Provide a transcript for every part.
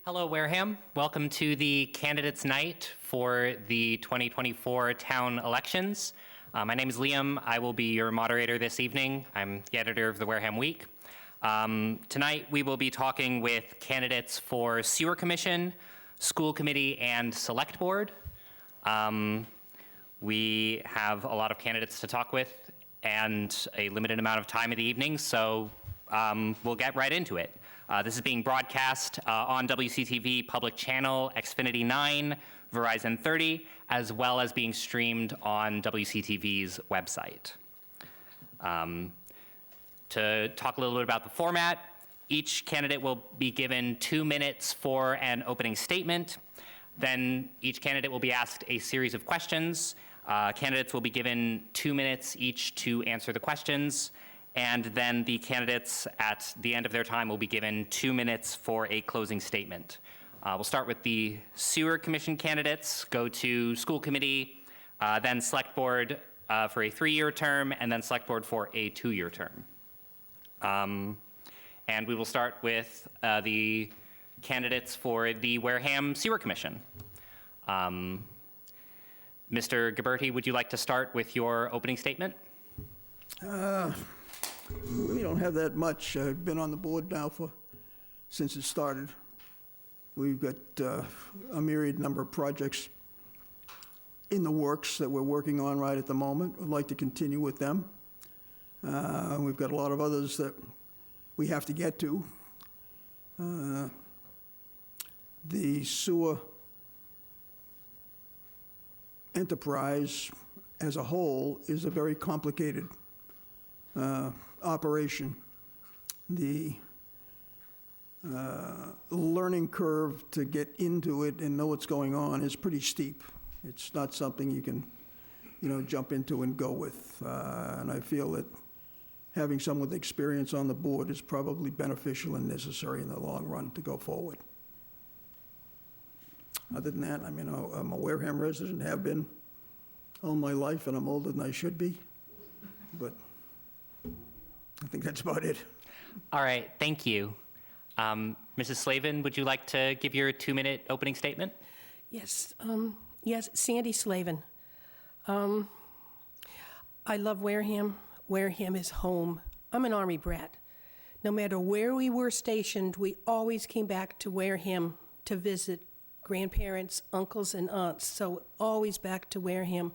Hello, Wareham. Welcome to the Candidates Night for the 2024 town elections. My name is Liam. I will be your moderator this evening. I'm the editor of the Wareham Week. Tonight, we will be talking with candidates for Sewer Commission, School Committee, and Select Board. We have a lot of candidates to talk with and a limited amount of time in the evening, so we'll get right into it. This is being broadcast on WCTV Public Channel Xfinity 9, Verizon 30, as well as being streamed on WCTV's website. To talk a little bit about the format, each candidate will be given 2 minutes for an opening statement. Then each candidate will be asked a series of questions. Candidates will be given 2 minutes each to answer the questions. And then the candidates at the end of their time will be given 2 minutes for a closing statement. We'll start with the Sewer Commission candidates, go to School Committee, then Select Board for a 3-year term, and then Select Board for a 2-year term. And we will start with the candidates for the Wareham Sewer Commission. Mr. Gabberty, would you like to start with your opening statement? We don't have that much. I've been on the board now since it started. We've got a myriad number of projects in the works that we're working on right at the moment. I'd like to continue with them. We've got a lot of others that we have to get to. The sewer enterprise as a whole is a very complicated operation. The learning curve to get into it and know what's going on is pretty steep. It's not something you can, jump into and go with. And I feel that having someone with experience on the board is probably beneficial and necessary in the long run to go forward. Other than that, I'm a Wareham resident, have been all my life, and I'm older than I should be. But I think that's about it. All right, thank you. Mrs. Slavin, would you like to give your 2-minute opening statement? Yes, yes, Sandy Slavin. I love Wareham. Wareham is home. I'm an Army brat. No matter where we were stationed, we always came back to Wareham to visit grandparents, uncles, and aunts, so always back to Wareham.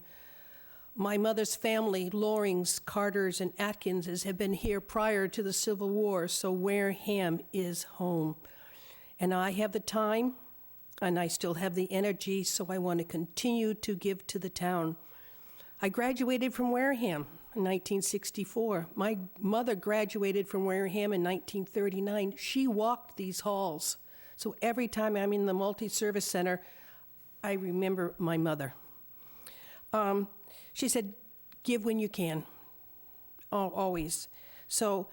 My mother's family, Lorings, Carters, and Atkinses, have been here prior to the Civil War, so Wareham is home. And I have the time, and I still have the energy, so I want to continue to give to the town. I graduated from Wareham in 1964. My mother graduated from Wareham in 1939. She walked these halls. So every time I'm in the multi-service center, I remember my mother. She said, give when you can, always. So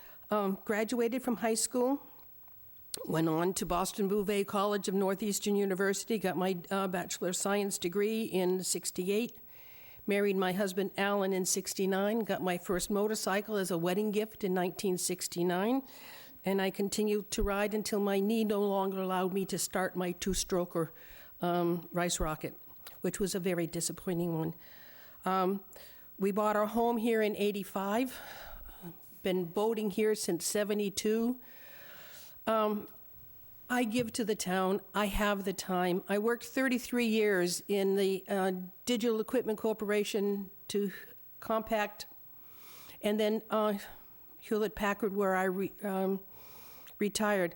graduated from high school, went on to Boston Bouvet College of Northeastern University, got my Bachelor of Science degree in '68, married my husband Alan in '69, got my first motorcycle as a wedding gift in 1969, and I continued to ride until my knee no longer allowed me to start my 2-stroker rice rocket, which was a very disappointing one. We bought our home here in '85, been boating here since '72. I give to the town, I have the time. I worked 33 years in the Digital Equipment Corporation to Compact, and then Hewlett-Packard, where I retired.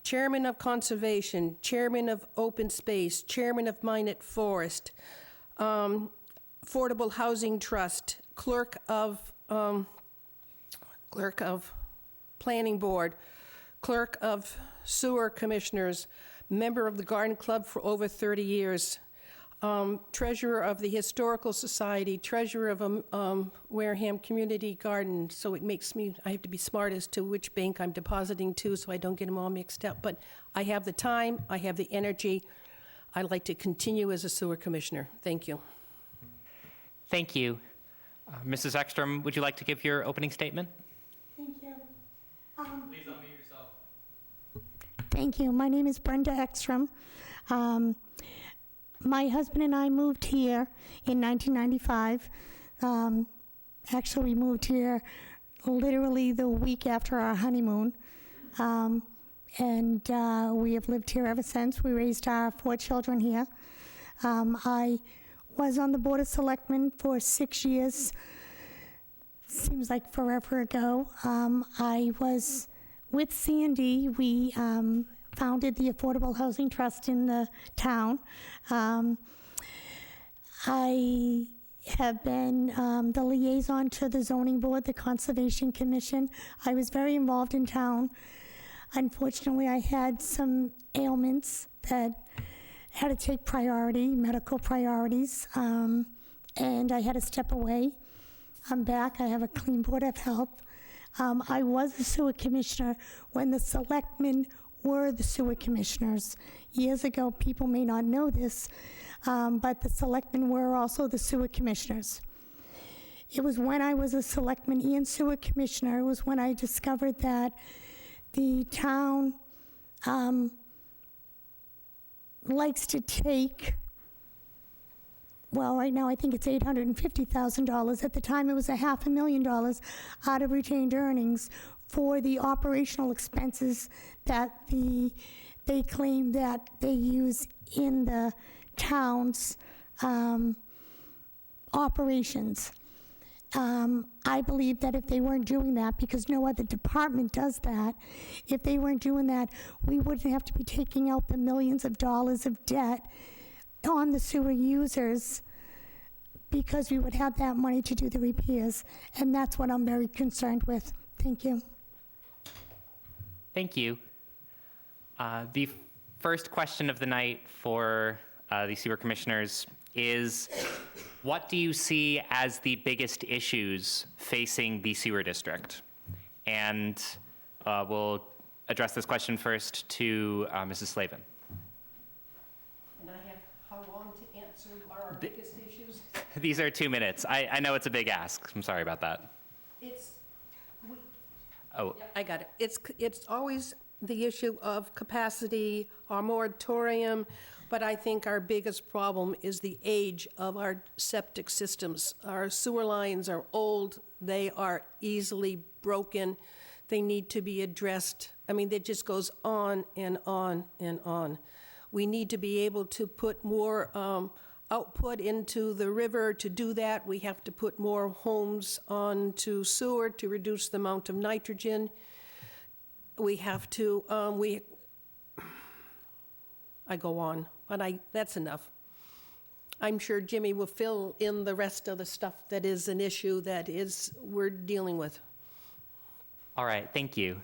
Chairman of Conservation, Chairman of Open Space, Chairman of Minot Forest, Affordable Housing Trust, clerk of Planning Board, clerk of Sewer Commissioners, member of the Garden Club for over 30 years, treasurer of the Historical Society, treasurer of Wareham Community Garden. So it makes me, I have to be smart as to which bank I'm depositing to so I don't get them all mixed up. But I have the time, I have the energy. I'd like to continue as a sewer commissioner. Thank you. Thank you. Mrs. Ekstrom, would you like to give your opening statement? Thank you. Please unmute yourself. Thank you. My name is Brenda Ekstrom. My husband and I moved here in 1995. Actually, we moved here literally the week after our honeymoon. And we have lived here ever since. We raised our 4 children here. I was on the Board of Selectmen for 6 years. Seems like forever ago. I was with C&D. We founded the Affordable Housing Trust in the town. I have been the liaison to the Zoning Board, the Conservation Commission. I was very involved in town. Unfortunately, I had some ailments that had to take priority, medical priorities, and I had to step away. I'm back. I have a clean board of health. I was the sewer commissioner when the selectmen were the sewer commissioners. Years ago, people may not know this, but the selectmen were also the sewer commissioners. It was when I was a selectman and sewer commissioner, it was when I discovered that the town likes to take, well, right now I think it's $850,000. At the time, it was $500,000 out of retained earnings for the operational expenses that they claim that they use in the town's operations. I believe that if they weren't doing that, because no other department does that, if they weren't doing that, we wouldn't have to be taking out the millions of dollars of debt on the sewer users, because we would have that money to do the repairs. And that's what I'm very concerned with. Thank you. Thank you. The first question of the night for the sewer commissioners is, what do you see as the biggest issues facing the sewer district? And we'll address this question first to Mrs. Slavin. And I have how long to answer our biggest issues? These are 2 minutes. I know it's a big ask. I'm sorry about that. I got it. It's always the issue of capacity, our moratorium, but I think our biggest problem is the age of our septic systems. Our sewer lines are old, they are easily broken, they need to be addressed. I mean, it just goes on and on and on. We need to be able to put more output into the river. To do that, we have to put more homes onto sewer to reduce the amount of nitrogen. We have to, I go on, but that's enough. I'm sure Jimmy will fill in the rest of the stuff that is an issue that we're dealing with. All right, thank you.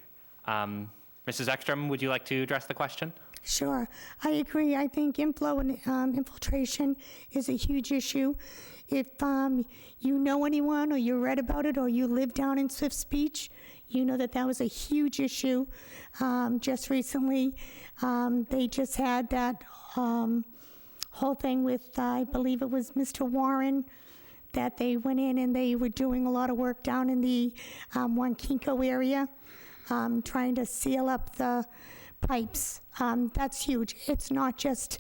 Mrs. Ekstrom, would you like to address the question? Sure, I agree. I think inflow and infiltration is a huge issue. If you know anyone, or you read about it, or you live down in Swift's Beach, you know that was a huge issue. Just recently, they just had that whole thing with, I believe it was Mr. Warren, that they went in and they were doing a lot of work down in the Wankinko area, trying to seal up the pipes. That's huge. It's not just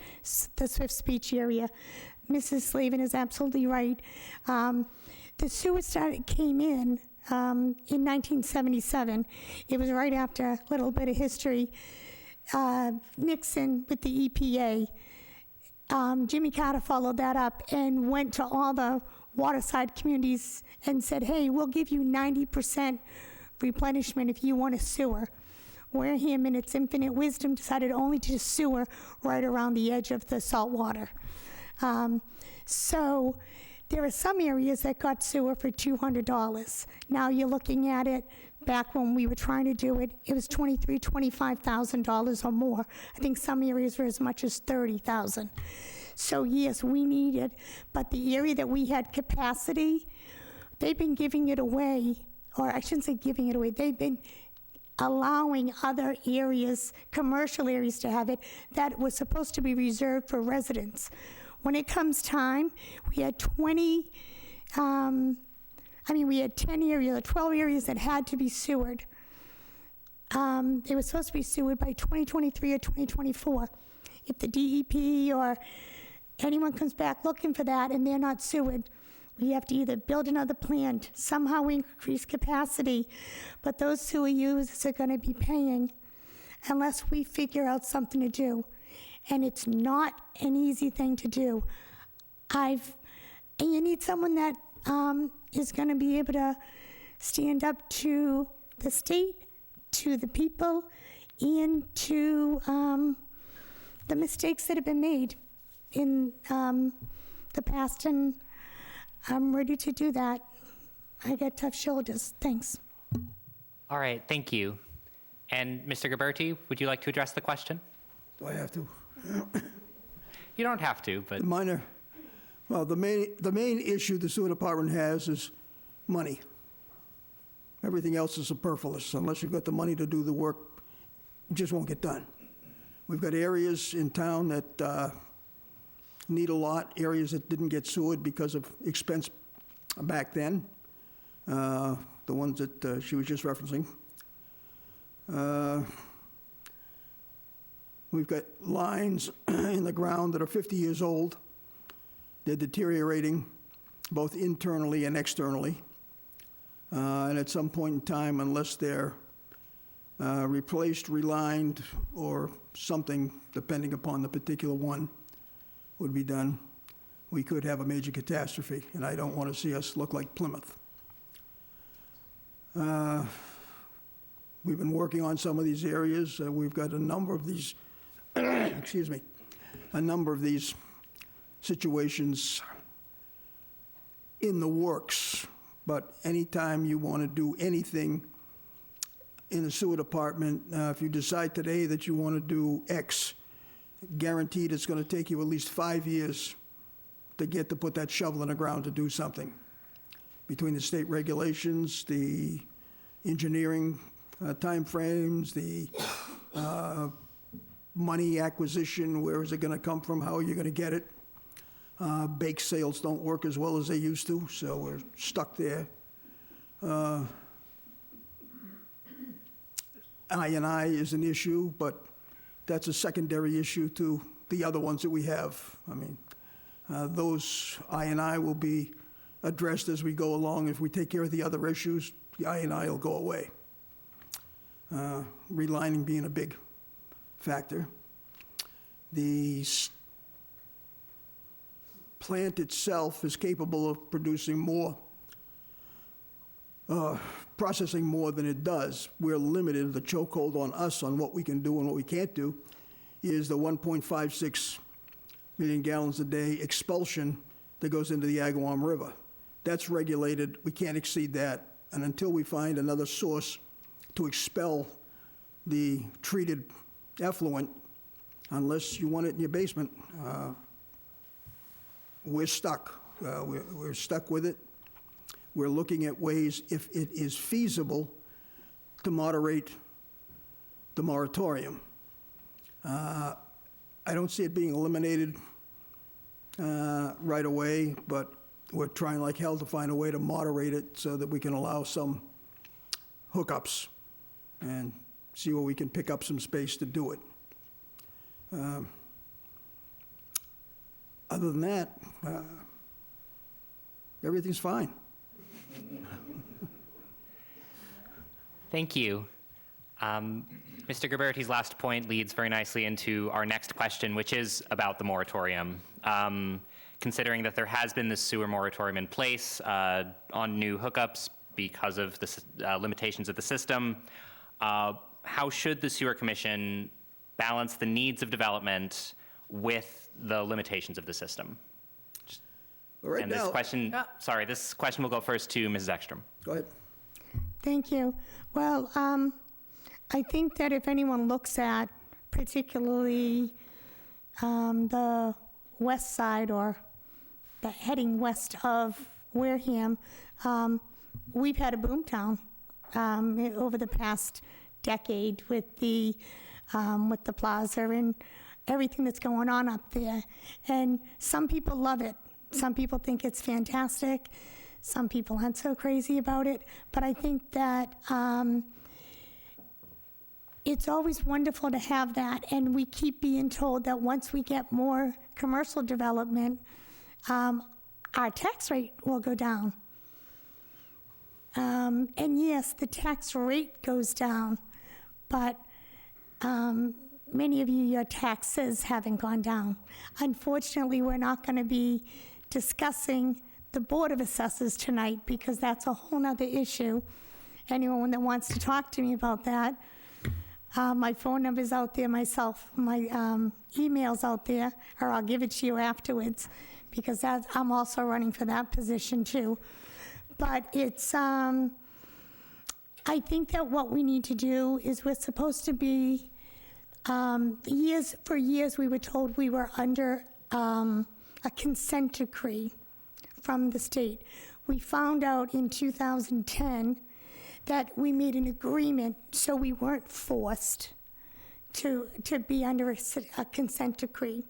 the Swift's Beach area. Mrs. Slavin is absolutely right. The sewer came in 1977. It was right after a little bit of history. Nixon with the EPA. Jimmy Carter followed that up and went to all the waterside communities and said, hey, we'll give you 90% replenishment if you want a sewer. Wareham, in its infinite wisdom, decided only to sewer right around the edge of the salt water. So there are some areas that got sewer for $200. Now you're looking at it, back when we were trying to do it, it was $23,000, $25,000 or more. I think some areas were as much as $30,000. So yes, we need it, but the area that we had capacity, they've been giving it away, or I shouldn't say giving it away, they've been allowing other areas, commercial areas, to have it that was supposed to be reserved for residents. When it comes time, we had 10 areas, or 12 areas that had to be sewered. they were supposed to be sewered by 2023 or 2024. If the DEP or anyone comes back looking for that and they're not sewered, we have to either build another plant, somehow increase capacity, but those sewer users are going to be paying unless we figure out something to do. And it's not an easy thing to do. And you need someone that is going to be able to stand up to the state, to the people, and to the mistakes that have been made in the past, and I'm ready to do that. I got tough shoulders. Thanks. All right, thank you. And Mr. Gabberty, would you like to address the question? Do I have to? You don't have to, but The main issue the sewer department has is money. Everything else is superfluous. Unless you've got the money to do the work, it just won't get done. We've got areas in town that need a lot, areas that didn't get sewered because of expense back then, the ones that she was just referencing. We've got lines in the ground that are 50 years old. They're deteriorating both internally and externally. And at some point in time, unless they're replaced, relined, or something, depending upon the particular one, would be done, we could have a major catastrophe, and I don't want to see us look like Plymouth. We've been working on some of these areas. We've got a number of these, excuse me, a number of these situations in the works, but anytime you want to do anything in the sewer department, if you decide today that you want to do X, guaranteed it's going to take you at least 5 years to get to put that shovel in the ground to do something. Between the state regulations, the engineering timeframes, the money acquisition, where is it going to come from, how are you going to get it? Bake sales don't work as well as they used to, so we're stuck there. I&I is an issue, but that's a secondary issue to the other ones that we have. I mean, those I&I will be addressed as we go along. If we take care of the other issues, the I&I will go away. Relining being a big factor. The plant itself is capable of producing more, processing more than it does. We're limited. The chokehold on us on what we can do and what we can't do is the 1.56 million gallons a day expulsion that goes into the Agawam River. That's regulated. We can't exceed that. And until we find another source to expel the treated effluent, unless you want it in your basement, we're stuck. We're stuck with it. We're looking at ways, if it is feasible, to moderate the moratorium. I don't see it being eliminated right away, but we're trying like hell to find a way to moderate it so that we can allow some hookups and see where we can pick up some space to do it. Other than that, everything's fine. thank you. Mr. Gabberty's last point leads very nicely into our next question, which is about the moratorium. Considering that there has been this sewer moratorium in place on new hookups because of the limitations of the system, how should the Sewer Commission balance the needs of development with the limitations of the system? Right and now, this question will go first to Mrs. Ekstrom. go ahead. Thank you. Well, I think that if anyone looks at particularly the west side or the heading west of Wareham, we've had a boom town over the past decade with the plaza and everything that's going on up there. And some people love it. Some people think it's fantastic. Some people aren't so crazy about it. But I think that it's always wonderful to have that, and we keep being told that once we get more commercial development, our tax rate will go down. And yes, the tax rate goes down, but many of you, your taxes haven't gone down. Unfortunately, we're not going to be discussing the Board of Assessors tonight because that's a whole nother issue. Anyone that wants to talk to me about that, my phone number's out there, my email's out there, or I'll give it to you afterwards because I'm also running for that position too. But it's, I think that what we need to do is we're supposed to be, for years we were told we were under a consent decree from the state. We found out in 2010 that we made an agreement so we weren't forced to be under a consent decree,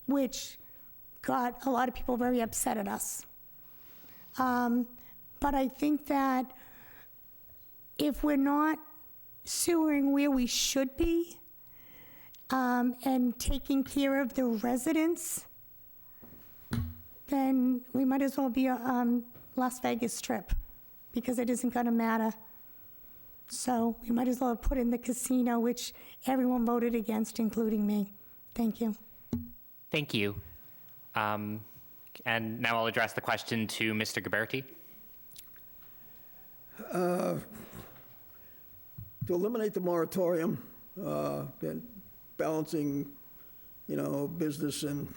which got a lot of people very upset at us. But I think that if we're not sewering where we should be and taking care of the residents, then we might as well be a Las Vegas Strip because it isn't going to matter. So we might as well put in the casino, which everyone voted against, including me. Thank you. Thank you. And now I'll address the question to Mr. Gabberty. To eliminate the moratorium, and balancing, business and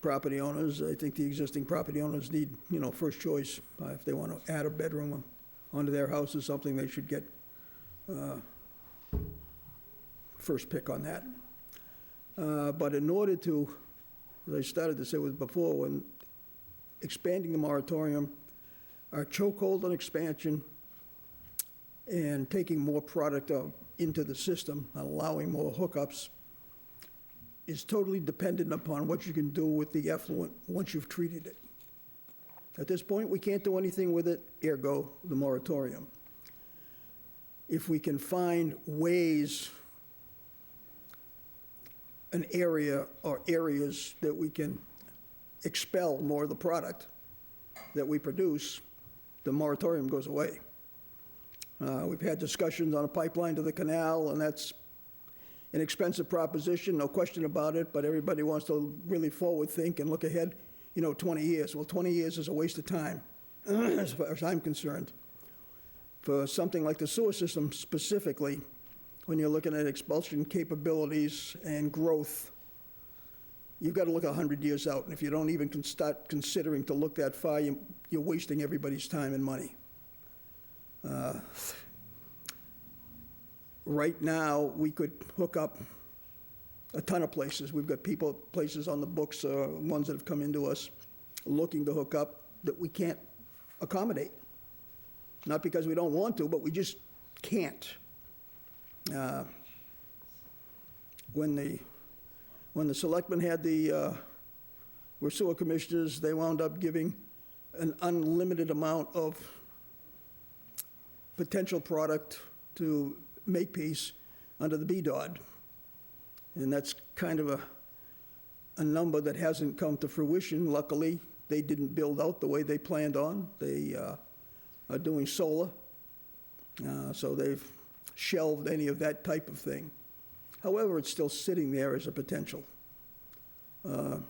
property owners, I think the existing property owners need, first choice. If they want to add a bedroom onto their house or something, they should get first pick on that. But in order to, as I started to say before, when expanding the moratorium, our chokehold on expansion and taking more product into the system, allowing more hookups, is totally dependent upon what you can do with the effluent once you've treated it. At this point, we can't do anything with it, ergo the moratorium. If we can find ways, an area or areas that we can expel more of the product that we produce, the moratorium goes away. We've had discussions on a pipeline to the canal, and that's an expensive proposition, no question about it, but everybody wants to really forward think and look ahead, 20 years. Well, 20 years is a waste of time, as far as I'm concerned. For something like the sewer system specifically, when you're looking at expulsion capabilities and growth, you've got to look 100 years out, and if you don't even start considering to look that far, you're wasting everybody's time and money. Right now, we could hook up a ton of places. We've got places on the books, ones that have come into us, looking to hook up that we can't accommodate. Not because we don't want to, but we just can't. When the selectmen were sewer commissioners, they wound up giving an unlimited amount of potential product to Makepeace under the BDOD. And that's kind of a number that hasn't come to fruition. Luckily, they didn't build out the way they planned on. They are doing solar, so they've shelved any of that type of thing. However, it's still sitting there as a potential. But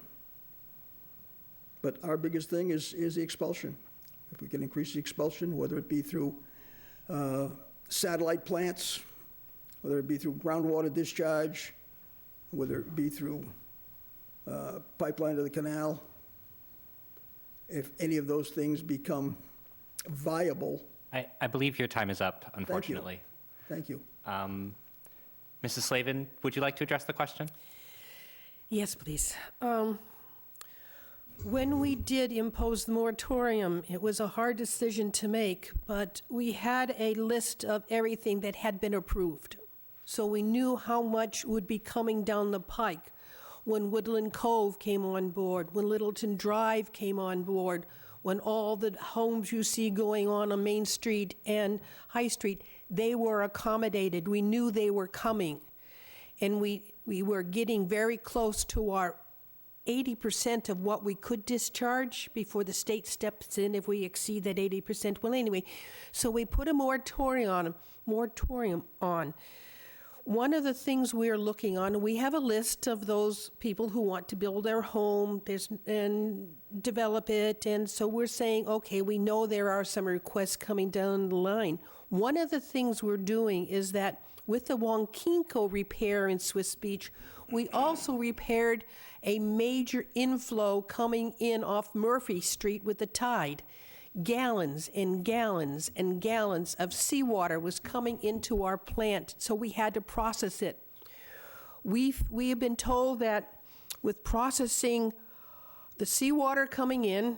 our biggest thing is the expulsion. If we can increase the expulsion, whether it be through satellite plants, whether it be through groundwater discharge, whether it be through pipeline to the canal, if any of those things become viable. I believe your time is up, unfortunately. Thank you. Mrs. Slavin, would you like to address the question? Yes, please. When we did impose the moratorium, it was a hard decision to make, but we had a list of everything that had been approved. So we knew how much would be coming down the pike when Woodland Cove came on board, when Littleton Drive came on board, when all the homes you see going on Main Street and High Street, they were accommodated. We knew they were coming. And we were getting very close to our 80% of what we could discharge before the state steps in if we exceed that 80%. Well, anyway, so we put a moratorium on. One of the things we're looking on, we have a list of those people who want to build their home and develop it, and so we're saying, okay, we know there are some requests coming down the line. One of the things we're doing is that with the Wonkinko repair in Swiss Beach, we also repaired a major inflow coming in off Murphy Street with the tide. Gallons and gallons and gallons of seawater was coming into our plant, so we had to process it. We have been told that with processing the seawater coming in,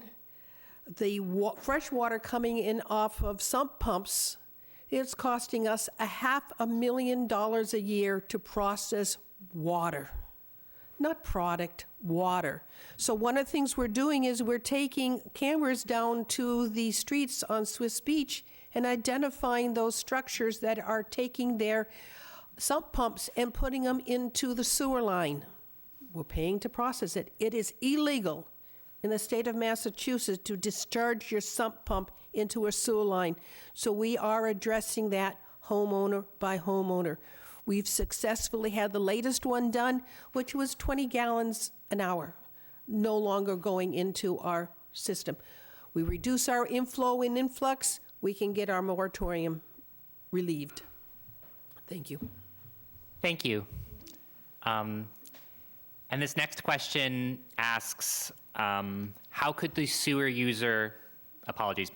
the fresh water coming in off of sump pumps, it's costing us $500,000 a year to process water. Not product, water. So one of the things we're doing is we're taking cameras down to the streets on Swiss Beach and identifying those structures that are taking their sump pumps and putting them into the sewer line. We're paying to process it. It is illegal in the state of Massachusetts to discharge your sump pump into a sewer line. So we are addressing that homeowner by homeowner. We've successfully had the latest one done, which was 20 gallons an hour, no longer going into our system. We reduce our inflow and influx, we can get our moratorium relieved. Thank you. Thank you. And this next question asks, how could the sewer user,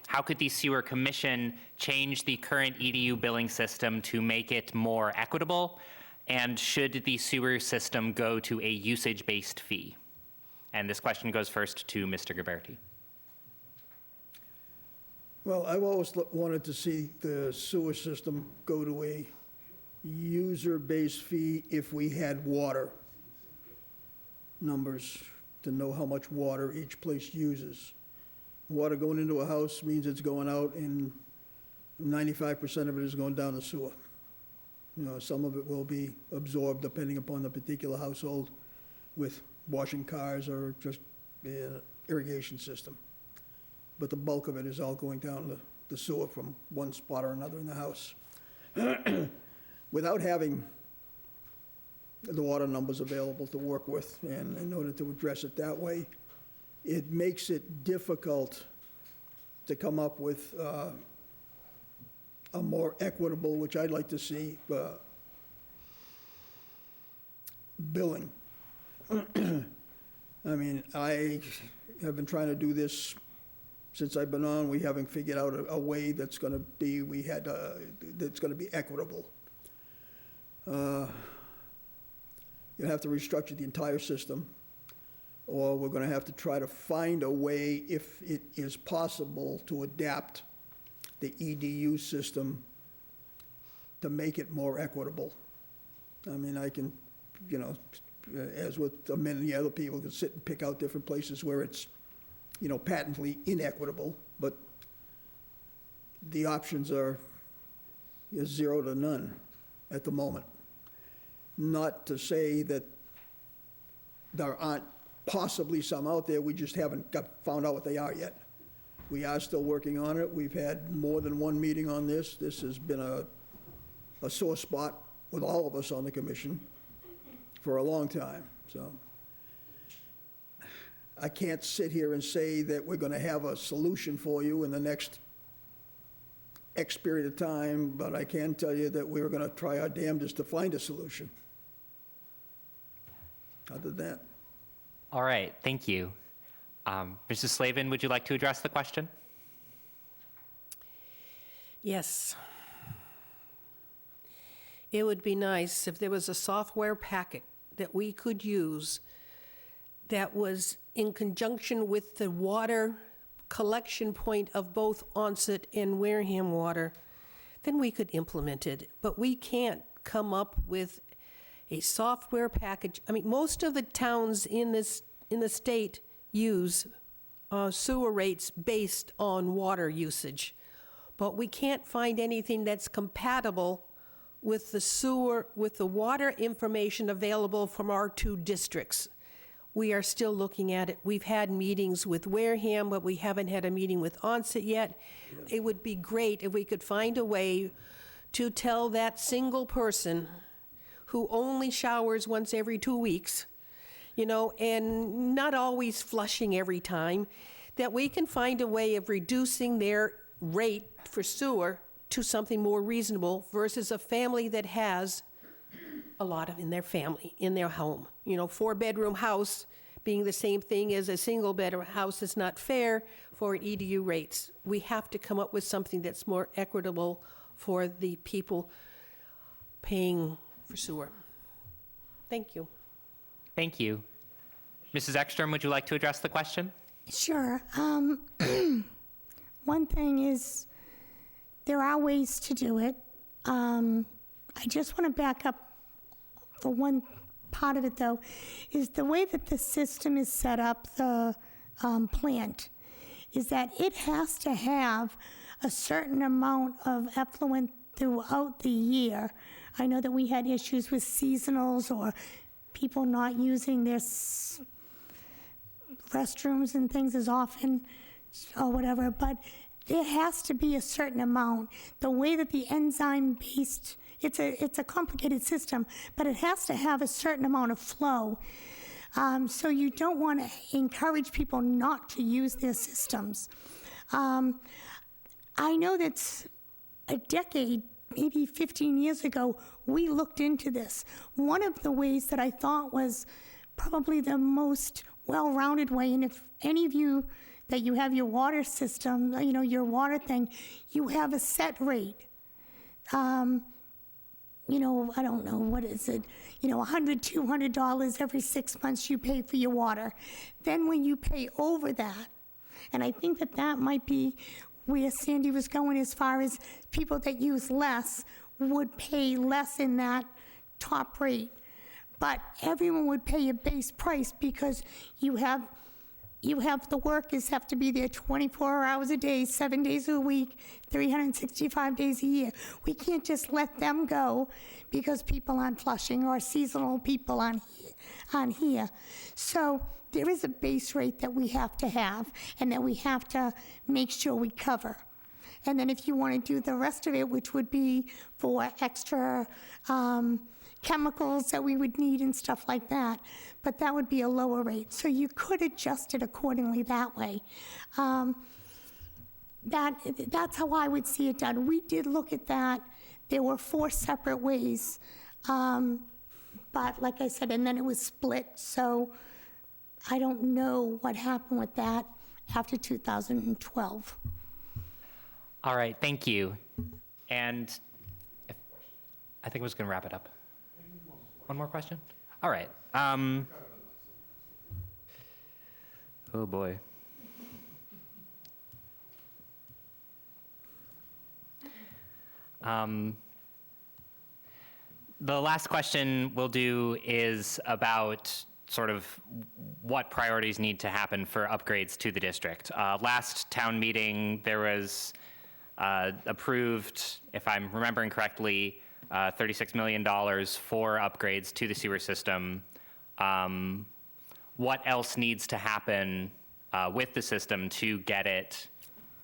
how could the sewer commission change the current EDU billing system to make it more equitable? And should the sewer system go to a usage-based fee? And this question goes first to Mr. Gabberty. Well, I've always wanted to see the sewer system go to a user-based fee if we had water numbers to know how much water each place uses. Water going into a house means it's going out, and 95% of it is going down the sewer. You know, some of it will be absorbed depending upon the particular household with washing cars or just an irrigation system. But the bulk of it is all going down the sewer from one spot or another in the house. Without having the water numbers available to work with, and in order to address it that way, it makes it difficult to come up with a more equitable, which I'd like to see, billing. I mean, I have been trying to do this since I've been on. We haven't figured out a way that's going to be, that's going to be equitable. You have to restructure the entire system, or we're going to have to try to find a way, if it is possible, to adapt the EDU system to make it more equitable. I mean, I can, you know, as with many other people, can sit and pick out different places where it's, you know, patently inequitable, but the options are 0 to none at the moment. Not to say that there aren't possibly some out there, we just haven't found out what they are yet. We are still working on it. We've had more than one meeting on this. This has been a sore spot with all of us on the commission for a long time. So I can't sit here and say that we're going to have a solution for you in the next X period of time, but I can tell you that we're going to try our damnedest to find a solution. Other than that. All right, thank you. Mrs. Slavin, would you like to address the question? Yes. It would be nice if there was a software packet that we could use that was in conjunction with the water collection point of both Onset and Wareham water, then we could implement it. But we can't come up with a software package. I mean, most of the towns in the state use sewer rates based on water usage. But we can't find anything that's compatible with the sewer, with the water information available from our two districts. We are still looking at it. We've had meetings with Wareham, but we haven't had a meeting with Onset yet. It would be great if we could find a way to tell that single person who only showers once every 2 weeks, you know, and not always flushing every time, that we can find a way of reducing their rate for sewer to something more reasonable versus a family that has a lot of in their family, in their home. You know, 4-bedroom house being the same thing as a single-bedroom house is not fair for EDU rates. We have to come up with something that's more equitable for the people paying for sewer. Thank you. Thank you. Mrs. Ekstrom, would you like to address the question? Sure. One thing is, there are ways to do it. I just want to back up for one part of it, though, is the way that the system is set up, the plant, is that it has to have a certain amount of effluent throughout the year. I know that we had issues with seasonals or people not using their restrooms and things as often or whatever, but there has to be a certain amount. The way that the enzyme-based, it's a complicated system, but it has to have a certain amount of flow. So you don't want to encourage people not to use their systems. I know that's a decade, maybe 15 years ago, we looked into this. One of the ways that I thought was probably the most well-rounded way, and if any of you that you have your water system, you know, your water thing, you have a set rate. You know, I don't know, what is it? You know, $100, $200 every 6 months you pay for your water. Then when you pay over that, and I think that that might be where Sandy was going as far as people that use less would pay less in that top rate. But everyone would pay a base price because you have the workers have to be there 24 hours a day, 7 days a week, 365 days a year. We can't just let them go because people aren't flushing or seasonal people aren't here. So there is a base rate that we have to have and that we have to make sure we cover. And then if you want to do the rest of it, which would be for extra chemicals that we would need and stuff like that, but that would be a lower rate. So you could adjust it accordingly that way. That's how I would see it done. We did look at that. There were 4 separate ways, but like I said, and then it was split. So I don't know what happened with that after 2012. All right, thank you. And I think I was going to wrap it up. One more question? All right. Oh, boy. The last question we'll do is about sort of what priorities need to happen for upgrades to the district. Last town meeting, there was approved, if I'm remembering correctly, $36 million for upgrades to the sewer system. What else needs to happen with the system to get it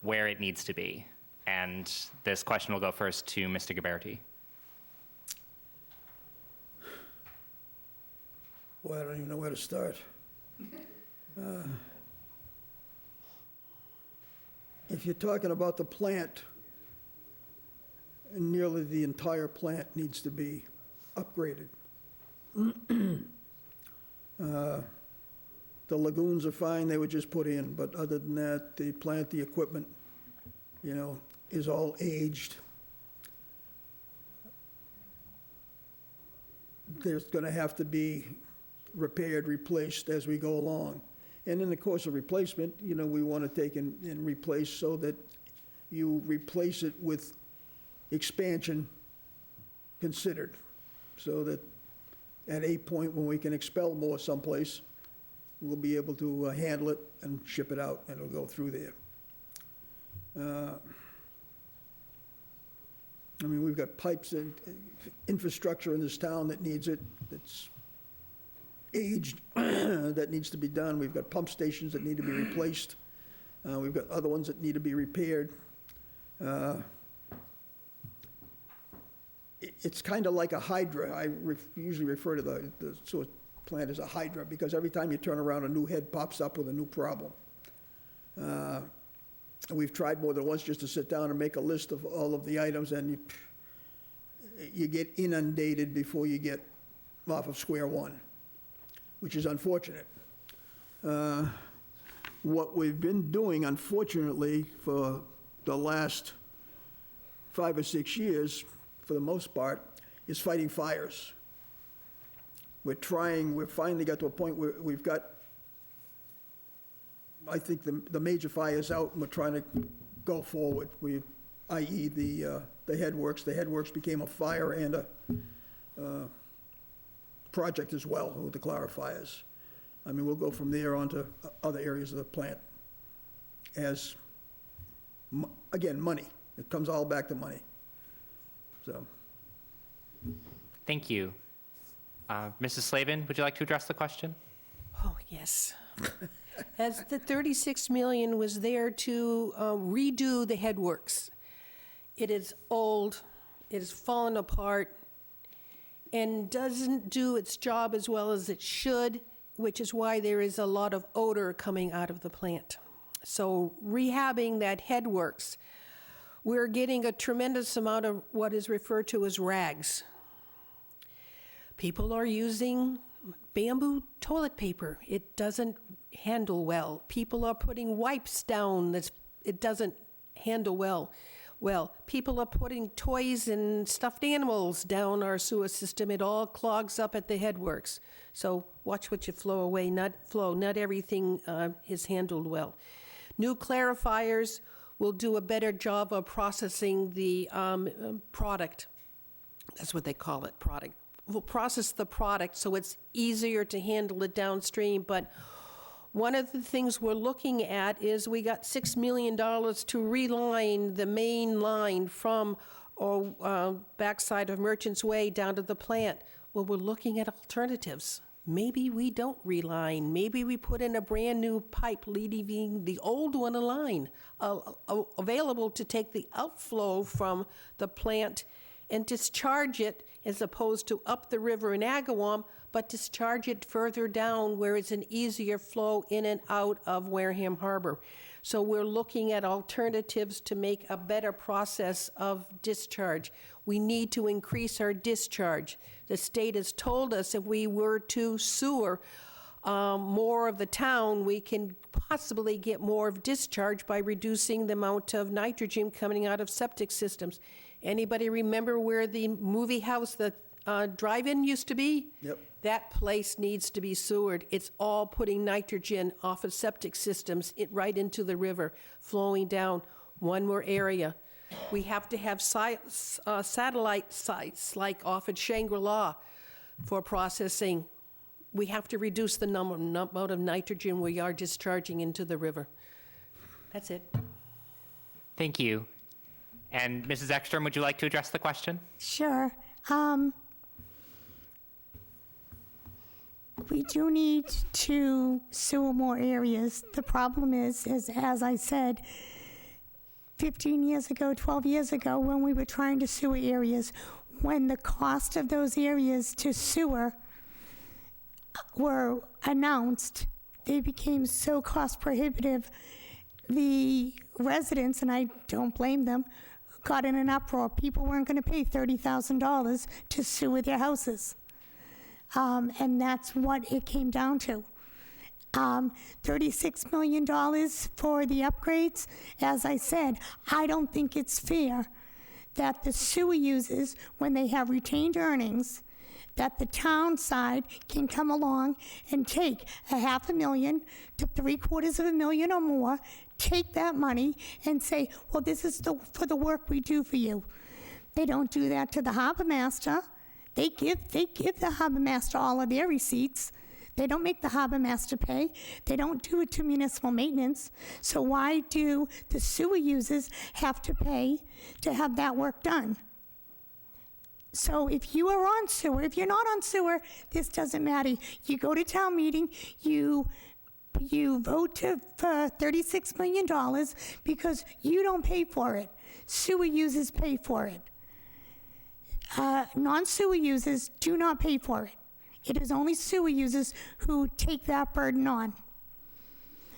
where it needs to be? And this question will go first to Mr. Gabberty. Boy, I don't even know where to start. If you're talking about the plant, nearly the entire plant needs to be upgraded. The lagoons are fine, they were just put in, but other than that, the plant, the equipment, you know, is all aged. There's gonna have to be repaired, replaced as we go along. And in the course of replacement, you know, we want to take and replace so that you replace it with expansion considered, so that at a point when we can expel more someplace, we'll be able to handle it and ship it out, and it'll go through there. I mean, we've got pipes and infrastructure in this town that needs it, that's aged, that needs to be done. We've got pump stations that need to be replaced. We've got other ones that need to be repaired. It's kind of like a hydra. I usually refer to the sewer plant as a hydra, because every time you turn around, a new head pops up with a new problem. We've tried more than once just to sit down and make a list of all of the items, and you get inundated before you get off of square one, which is unfortunate. What we've been doing, unfortunately, for the last 5 or 6 years, for the most part, is fighting fires. We've finally got to a point where we've got, I think, the major fire's out, and we're trying to go forward. I.e. the headworks. The headworks became a fire and a project as well, with the clarifiers. I mean, we'll go from there on to other areas of the plant. As, again, money. It comes all back to money. So. Thank you. Mrs. Slavin, would you like to address the question? Oh, yes. As the 36 million was there to redo the headworks. It is old, it has fallen apart, and doesn't do its job as well as it should, which is why there is a lot of odor coming out of the plant. So rehabbing that headworks, we're getting a tremendous amount of what is referred to as rags. People are using bamboo toilet paper. It doesn't handle well. People are putting wipes down. It doesn't handle well. Well, people are putting toys and stuffed animals down our sewer system. It all clogs up at the headworks. So watch what you flow away, not flow. Not everything is handled well. New clarifiers will do a better job of processing the product. That's what they call it, product. We'll process the product so it's easier to handle it downstream. But one of the things we're looking at is we got $6 million to reline the main line from backside of Merchants Way down to the plant. Well, we're looking at alternatives. Maybe we don't reline. Maybe we put in a brand new pipe leaving the old one a line, available to take the outflow from the plant and discharge it, as opposed to up the river in Agawam, but discharge it further down where it's an easier flow in and out of Wareham Harbor. So we're looking at alternatives to make a better process of discharge. We need to increase our discharge. The state has told us if we were to sewer more of the town, we can possibly get more of discharge by reducing the amount of nitrogen coming out of septic systems. Anybody remember where the movie house, the drive-in used to be? Yep. That place needs to be sewered. It's all putting nitrogen off of septic systems right into the river, flowing down. One more area. We have to have satellite sites like off at Shangri-La for processing. We have to reduce the amount of nitrogen we are discharging into the river. That's it. Thank you. And Mrs. Ekstrom, would you like to address the question? Sure. We do need to sewer more areas. The problem is as I said, 15 years ago, 12 years ago, when we were trying to sewer areas, when the cost of those areas to sewer were announced, they became so cost prohibitive. The residents, and I don't blame them, got in an uproar. People weren't going to pay $30,000 to sewer their houses. And that's what it came down to. $36 million for the upgrades. As I said, I don't think it's fair that the sewer users, when they have retained earnings, that the town side can come along and take $500,000 to $750,000 or more, take that money and say, well, this is for the work we do for you. They don't do that to the harbor master. They give the harbor master all of their receipts. They don't make the harbor master pay. They don't do it to municipal maintenance. So why do the sewer users have to pay to have that work done? So if you are on sewer, if you're not on sewer, this doesn't matter. You go to town meeting, you vote for $36 million because you don't pay for it. Sewer users pay for it. Non-sewer users do not pay for it. It is only sewer users who take that burden on.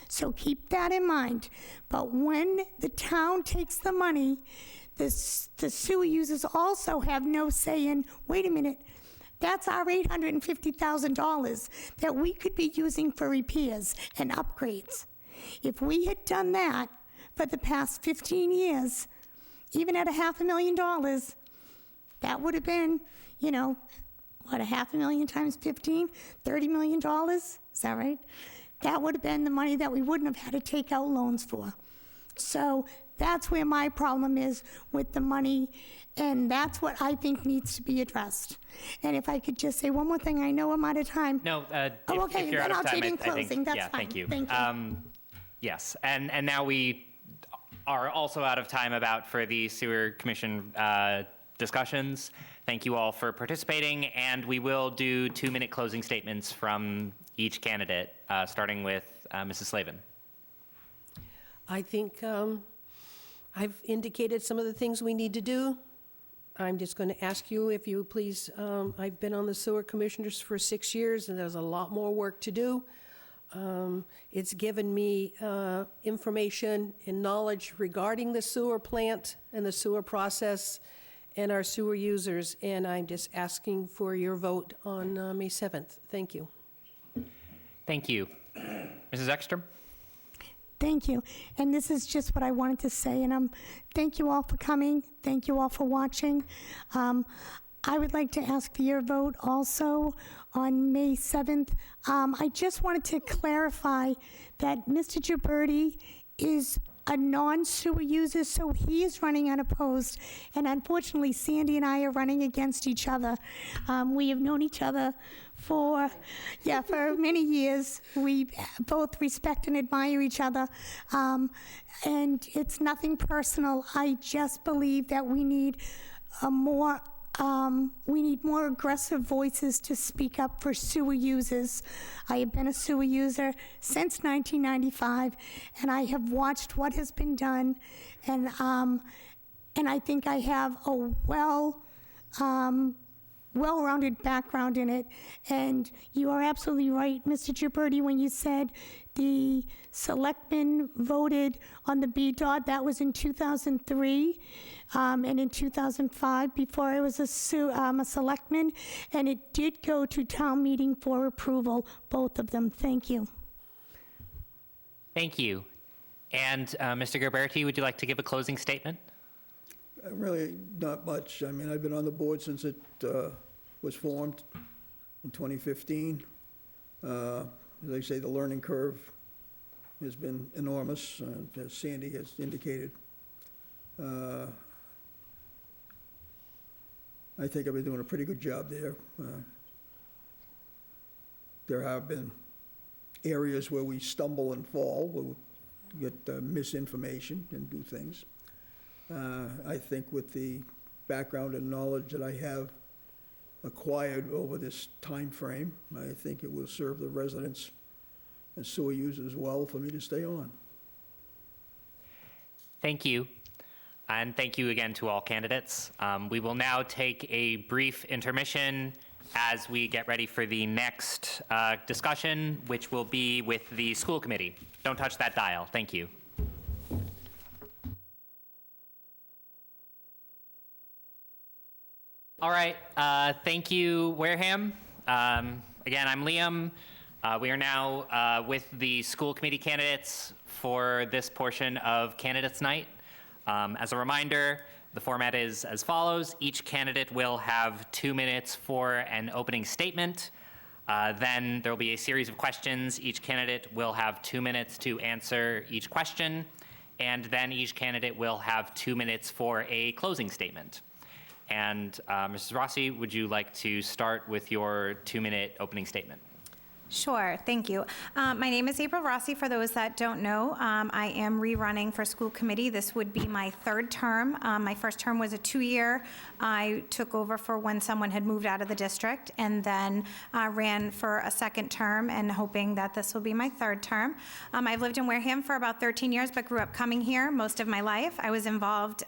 So keep that in mind. But when the town takes the money, the sewer users also have no say in, wait a minute, that's our $850,000 that we could be using for repairs and upgrades. If we had done that for the past 15 years, even at $500,000, that would have been, you know, what, $500,000 times 15? $30 million? Is that right? That would have been the money that we wouldn't have had to take out loans for. So that's where my problem is with the money, and that's what I think needs to be addressed. And if I could just say one more thing, I know I'm out of time. No, Okay, if you're then out I'll of time, take in I think, closing. That's yeah, fine. thank you. Thank you. Yes, and now we are also out of time for the sewer commission discussions. Thank you all for participating, and we will do 2-minute closing statements from each candidate, starting with Mrs. Slavin. I think I've indicated some of the things we need to do. I'm just going to ask you if you please, I've been on the sewer commissioners for 6 years, and there's a lot more work to do. It's given me information and knowledge regarding the sewer plant and the sewer process and our sewer users, and I'm just asking for your vote on May 7th. Thank you. Thank you. Mrs. Ekstrom? Thank you. And this is just what I wanted to say. And thank you all for coming. Thank you all for watching. I would like to ask for your vote also on May 7th. I just wanted to clarify that Mr. Gioberti is a non-sewer user, so he is running unopposed. And unfortunately, Sandy and I are running against each other. We have known each other for many years. We both respect and admire each other. And it's nothing personal. I just believe that we need more aggressive voices to speak up for sewer users. I have been a sewer user since 1995, and I have watched what has been done, and I think I have a well-rounded background in it. And you are absolutely right, Mr. Gioberti, when you said the selectmen voted on the BDOT. That was in 2003, and in 2005, before I was a selectman, and it did go to town meeting for approval, both of them. Thank you. Thank you. And Mr. Gioberti, would you like to give a closing statement? Really not much. I mean, I've been on the board since it was formed in 2015. As I say, the learning curve has been enormous, as Sandy has indicated. I think I've been doing a pretty good job there. There have been areas where we stumble and fall, where we get misinformation and do things. I think with the background and knowledge that I have acquired over this time frame, I think it will serve the residents and sewer users well for me to stay on. Thank you. And thank you again to all candidates. We will now take a brief intermission as we get ready for the next discussion, which will be with the school committee. Don't touch that dial. Thank you. All right, thank you, Wareham. Again, I'm Liam. We are now with the school committee candidates for this portion of Candidates Night. As a reminder, the format is as follows. Each candidate will have 2 minutes for an opening statement. Then there will be a series of questions. Each candidate will have 2 minutes to answer each question. And then each candidate will have 2 minutes for a closing statement. And Mrs. Rossi, would you like to start with your 2-minute opening statement? Sure, thank you. My name is April Rossi. For those that don't know, I am rerunning for school committee. This would be my third term. My first term was a 2-year. I took over for when someone had moved out of the district, and then ran for a second term, and hoping that this will be my third term. I've lived in Wareham for about 13 years, but grew up coming here most of my life. I was involved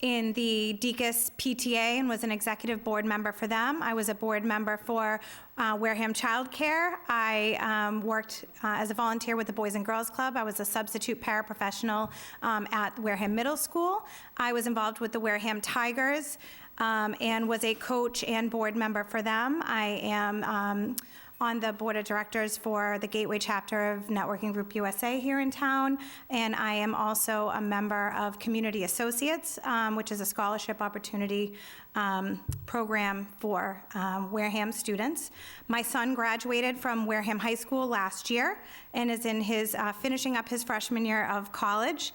in the Deacon's PTA and was an executive board member for them. I was a board member for Wareham Child Care. I worked as a volunteer with the Boys and Girls Club. I was a substitute paraprofessional at Wareham Middle School. I was involved with the Wareham Tigers and was a coach and board member for them. I am on the board of directors for the Gateway chapter of Networking Group USA here in town, and I am also a member of Community Associates, which is a scholarship opportunity program for Wareham students. My son graduated from Wareham High School last year and is in his finishing up his freshman year of college.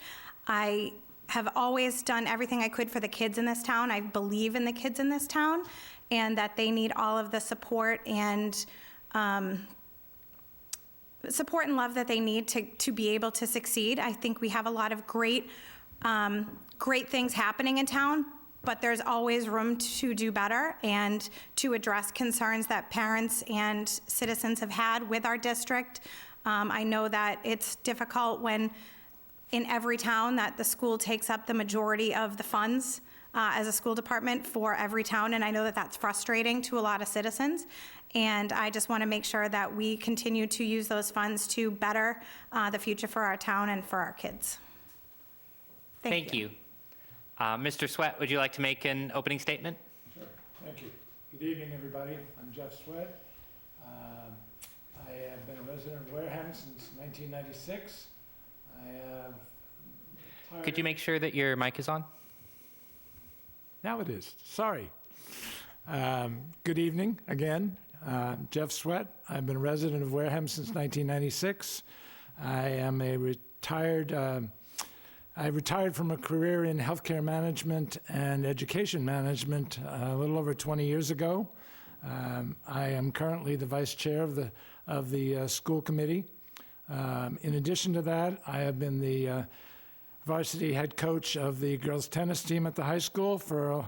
I have always done everything I could for the kids in this town. I believe in the kids in this town, and that they need all of the support and love that they need to be able to succeed. I think we have a lot of great things happening in town, but there's always room to do better and to address concerns that parents and citizens have had with our district. I know that it's difficult when in every town that the school takes up the majority of the funds as a school department for every town, and I know that that's frustrating to a lot of citizens. And I just want to make sure that we continue to use those funds to better the future for our town and for our kids. Thank you. Mr. Sweat, would you like to make an opening statement? Sure, thank you. Good evening, everybody. I'm Jeff Sweat. I have been a resident of Wareham since 1996. I have retired. Could you make sure that your mic is on? Now it is. Sorry. Good evening again. Jeff Sweat. I've been a resident of Wareham since 1996. I am a retired. I retired from a career in healthcare management and education management a little over 20 years ago. I am currently the vice chair of the school committee. In addition to that, I have been the varsity head coach of the girls tennis team at the high school for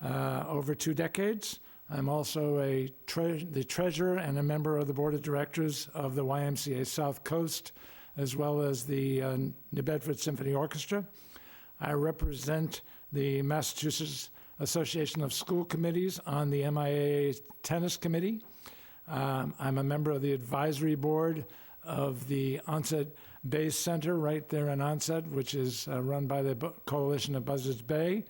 over 2 decades. I'm also the treasurer and a member of the board of directors of the YMCA South Coast, as well as the New Bedford Symphony Orchestra. I represent the Massachusetts Association of School Committees on the MIAA Tennis Committee. I'm a member of the advisory board of the Onset Bay Center right there in Onset, which is run by the Coalition of Buzzards Bay.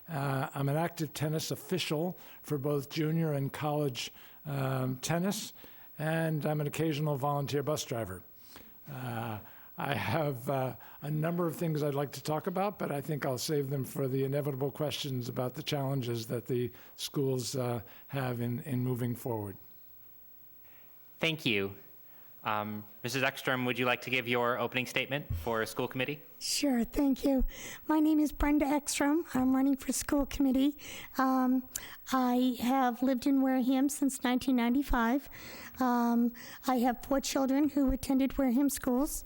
I'm an active tennis official for both junior and college tennis, and I'm an occasional volunteer bus driver. I have a number of things I'd like to talk about, but I think I'll save them for the inevitable questions about the challenges that the schools have in moving forward. Thank you. Mrs. Ekstrom, would you like to give your opening statement for school committee? Sure, thank you. My name is Brenda Ekstrom. I'm running for school committee. I have lived in Wareham since 1995. I have 4 children who attended Wareham schools.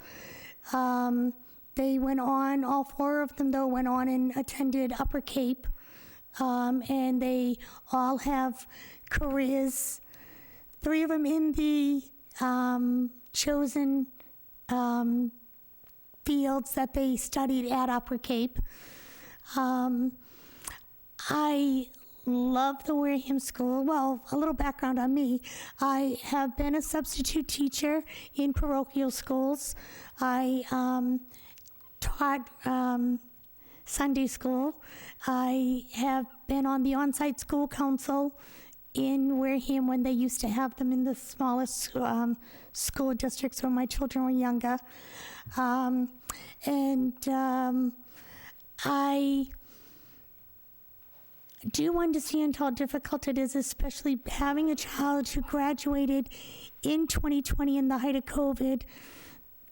They went on, all 4 of them though, went on and attended Upper Cape. And they all have careers, 3 of them in the chosen fields that they studied at Upper Cape. I love the Wareham School. Well, a little background on me. I have been a substitute teacher in parochial schools. I taught Sunday school. I have been on the on-site school council in Wareham when they used to have them in the smallest school districts when my children were younger. I do understand how difficult it is, especially having a child who graduated in 2020 in the height of COVID.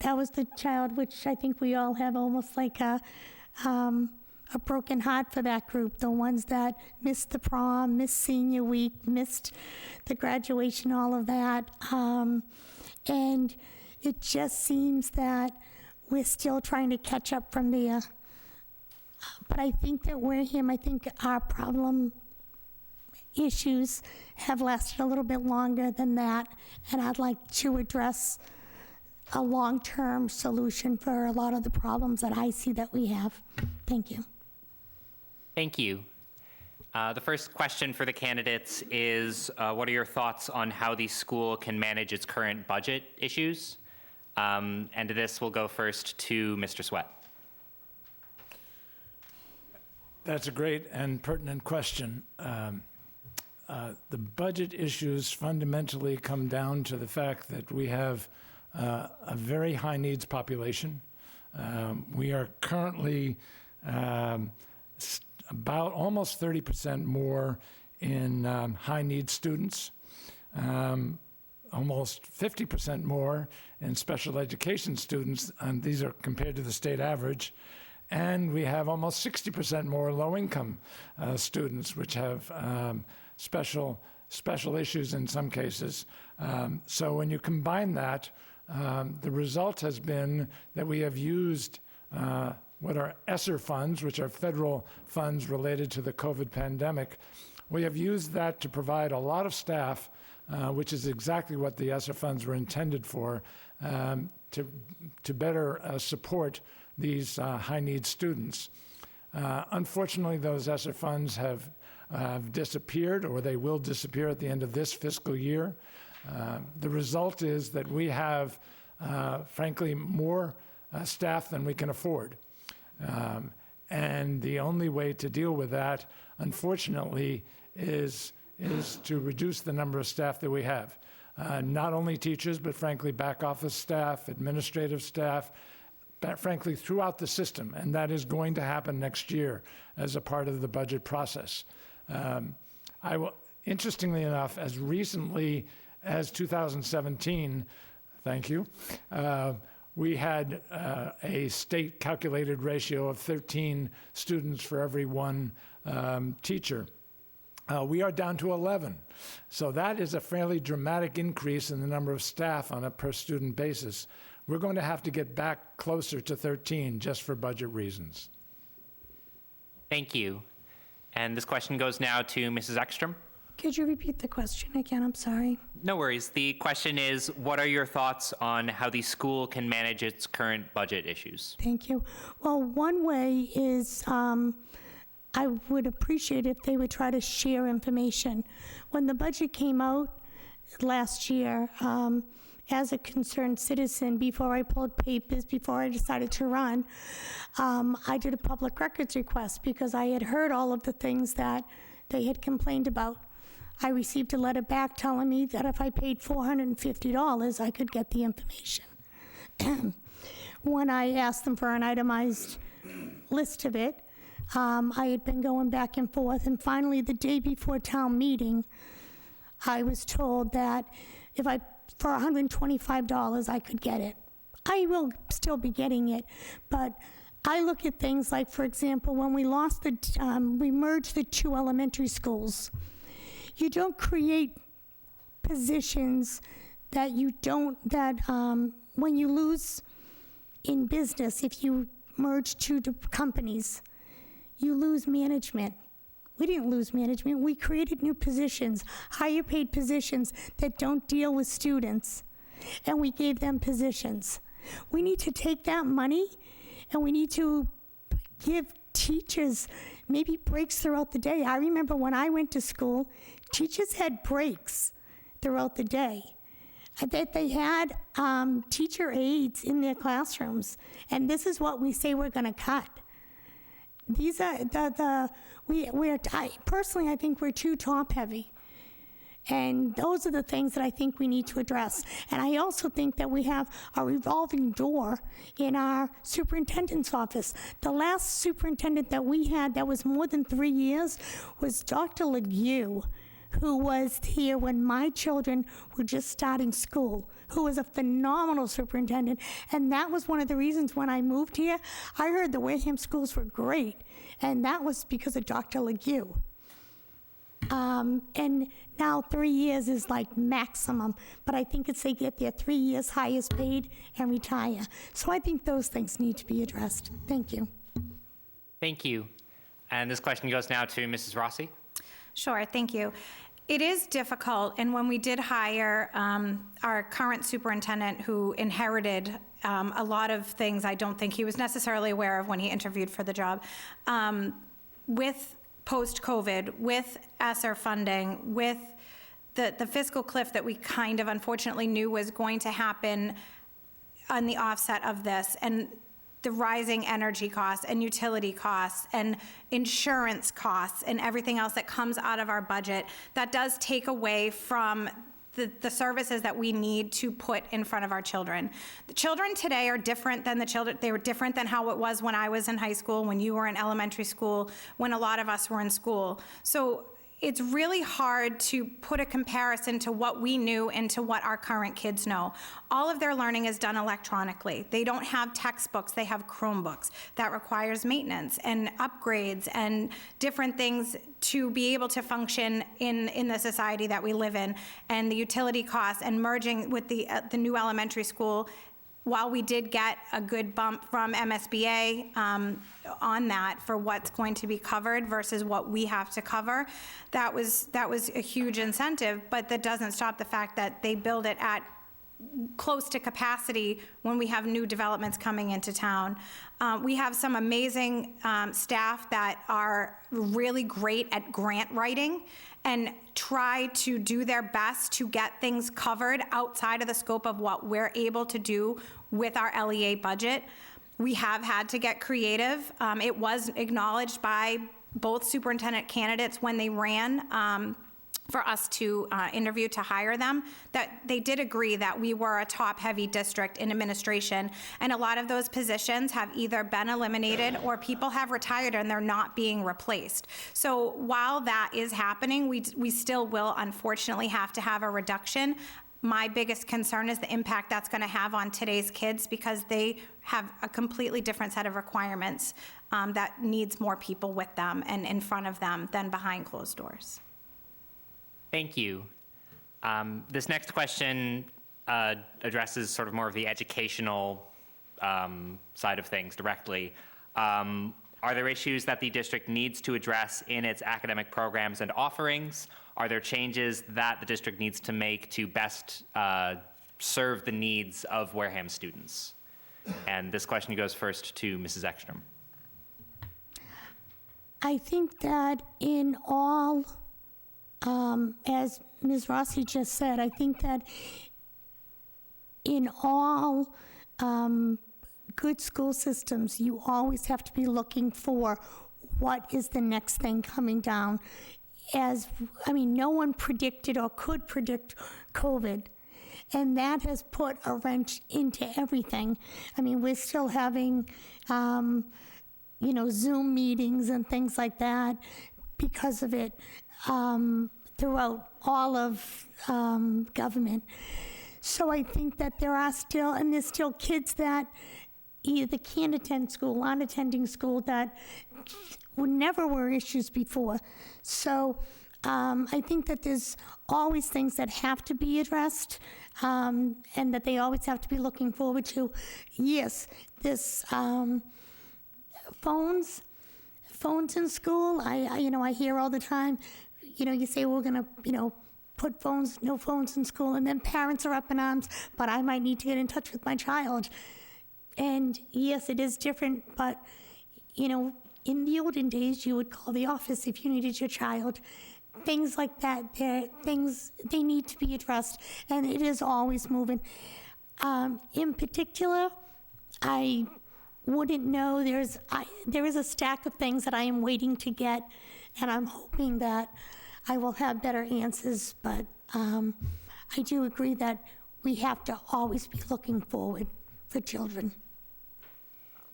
That was the child which I think we all have almost like a a broken heart for that group, the ones that missed the prom, missed senior week, missed the graduation, all of that. And it just seems that we're still trying to catch up from there. But I think that Wareham, I think our problem issues have lasted a little bit longer than that, and I'd like to address a long-term solution for a lot of the problems that I see that we have. Thank you. Thank you. The first question for the candidates is, what are your thoughts on how the school can manage its current budget issues? And this will go first to Mr. Sweat. That's a great and pertinent question. The budget issues fundamentally come down to the fact that we have a very high needs population. We are currently about almost 30% more in high needs students, almost 50% more in special education students, and these are compared to the state average. And we have almost 60% more low-income students, which have special issues in some cases. So when you combine that, the result has been that we have used what are ESSER funds, which are federal funds related to the COVID pandemic. We have used that to provide a lot of staff, which is exactly what the ESSER funds were intended for, to better support these high-need students. Unfortunately, those ESSER funds have disappeared, or they will disappear at the end of this fiscal year. The result is that we have, frankly, more staff than we can afford. And the only way to deal with that, unfortunately, is to reduce the number of staff that we have. Not only teachers, but frankly, back office staff, administrative staff, frankly, throughout the system, and that is going to happen next year as a part of the budget process. Interestingly enough, as recently as 2017, thank you, we had a state calculated ratio of 13 students for every one teacher. We are down to 11. So that is a fairly dramatic increase in the number of staff on a per student basis. We're going to have to get back closer to 13 just for budget reasons. Thank you. And this question goes now to Mrs. Ekstrom. Could you repeat the question again? I'm sorry. No worries. The question is, what are your thoughts on how the school can manage its current budget issues? Thank you. Well, one way is I would appreciate if they would try to share information. When the budget came out last year, as a concerned citizen, before I pulled papers, before I decided to run, I did a public records request because I had heard all of the things that they had complained about. I received a letter back telling me that if I paid $450, I could get the information. When I asked them for an itemized list of it, I had been going back and forth, and finally, the day before town meeting, I was told that if for $125, I could get it. I will still be getting it, but I look at things like, for example, when we we merged the two elementary schools. You don't create positions that when you lose in business, if you merge two companies, you lose management. We didn't lose management. We created new positions, higher paid positions that don't deal with students, and we gave them positions. We need to take that money and we need to give teachers maybe breaks throughout the day. I remember when I went to school, teachers had breaks throughout the day. That they had teacher aides in their classrooms, and this is what we say we're going to cut. These are personally, I think we're too top heavy. And those are the things that I think we need to address. And I also think that we have a revolving door in our superintendent's office. The last superintendent that we had that was more than 3 years was Dr. Legue, who was here when my children were just starting school, who was a phenomenal superintendent. And that was one of the reasons when I moved here, I heard the Wareham schools were great. and that was because of Dr. Legue. And now 3 years is like maximum, but I think it's they get their 3 years highest paid and retire. So I think those things need to be addressed. Thank you. Thank you. And this question goes now to Mrs. Rossi. Sure, thank you. It is difficult, and when we did hire our current superintendent, who inherited a lot of things I don't think he was necessarily aware of when he interviewed for the job, with post-COVID, with ESSER funding, with the fiscal cliff that we kind of unfortunately knew was going to happen on the offset of this, and the rising energy costs and utility costs and insurance costs and everything else that comes out of our budget, that does take away from the services that we need to put in front of our children. The children today are different than the children, they were different than how it was when I was in high school, when you were in elementary school, when a lot of us were in school. So it's really hard to put a comparison to what we knew and to what our current kids know. All of their learning is done electronically. They don't have textbooks, they have Chromebooks. That requires maintenance and upgrades and different things to be able to function in the society that we live in. And the utility costs and merging with the new elementary school, while we did get a good bump from MSBA on that for what's going to be covered versus what we have to cover, that was a huge incentive, but that doesn't stop the fact that they build it at close to capacity when we have new developments coming into town. We have some amazing staff that are really great at grant writing and try to do their best to get things covered outside of the scope of what we're able to do with our LEA budget. We have had to get creative. It was acknowledged by both superintendent candidates when they ran for us to interview to hire them, that they did agree that we were a top-heavy district in administration, and a lot of those positions have either been eliminated or people have retired and they're not being replaced. So while that is happening, we still will unfortunately have to have a reduction. My biggest concern is the impact that's going to have on today's kids, because they have a completely different set of requirements that needs more people with them and in front of them than behind closed doors. Thank you. This next question addresses sort of more of the educational side of things directly. Are there issues that the district needs to address in its academic programs and offerings? Are there changes that the district needs to make to best serve the needs of Wareham students? And this question goes first to Mrs. Ekstrom. I think that in all, as Ms. Rossi just said, I think that in all good school systems, you always have to be looking for what is the next thing coming down. No one predicted or could predict COVID, and that has put a wrench into everything. We're still having, Zoom meetings and things like that because of it. Throughout all of government. So I think that there's still kids that either can't attend school, aren't attending school, that never were issues before. So I think that there's always things that have to be addressed, and that they always have to be looking forward to. Yes, this phones in school, I hear all the time, you say we're gonna, put no phones in school, and then parents are up in arms, but I might need to get in touch with my child. And yes, it is different, but, in the olden days, you would call the office if you needed your child. Things like that, they need to be addressed, and it is always moving. In particular, I wouldn't know, there is a stack of things that I am waiting to get, and I'm hoping that I will have better answers, but I do agree that we have to always be looking forward for children.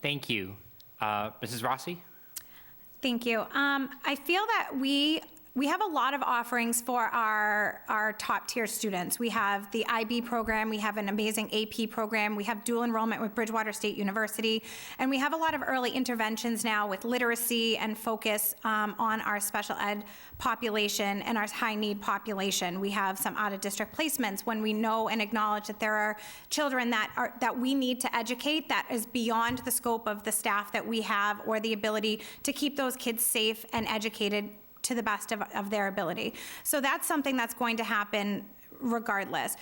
Thank you. Mrs. Rossi? Thank you. I feel that we we have a lot of offerings for our top tier students. We have the IB program, we have an amazing AP program, we have dual enrollment with Bridgewater State University, and we have a lot of early interventions now with literacy and focus on our special ed population and our high need population. We have some out of district placements when we know and acknowledge that there are children that we need to educate that is beyond the scope of the staff that we have or the ability to keep those kids safe and educated to the best of their ability. So that's something that's going to happen regardless.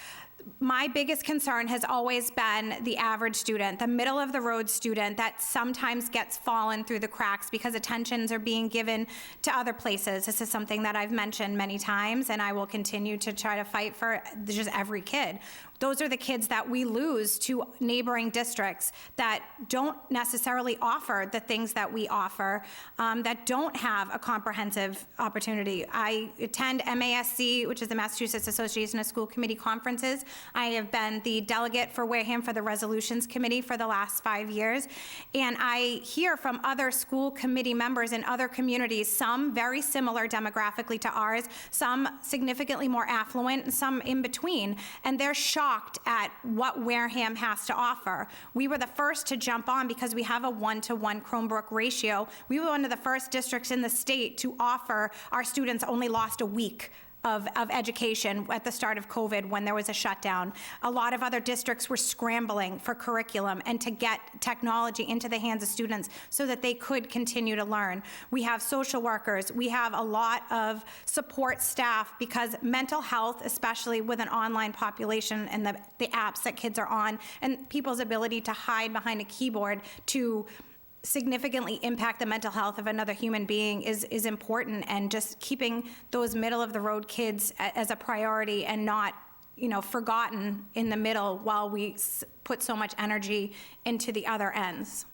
My biggest concern has always been the average student, the middle of the road student that sometimes gets fallen through the cracks because attentions are being given to other places. This is something that I've mentioned many times, and I will continue to try to fight for just every kid. Those are the kids that we lose to neighboring districts that don't necessarily offer the things that we offer, that don't have a comprehensive opportunity. I attend MASC, which is the Massachusetts Association of School Committee Conferences. I have been the delegate for Wareham for the Resolutions Committee for the last 5 years, and I hear from other school committee members in other communities, some very similar demographically to ours, some significantly more affluent, and some in between, and they're shocked at what Wareham has to offer. We were the first to jump on because we have a 1-to-1 Chromebook ratio. We were one of the first districts in the state to offer our students only lost a week of education at the start of COVID when there was a shutdown. A lot of other districts were scrambling for curriculum and to get technology into the hands of students so that they could continue to learn. We have social workers, we have a lot of support staff because mental health, especially with an online population and the apps that kids are on and people's ability to hide behind a keyboard to significantly impact the mental health of another human being is important, and just keeping those middle of the road kids as a priority and not, forgotten in the middle while we put so much energy into the other ends.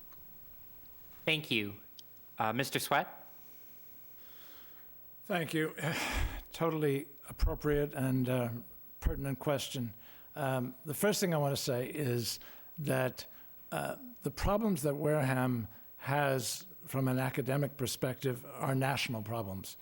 Thank you. Mr. Sweat? Thank you. Totally appropriate and pertinent question. The first thing I want to say is that the problems that Wareham has from an academic perspective are national problems.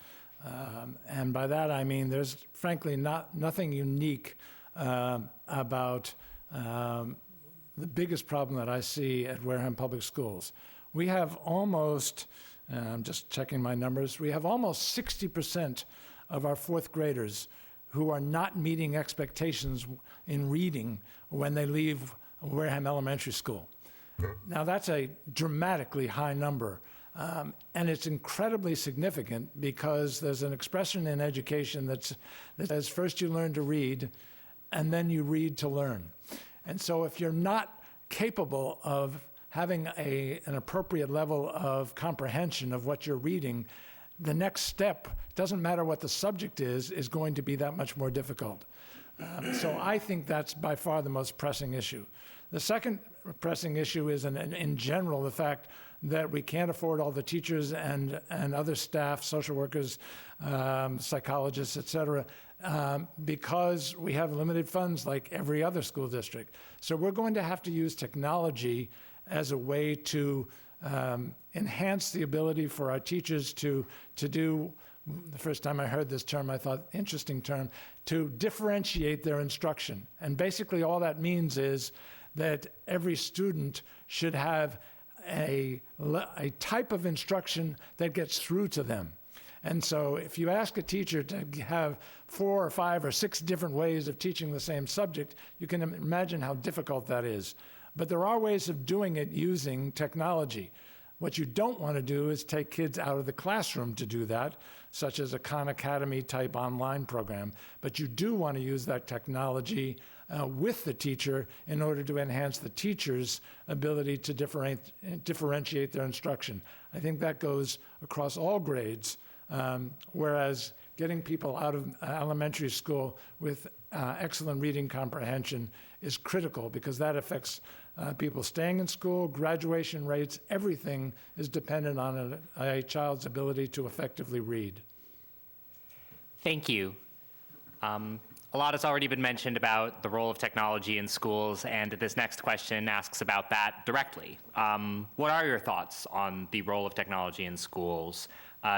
And by that I mean there's frankly nothing unique about the biggest problem that I see at Wareham Public Schools. We have almost, I'm just checking my numbers, we have almost 60% of our fourth graders who are not meeting expectations in reading when they leave Wareham Elementary School. Now, that's a dramatically high number, and it's incredibly significant because there's an expression in education that says first you learn to read, and then you read to learn. And so if you're not capable of having an appropriate level of comprehension of what you're reading, the next step, doesn't matter what the subject is going to be that much more difficult. So I think that's by far the most pressing issue. The second pressing issue is, in general, the fact that we can't afford all the teachers and other staff, social workers, psychologists, et cetera, because we have limited funds like every other school district. So we're going to have to use technology as a way to enhance the ability for our teachers to do, the first time I heard this term, I thought, interesting term, to differentiate their instruction. And basically all that means is that every student should have a type of instruction that gets through to them. And so if you ask a teacher to have 4 or 5 or 6 different ways of teaching the same subject, you can imagine how difficult that is. But there are ways of doing it using technology. What you don't want to do is take kids out of the classroom to do that, such as a Khan Academy type online program. But you do want to use that technology with the teacher in order to enhance the teacher's ability to differentiate their instruction. I think that goes across all grades, whereas getting people out of elementary school with excellent reading comprehension is critical because that affects people staying in school, graduation rates, everything is dependent on a child's ability to effectively read. Thank you. A lot has already been mentioned about the role of technology in schools, and this next question asks about that directly. What are your thoughts on the role of technology in schools?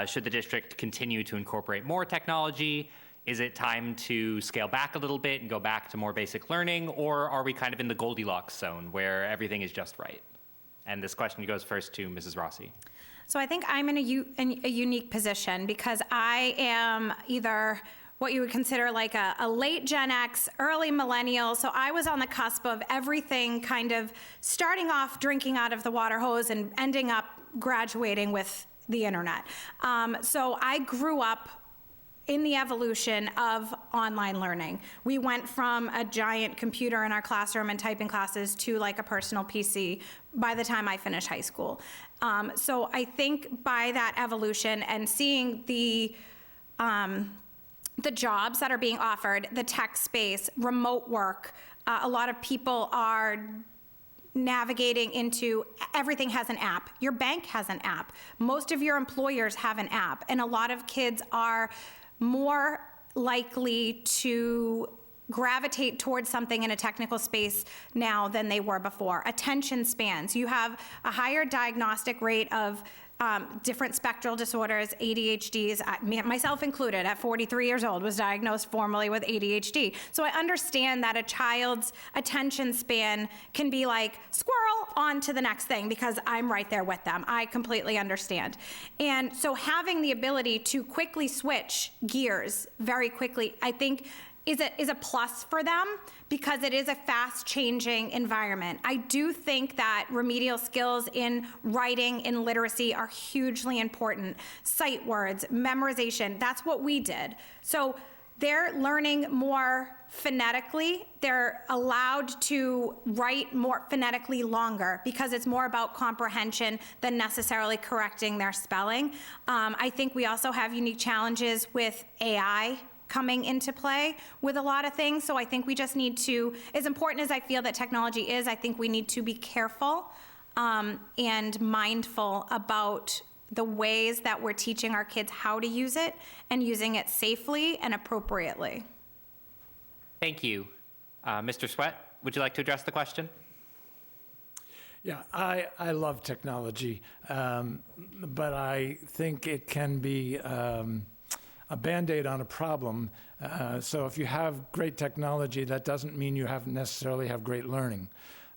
Should the district continue to incorporate more technology? Is it time to scale back a little bit and go back to more basic learning? Or are we kind of in the Goldilocks zone where everything is just right? And this question goes first to Mrs. Rossi. So I think I'm in a unique position because I am either what you would consider like a late Gen X, early millennial. So I was on the cusp of everything kind of starting off drinking out of the water hose and ending up graduating with the internet. So I grew up in the evolution of online learning. We went from a giant computer in our classroom and typing classes to like a personal PC by the time I finished high school. So I think by that evolution and seeing the jobs that are being offered, the tech space, remote work, a lot of people are navigating into everything has an app. Your bank has an app. Most of your employers have an app. And a lot of kids are more likely to gravitate towards something in a technical space now than they were before. Attention spans. You have a higher diagnostic rate of different spectral disorders, ADHDs, myself included, at 43 years old, was diagnosed formally with ADHD. So I understand that a child's attention span can be like, squirrel, on to the next thing, because I'm right there with them. I completely understand. And so having the ability to quickly switch gears very quickly, I think, is a plus for them because it is a fast-changing environment. I do think that remedial skills in writing and literacy are hugely important. Sight words, memorization, that's what we did. So they're learning more phonetically. They're allowed to write more phonetically longer because it's more about comprehension than necessarily correcting their spelling. I think we also have unique challenges with AI coming into play with a lot of things. So I think we just need to, as important as I feel that technology is, I think we need to be careful and mindful about the ways that we're teaching our kids how to use it and using it safely and appropriately. Thank you. Mr. Sweat, would you like to address the question? Yeah, I love technology, but I think it can be a Band-Aid on a problem. So if you have great technology, that doesn't mean you necessarily have great learning.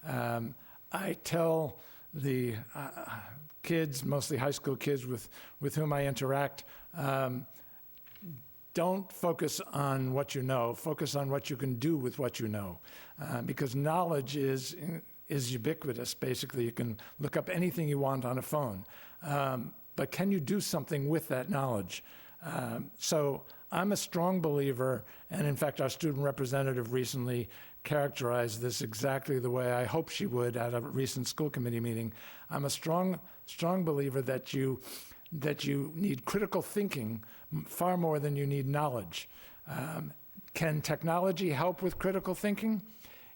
I tell the kids, mostly high school kids with whom I interact, don't focus on what you know, focus on what you can do with what you know. Because knowledge is ubiquitous, basically. You can look up anything you want on a phone. But can you do something with that knowledge? So I'm a strong believer, and in fact, our student representative recently characterized this exactly the way I hope she would at a recent school committee meeting. I'm a strong believer that you need critical thinking far more than you need knowledge. Can technology help with critical thinking?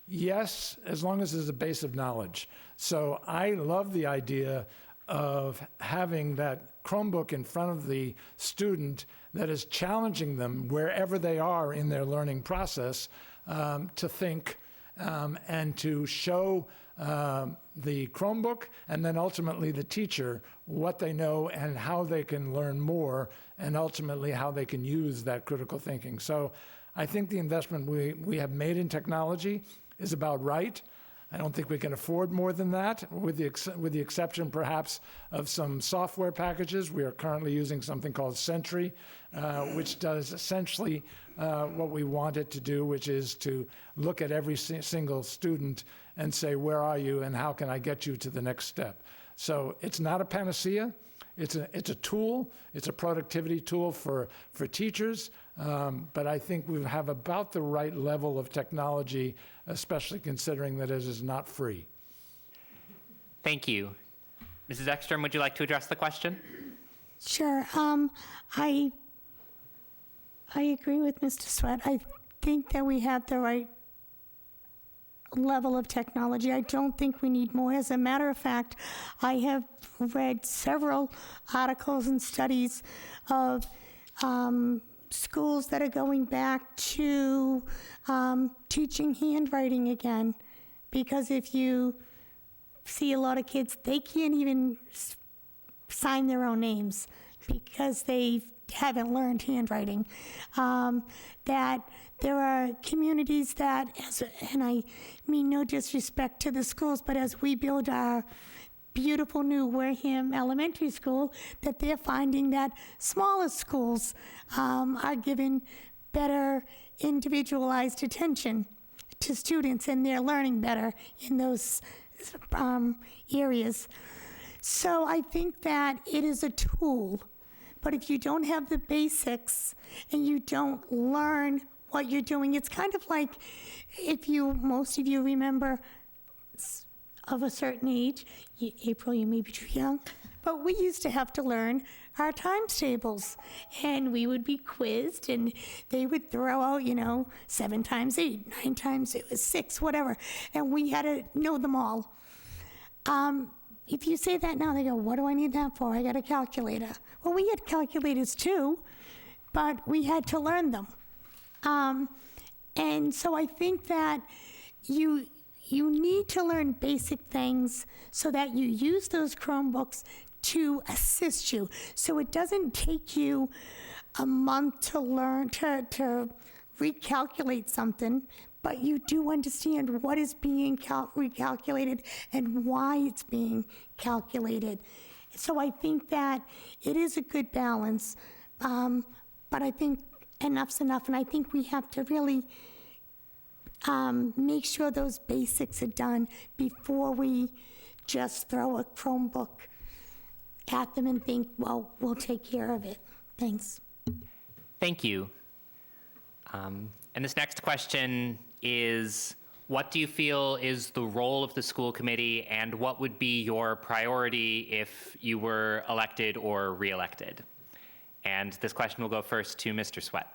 Yes, as long as there's a base of knowledge. So I love the idea of having that Chromebook in front of the student that is challenging them wherever they are in their learning process to think and to show the Chromebook and then ultimately the teacher what they know and how they can learn more and ultimately how they can use that critical thinking. So I think the investment we have made in technology is about right. I don't think we can afford more than that, with the exception perhaps of some software packages. We are currently using something called Sentry, which does essentially what we want it to do, which is to look at every single student and say, where are you and how can I get you to the next step? So it's not a panacea. It's a tool. It's a productivity tool for teachers. But I think we have about the right level of technology, especially considering that it is not free. Thank you. Mrs. Ekstrom, would you like to address the question? Sure. I agree with Mr. Sweat. I think that we have the right level of technology. I don't think we need more. As a matter of fact, I have read several articles and studies of schools that are going back to teaching handwriting again, because if you see a lot of kids, they can't even sign their own names. because they haven't learned handwriting. That there are communities that, and I mean no disrespect to the schools, but as we build our beautiful new Wareham Elementary School, that they're finding that smaller schools are given better individualized attention to students, and they're learning better in those areas. So I think that it is a tool, but if you don't have the basics and you don't learn what you're doing, it's kind of like if most of you remember of a certain age, April, you may be too young, but we used to have to learn our times tables, and we would be quizzed, and they would throw out, 7 times 8, 9 times it was 6, whatever, and we had to know them all. If you say that now, they go, what do I need that for? I got a calculator. Well, we had calculators too, but we had to learn them. And so I think that you need to learn basic things so that you use those Chromebooks to assist you. So it doesn't take you a month to learn to recalculate something, but you do understand what is being recalculated and why it's being calculated. So I think that it is a good balance, but I think enough's enough, and I think we have to really make sure those basics are done before we just throw a Chromebook at them and think, well, we'll take care of it. Thanks. Thank you. And this next question is, what do you feel is the role of the school committee, and what would be your priority if you were elected or re-elected? And this question will go first to Mr. Sweat.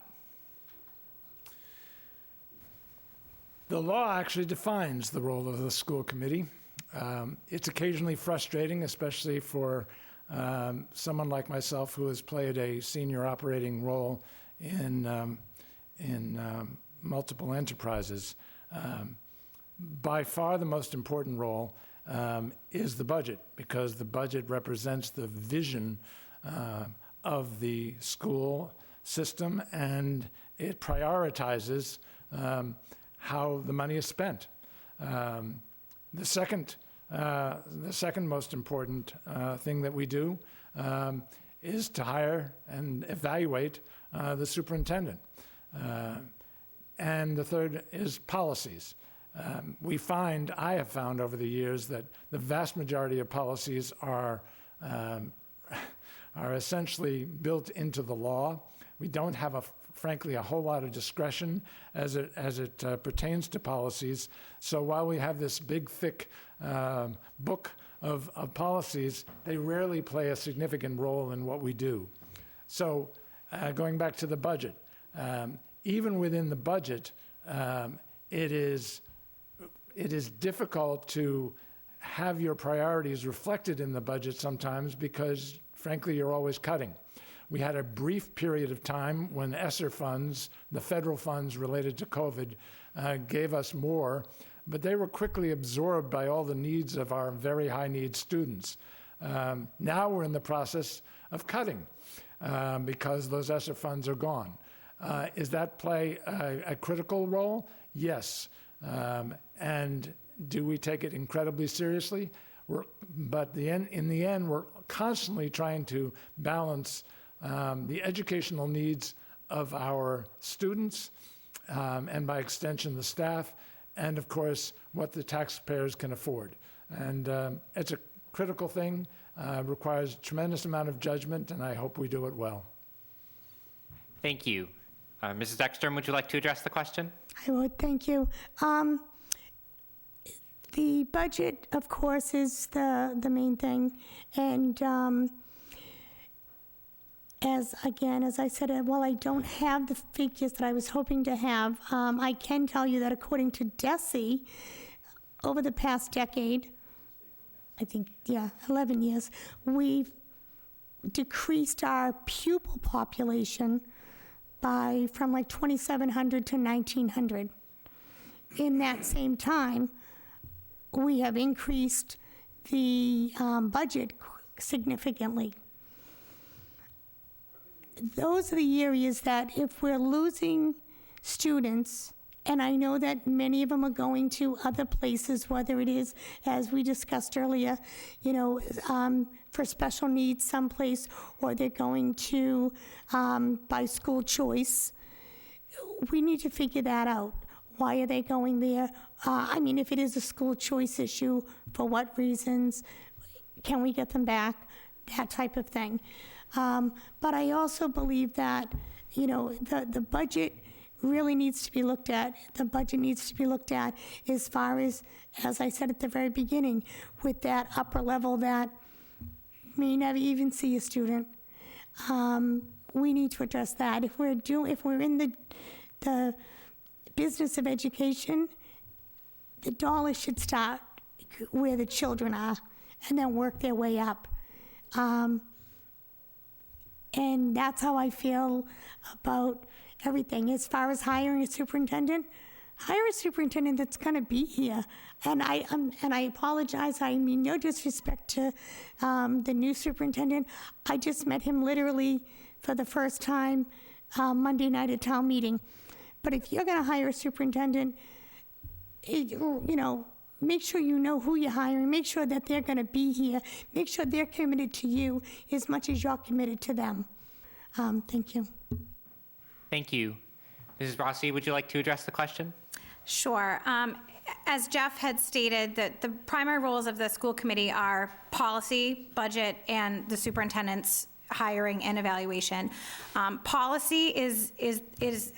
The law actually defines the role of the school committee. It's occasionally frustrating, especially for someone like myself who has played a senior operating role in multiple enterprises. By far the most important role is the budget, because the budget represents the vision of the school system, and it prioritizes how the money is spent. The second most important thing that we do is to hire and evaluate the superintendent. And the third is policies. I have found over the years that the vast majority of policies are essentially built into the law. We don't have, frankly, a whole lot of discretion as it pertains to policies. So while we have this big, thick book of policies, they rarely play a significant role in what we do. So going back to the budget, even within the budget, it is difficult to have your priorities reflected in the budget sometimes because, frankly, you're always cutting. We had a brief period of time when ESSER funds, the federal funds related to COVID, gave us more, but they were quickly absorbed by all the needs of our very high-need students. Now we're in the process of cutting because those ESSER funds are gone. Is that play a critical role? Yes. And do we take it incredibly seriously? But in the end, we're constantly trying to balance the educational needs of our students, and by extension, the staff, and of course, what the taxpayers can afford. And it's a critical thing, requires a tremendous amount of judgment, and I hope we do it well. Thank you. Mrs. Ekstrom, would you like to address the question? I would, thank you. The budget, of course, is the main thing, and as I said, while I don't have the figures that I was hoping to have, I can tell you that according to DESE, over the past decade, I think, 11 years, we've decreased our pupil population from like 2,700 to 1,900. In that same time, we have increased the budget significantly. those are the areas that if we're losing students, and I know that many of them are going to other places, whether it is, as we discussed earlier, for special needs someplace, or they're going to by school choice, we need to figure that out. Why are they going there? If it is a school choice issue, for what reasons? Can we get them back? That type of thing. But I also believe that, the budget really needs to be looked at. The budget needs to be looked at as far as I said at the very beginning, with that upper level that may never even see a student. We need to address that. If we're in the business of education, the dollar should start where the children are and then work their way up. And that's how I feel about everything. As far as hiring a superintendent, hire a superintendent that's going to be here. And I apologize. I mean no disrespect to the new superintendent. I just met him literally for the first time Monday night at town meeting. But if you're going to hire a superintendent, make sure you know who you're hiring. Make sure that they're going to be here. Make sure they're committed to you as much as you're committed to them. Thank you. Thank you. Mrs. Rossi, would you like to address the question? Sure. As Jeff had stated, that the primary roles of the school committee are policy, budget, and the superintendent's hiring and evaluation. Policy is,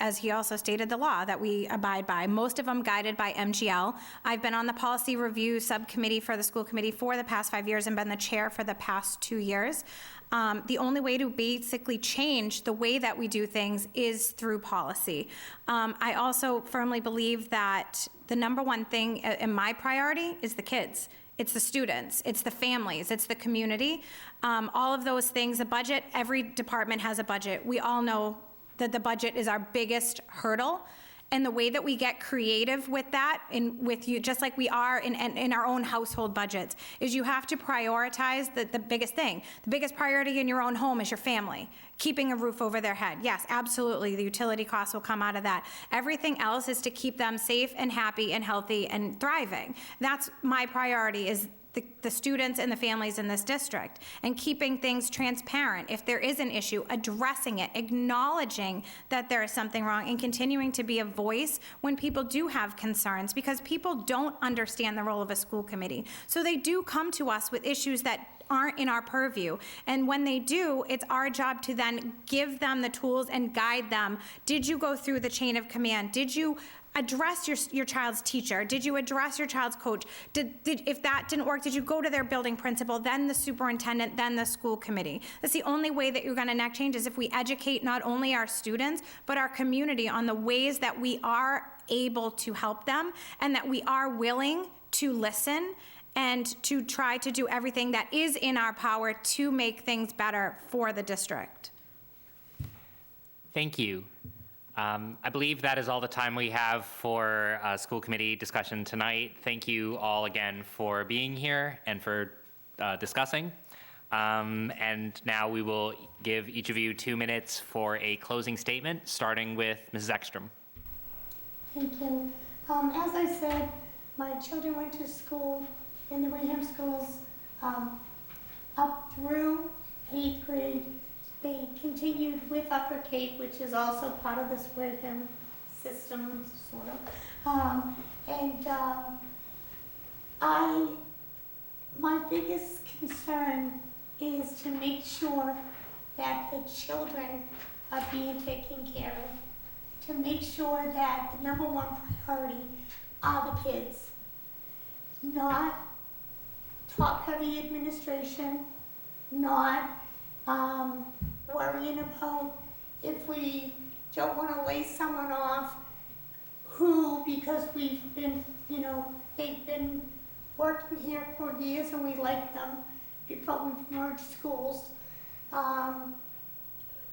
as he also stated, the law that we abide by, most of them guided by MGL. I've been on the policy review subcommittee for the school committee for the past 5 years and been the chair for the past 2 years. The only way to basically change the way that we do things is through policy. I also firmly believe that the number one thing in my priority is the kids. It's the students, it's the families, it's the community. All of those things, a budget, every department has a budget. We all know that the budget is our biggest hurdle. And the way that we get creative with that, with you, just like we are in our own household budgets, is you have to prioritize the biggest thing. The biggest priority in your own home is your family. Keeping a roof over their head. Yes, absolutely, the utility costs will come out of that. Everything else is to keep them safe and happy and healthy and thriving. That's my priority, is the students and the families in this district, and keeping things transparent. If there is an issue, addressing it, acknowledging that there is something wrong, and continuing to be a voice when people do have concerns, because people don't understand the role of a school committee. So they do come to us with issues that aren't in our purview. And when they do, it's our job to then give them the tools and guide them. Did you go through the chain of command? Did you address your child's teacher? Did you address your child's coach? If that didn't work, did you go to their building principal, then the superintendent, then the school committee? That's the only way that you're going to enact change, is if we educate not only our students, but our community on the ways that we are able to help them, and that we are willing to listen and to try to do everything that is in our power to make things better for the district. Thank you. I believe that is all the time we have for school committee discussion tonight. Thank you all again for being here and for discussing. And now we will give each of you 2 minutes for a closing statement, starting with Mrs. Ekstrom. Thank you. As I said, my children went to school in the Wareham schools up through 8th grade. They continued with Upper Cape, which is also part of this Wareham system, sort of. My biggest concern is to make sure that the children are being taken care of, to make sure that the number one priority are the kids, not top-heavy administration, not worrying about if we don't want to lay someone off who, because we've been, they've been working here for years and we like them, but we've merged schools, that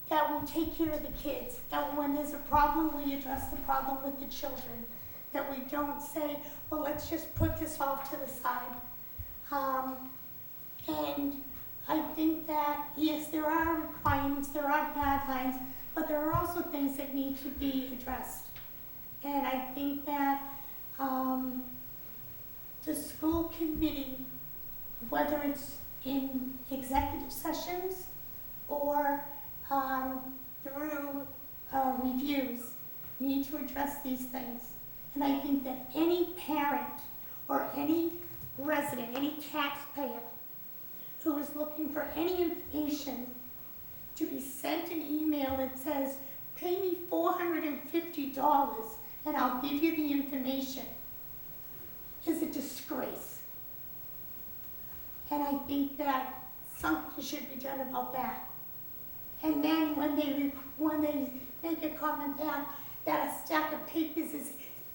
we take care of the kids, that when there's a problem, we address the problem with the children, that we don't say, well, let's just put this off to the side. I think that, yes, there are requirements, there are guidelines, but there are also things that need to be addressed. And I think that the school committee, whether it's in executive sessions or through reviews, need to address these things. And I think that any parent or any resident, any taxpayer who is looking for any information to be sent an email that says, pay me $450 and I'll give you the information, is a disgrace. And I think that something should be done about that. And then when they make a comment back that a stack of papers is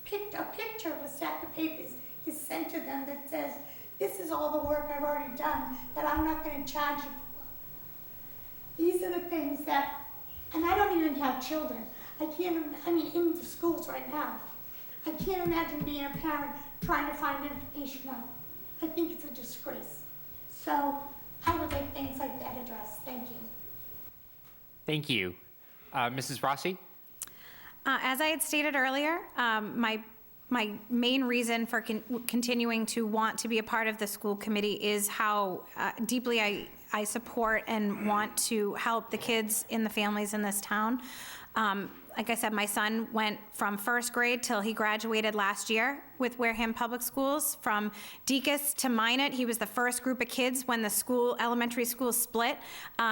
a picture of a stack of papers is sent to them that says, this is all the work I've already done that I'm not going to charge you for. These are the things that, and I don't even have children. In the schools right now. I can't imagine being a parent trying to find information out. I think it's a disgrace. So I would like things like that addressed. Thank you. Thank you. Mrs. Rossi? As I had stated earlier, my main reason for continuing to want to be a part of the school committee is how deeply I support and want to help the kids in the families in this town. Like I said, my son went from first grade till he graduated last year with Wareham Public Schools. From Deaconess to Minot, he was the first group of kids when the elementary school split.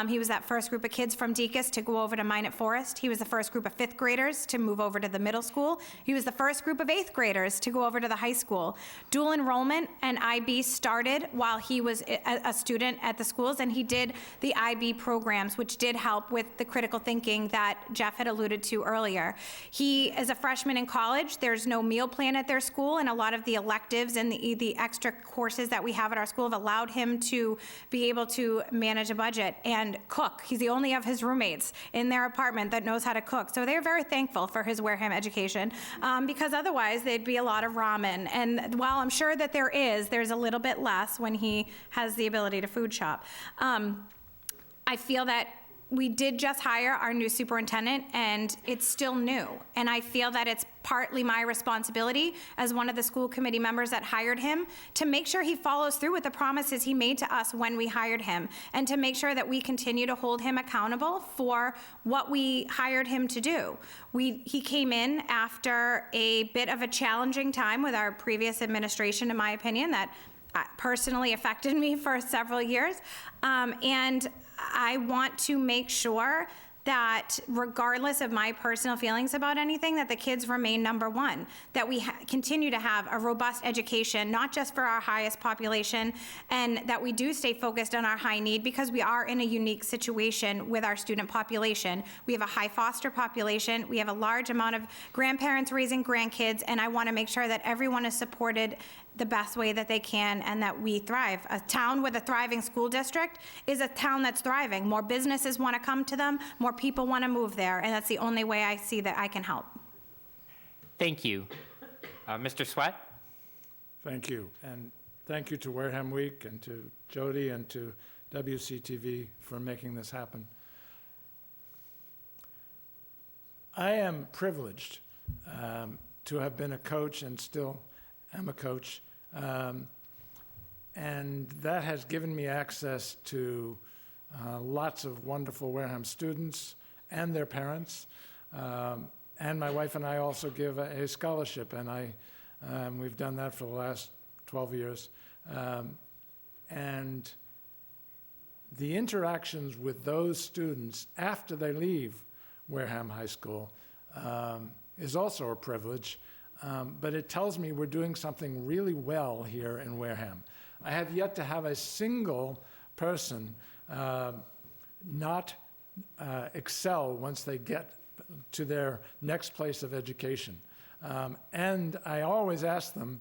He was that first group of kids from Deaconess to go over to Minot Forest. He was the first group of 5th graders to move over to the middle school. He was the first group of 8th graders to go over to the high school. Dual enrollment and IB started while he was a student at the schools, and he did the IB programs, which did help with the critical thinking that Jeff had alluded to earlier. He is a freshman in college. There's no meal plan at their school, and a lot of the electives and the extra courses that we have at our school have allowed him to be able to manage a budget and cook. He's the only of his roommates in their apartment that knows how to cook. So they're very thankful for his Wareham education, because otherwise there'd be a lot of ramen. And while I'm sure that there's a little bit less when he has the ability to food shop. I feel that we did just hire our new superintendent, and it's still new. And I feel that it's partly my responsibility as one of the school committee members that hired him to make sure he follows through with the promises he made to us when we hired him, and to make sure that we continue to hold him accountable for what we hired him to do. He came in after a bit of a challenging time with our previous administration, in my opinion, that personally affected me for several years. And I want to make sure that regardless of my personal feelings about anything, that the kids remain number one, that we continue to have a robust education, not just for our highest population, and that we do stay focused on our high need, because we are in a unique situation with our student population. We have a high foster population, we have a large amount of grandparents raising grandkids, and I want to make sure that everyone is supported the best way that they can, and that we thrive. A town with a thriving school district is a town that's thriving. More businesses want to come to them, more people want to move there, and that's the only way I see that I can help. Thank you. Mr. Sweat? Thank you. And thank you to Wareham Week and to Jody and to WCTV for making this happen. I am privileged to have been a coach, and still am a coach, and that has given me access to lots of wonderful Wareham students and their parents, and my wife and I also give a scholarship, and we've done that for the last 12 years. And the interactions with those students after they leave Wareham High School is also a privilege. But it tells me we're doing something really well here in Wareham. I have yet to have a single person not excel once they get to their next place of education. And I always ask them,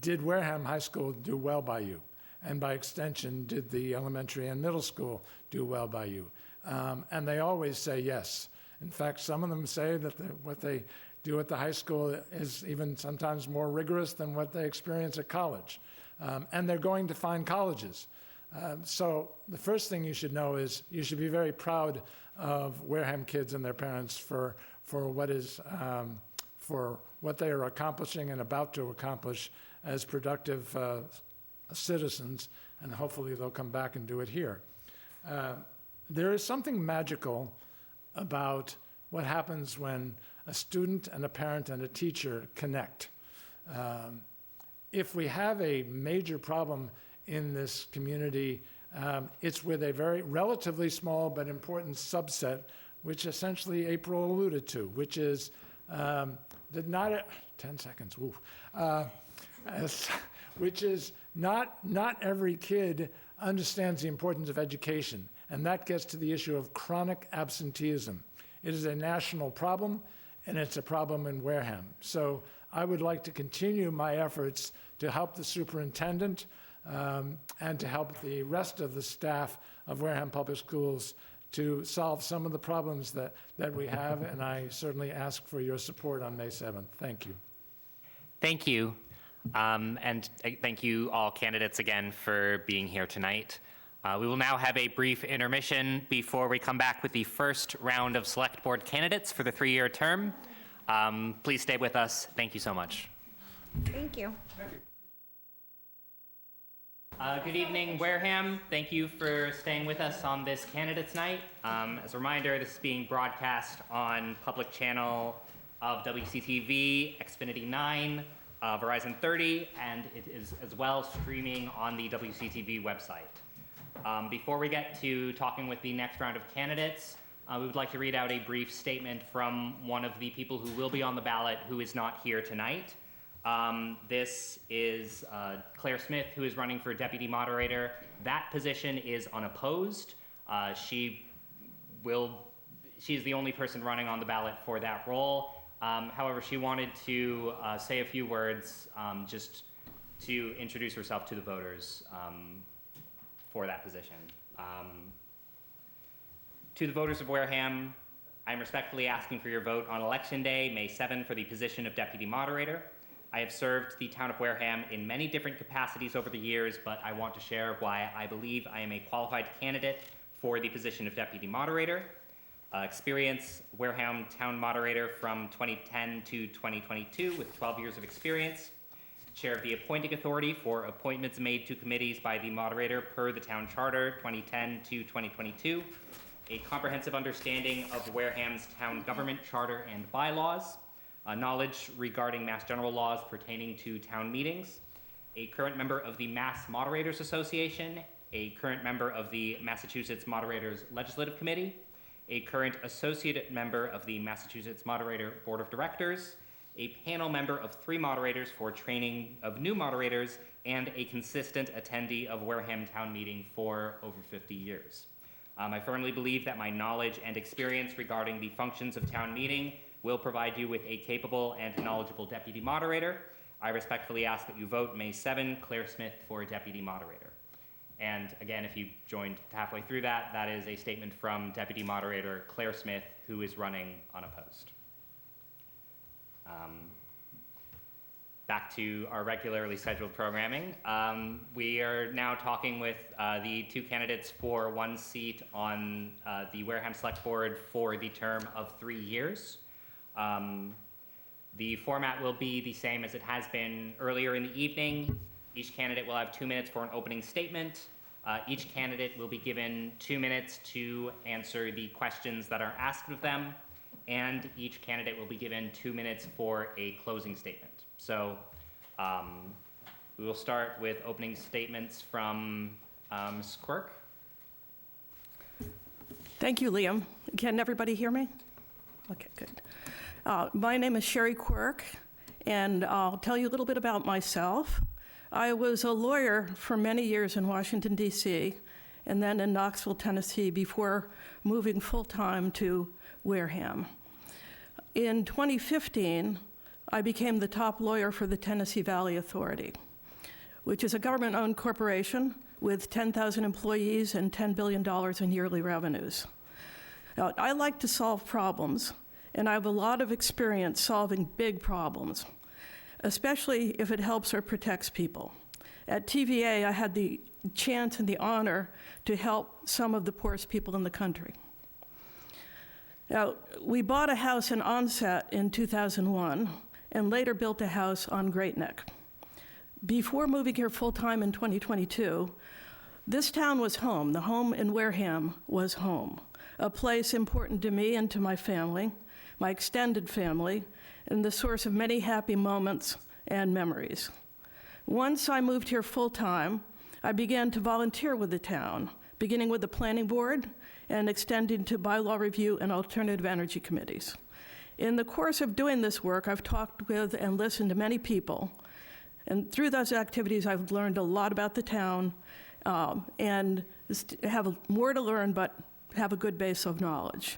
did Wareham High School do well by you? And by extension, did the elementary and middle school do well by you? And they always say yes. In fact, some of them say that what they do at the high school is even sometimes more rigorous than what they experience at college. And they're going to find colleges. So the first thing you should know is you should be very proud of Wareham kids and their parents for what they are accomplishing and about to accomplish as productive citizens, and hopefully they'll come back and do it here. There is something magical about what happens when a student and a parent and a teacher connect. If we have a major problem in this community, it's with a very relatively small but important subset, which essentially April alluded to, which is that not 10 seconds, woo, which is not every kid understands the importance of education, and that gets to the issue of chronic absenteeism. It is a national problem, and it's a problem in Wareham. So I would like to continue my efforts to help the superintendent and to help the rest of the staff of Wareham Public Schools to solve some of the problems that we have, and I certainly ask for your support on May 7th. Thank you. Thank you. And thank you all candidates again for being here tonight. We will now have a brief intermission before we come back with the first round of select board candidates for the 3-year term. Please stay with us. Thank you so much. Thank you. Good evening, Wareham. Thank you for staying with us on this candidates night. As a reminder, this is being broadcast on public channel of WCTV, Xfinity 9, Verizon 30, and it is as well streaming on the WCTV website. Before we get to talking with the next round of candidates, we would like to read out a brief statement from one of the people who will be on the ballot who is not here tonight. This is Claire Smith, who is running for deputy moderator. That position is unopposed. She's the only person running on the ballot for that role. However, she wanted to say a few words just to introduce herself to the voters for that position. To the voters of Wareham, I'm respectfully asking for your vote on Election Day, May 7, for the position of deputy moderator. I have served the town of Wareham in many different capacities over the years, but I want to share why I believe I am a qualified candidate for the position of deputy moderator. Experience, Wareham town moderator from 2010 to 2022 with 12 years of experience. Chair of the appointing authority for appointments made to committees by the moderator per the town charter 2010 to 2022. A comprehensive understanding of Wareham's town government charter and bylaws. Knowledge regarding Mass General laws pertaining to town meetings. A current member of the Mass Moderators Association. A current member of the Massachusetts Moderators Legislative Committee. A current associate member of the Massachusetts Moderator Board of Directors. A panel member of 3 moderators for training of new moderators, and a consistent attendee of Wareham Town Meeting for over 50 years. I firmly believe that my knowledge and experience regarding the functions of town meeting will provide you with a capable and knowledgeable deputy moderator. I respectfully ask that you vote May 7, Claire Smith for deputy moderator. And again, if you joined halfway through that, that is a statement from deputy moderator Claire Smith, who is running unopposed. Back to our regularly scheduled programming. We are now talking with the 2 candidates for 1 seat on the Wareham Select Board for the term of 3 years. The format will be the same as it has been earlier in the evening. Each candidate will have 2 minutes for an opening statement. Each candidate will be given 2 minutes to answer the questions that are asked of them, and each candidate will be given 2 minutes for a closing statement. So we will start with opening statements from Ms. Quirk. Thank you, Liam. Can everybody hear me? Okay, good. My name is Sherry Quirk, and I'll tell you a little bit about myself. I was a lawyer for many years in Washington, D.C., and then in Knoxville, Tennessee, before moving full-time to Wareham. In 2015, I became the top lawyer for the Tennessee Valley Authority, which is a government-owned corporation with 10,000 employees and $10 billion in yearly revenues. Now, I like to solve problems, and I have a lot of experience solving big problems, especially if it helps or protects people. At TVA, I had the chance and the honor to help some of the poorest people in the country. Now, we bought a house in Onset in 2001 and later built a house on Great Neck. Before moving here full-time in 2022, this town was home. The home in Wareham was home, a place important to me and to my family, my extended family, and the source of many happy moments and memories. Once I moved here full-time, I began to volunteer with the town, beginning with the planning board and extending to bylaw review and alternative energy committees. In the course of doing this work, I've talked with and listened to many people, and through those activities, I've learned a lot about the town and have more to learn, but have a good base of knowledge.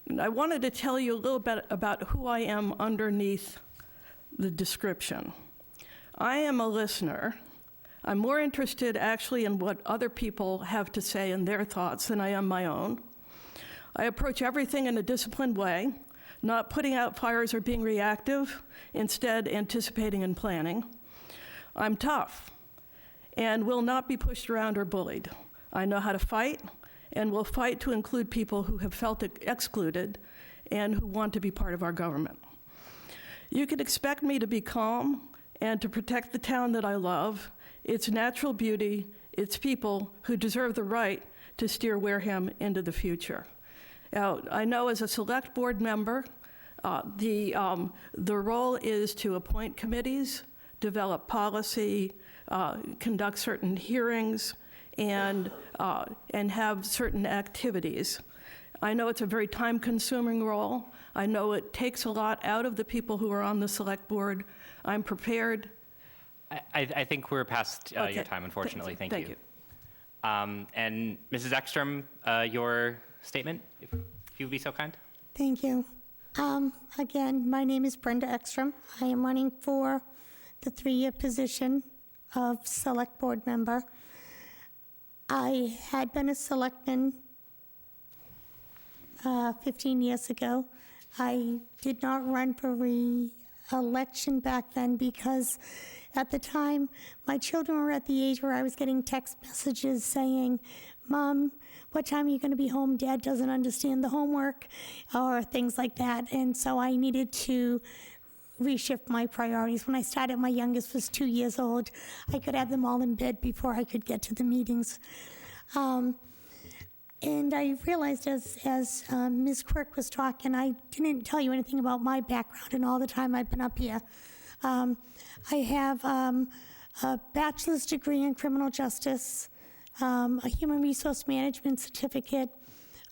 And I wanted to tell you a little bit about who I am underneath the description. I am a listener. I'm more interested actually in what other people have to say and their thoughts than I am my own. I approach everything in a disciplined way, not putting out fires or being reactive, instead anticipating and planning. I'm tough and will not be pushed around or bullied. I know how to fight and will fight to include people who have felt excluded and who want to be part of our government. You can expect me to be calm and to protect the town that I love, its natural beauty, its people who deserve the right to steer Wareham into the future. Now, I know as a select board member, the role is to appoint committees, develop policy, conduct certain hearings, and have certain activities. I know it's a very time-consuming role. I know it takes a lot out of the people who are on the select board. I'm prepared. I think we're past Okay. your time, unfortunately. Thank you. Thank you. And Mrs. Ekstrom, your statement, if you would be so kind. Thank you. Again, my name is Brenda Ekstrom. I am running for the 3-year position of Select Board member. I had been a selectman 15 years ago. I did not run for re-election back then because at the time, my children were at the age where I was getting text messages saying, "Mom, what time are you going to be home? Dad doesn't understand the homework," or things like that. And so I needed to reshift my priorities. When I started, my youngest was 2 years old. I could have them all in bed before I could get to the meetings. And I realized as Ms. Quirk was talking, I didn't tell you anything about my background and all the time I've been up here. I have a bachelor's degree in criminal justice, a human resource management certificate.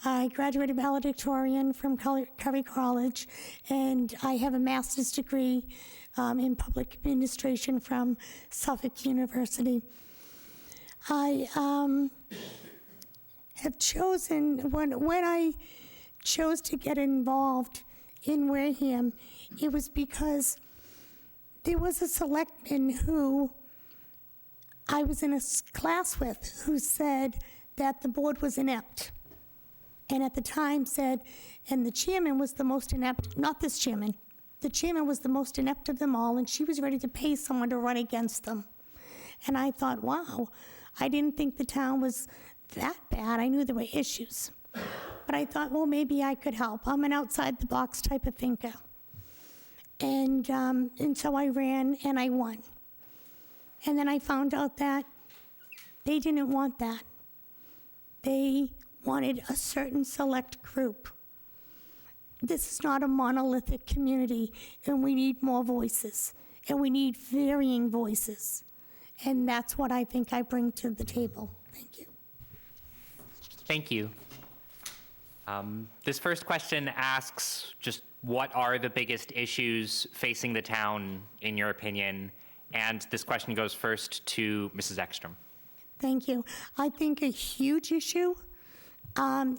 I graduated valedictorian from Curry College, and I have a master's degree in public administration from Suffolk University. I have chosen, when I chose to get involved in Wareham, it was because there was a selectman who I was in a class with who said that the board was inept. And at the time said, and the chairman was the most inept, not this chairman, the chairman was the most inept of them all, and she was ready to pay someone to run against them. And I thought, wow, I didn't think the town was that bad. I knew there were issues. But I thought, well, maybe I could help. I'm an outside-the-box type of thinker. And so I ran, and I won. And then I found out that they didn't want that. They wanted a certain select group. This is not a monolithic community, and we need more voices, and we need varying voices. And that's what I think I bring to the table. Thank you. Thank you. This first question asks just what are the biggest issues facing the town, in your opinion? And this question goes first to Mrs. Ekstrom. Thank you. I think a huge issue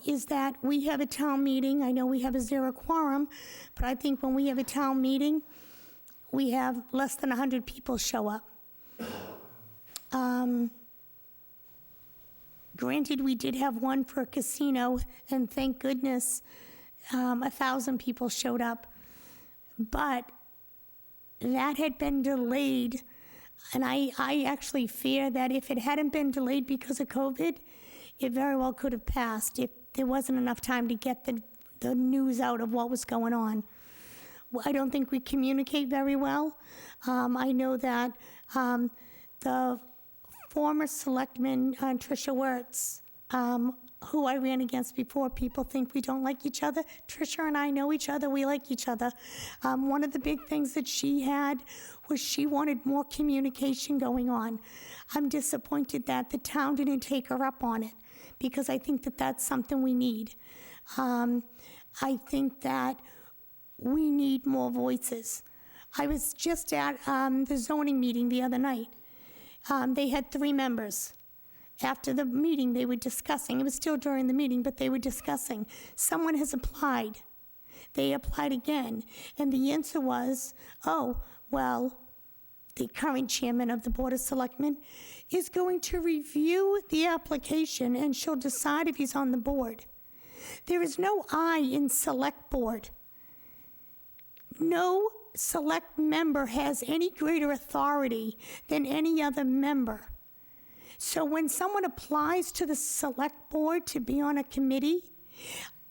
is that we have a town meeting. I know we have a 0 quorum, but I think when we have a town meeting, we have less than 100 people show up. Granted, we did have one for a casino, and thank goodness 1,000 people showed up. But that had been delayed And I actually fear that if it hadn't been delayed because of COVID, it very well could have passed if there wasn't enough time to get the news out of what was going on. I don't think we communicate very well. I know that the former selectman, Tricia Wirtz, who I ran against before, people think we don't like each other. Tricia and I know each other, we like each other. One of the big things that she had was she wanted more communication going on. I'm disappointed that the town didn't take her up on it, because I think that that's something we need. I think that we need more voices. I was just at the zoning meeting the other night. They had 3 members. After the meeting, they were discussing, it was still during the meeting, but they were discussing, someone has applied. They applied again, and the answer was, oh, well, the current chairman of the Board of Selectmen is going to review the application, and she'll decide if he's on the board. There is no I in select board. No select member has any greater authority than any other member. So when someone applies to the select board to be on a committee,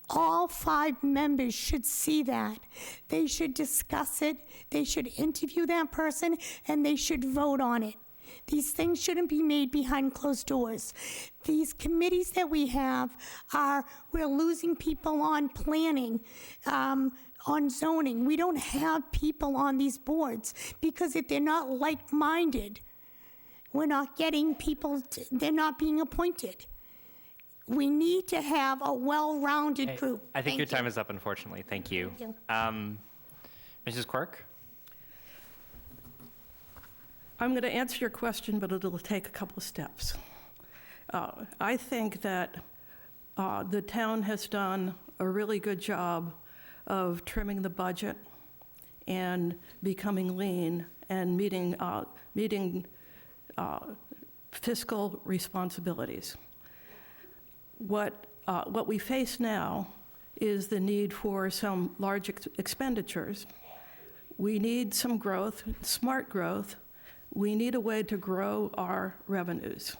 all 5 members should see that. They should discuss it, they should interview that person, and they should vote on it. These things shouldn't be made behind closed doors. These committees that we have we're losing people on planning, on zoning. We don't have people on these boards because if they're not like-minded, we're not getting people, they're not being appointed. We need to have a well-rounded group. I think Thank your you. time is up, unfortunately. Thank you. Thank Mrs. Quirk? I'm going to answer your question, but it'll take a couple of steps. I think that the town has done a really good job of trimming the budget and becoming lean and meeting fiscal responsibilities. What we face now is the need for some large expenditures. We need some growth, smart growth. We need a way to grow our revenues.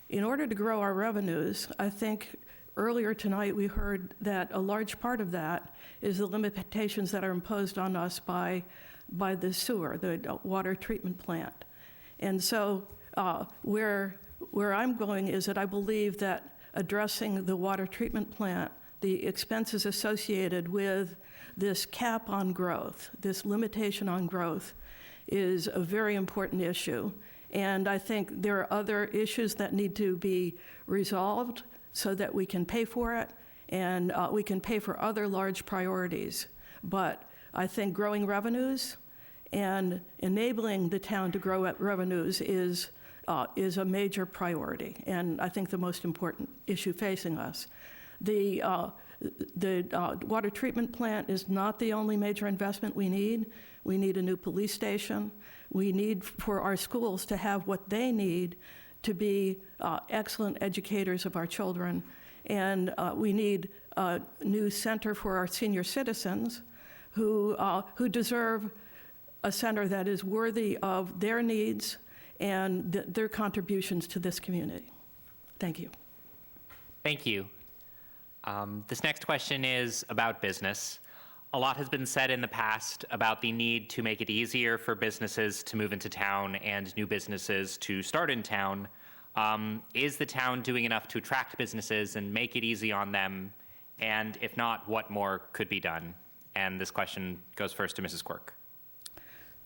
In order to grow our revenues, I think earlier tonight we heard that a large part of that is the limitations that are imposed on us by the sewer, the water treatment plant. And so where I'm going is that I believe that addressing the water treatment plant, the expenses associated with this cap on growth, this limitation on growth, is a very important issue. And I think there are other issues that need to be resolved so that we can pay for it, and we can pay for other large priorities. But I think growing revenues and enabling the town to grow revenues is a major priority, and I think the most important issue facing us. The water treatment plant is not the only major investment we need. We need a new police station. We need for our schools to have what they need to be excellent educators of our children. And we need a new center for our senior citizens who deserve a center that is worthy of their needs and their contributions to this community. Thank you. Thank you. This next question is about business. A lot has been said in the past about the need to make it easier for businesses to move into town and new businesses to start in town. Is the town doing enough to attract businesses and make it easy on them? And if not, what more could be done? And this question goes first to Mrs. Quirk.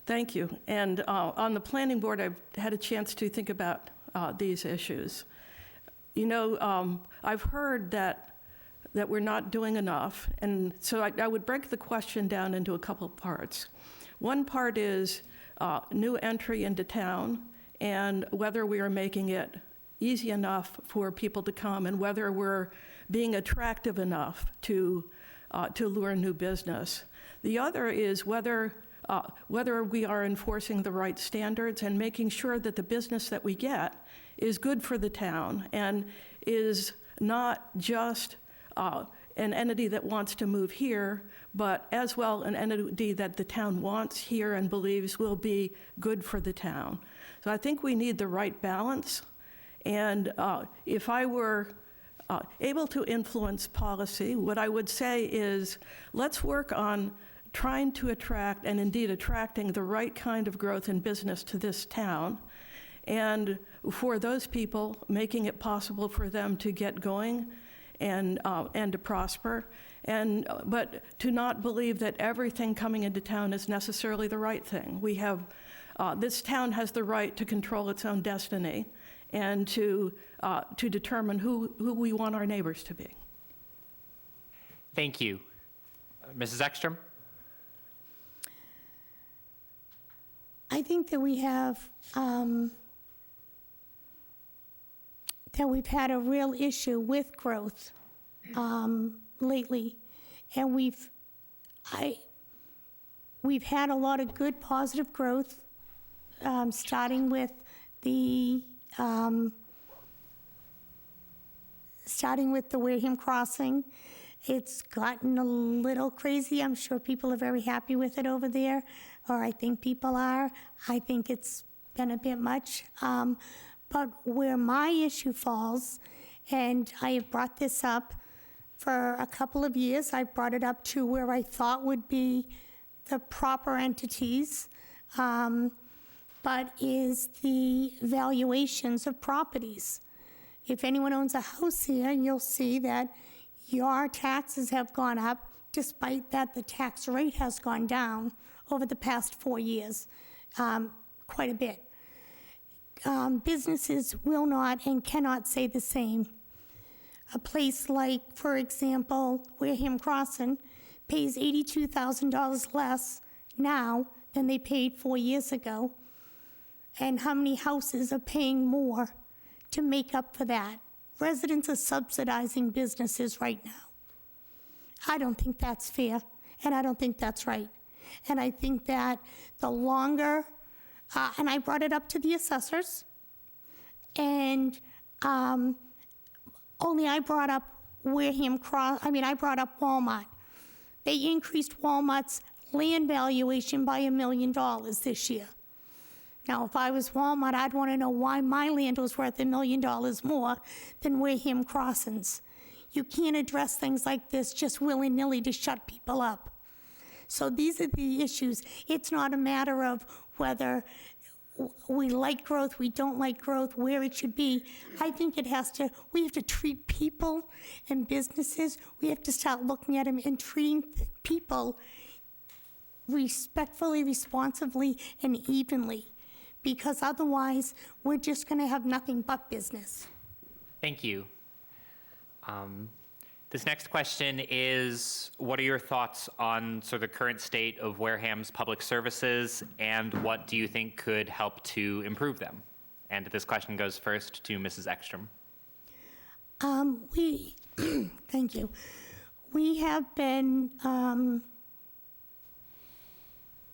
Thank you. And on the planning board, I've had a chance to think about these issues. You know, I've heard that we're not doing enough, and so I would break the question down into a couple of parts. One part is new entry into town and whether we are making it easy enough for people to come and whether we're being attractive enough to lure new business. The other is whether we are enforcing the right standards and making sure that the business that we get is good for the town and is not just an entity that wants to move here, but as well an entity that the town wants here and believes will be good for the town. So I think we need the right balance. And if I were able to influence policy, what I would say is, let's work on trying to attract, and indeed attracting, the right kind of growth in business to this town. And for those people, making it possible for them to get going and to prosper. But to not believe that everything coming into town is necessarily the right thing. We have, this town has the right to control its own destiny and to determine who we want our neighbors to be. Thank you. Mrs. Ekstrom? I think that we have, that we've had a real issue with growth lately, and we've had a lot of good positive growth, starting with the Wareham crossing. It's gotten a little crazy. I'm sure people are very happy with it over there, or I think people are. I think it's been a bit much. But where my issue falls, and I have brought this up for a couple of years, I brought it up to where I thought would be the proper entities, but is the valuations of properties. If anyone owns a house here, you'll see that your taxes have gone up, despite that the tax rate has gone down over the past 4 years, quite a bit. Businesses will not and cannot say the same. A place like, for example, Wareham Crossing pays $82,000 less now than they paid 4 years ago. And how many houses are paying more to make up for that? Residents are subsidizing businesses right now. I don't think that's fair, and I don't think that's right. And I think that the longer, and I brought it up to the assessors, and only I brought up I brought up Walmart. They increased Walmart's land valuation by $1 million this year. Now, if I was Walmart, I'd want to know why my land was worth $1 million more than Wareham Crossings. You can't address things like this just willy-nilly to shut people up. So these are the issues. It's not a matter of whether we like growth, we don't like growth, where it should be. I think we have to treat people and businesses, we have to start looking at them and treating people respectfully, responsibly, and evenly. Because otherwise, we're just going to have nothing but business. Thank you. This next question is, what are your thoughts on sort of the current state of Wareham's public services, and what do you think could help to improve them? And this question goes first to Mrs. Ekstrom. Thank you. We have been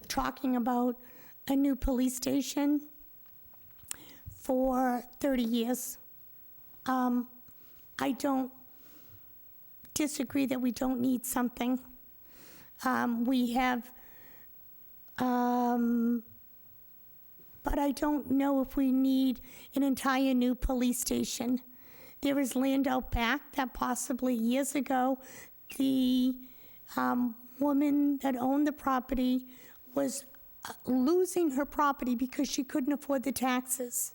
talking about a new police station for 30 years. I don't disagree that we don't need something. We have, but I don't know if we need an entire new police station. There is land out back that possibly years ago, the woman that owned the property was losing her property because she couldn't afford the taxes.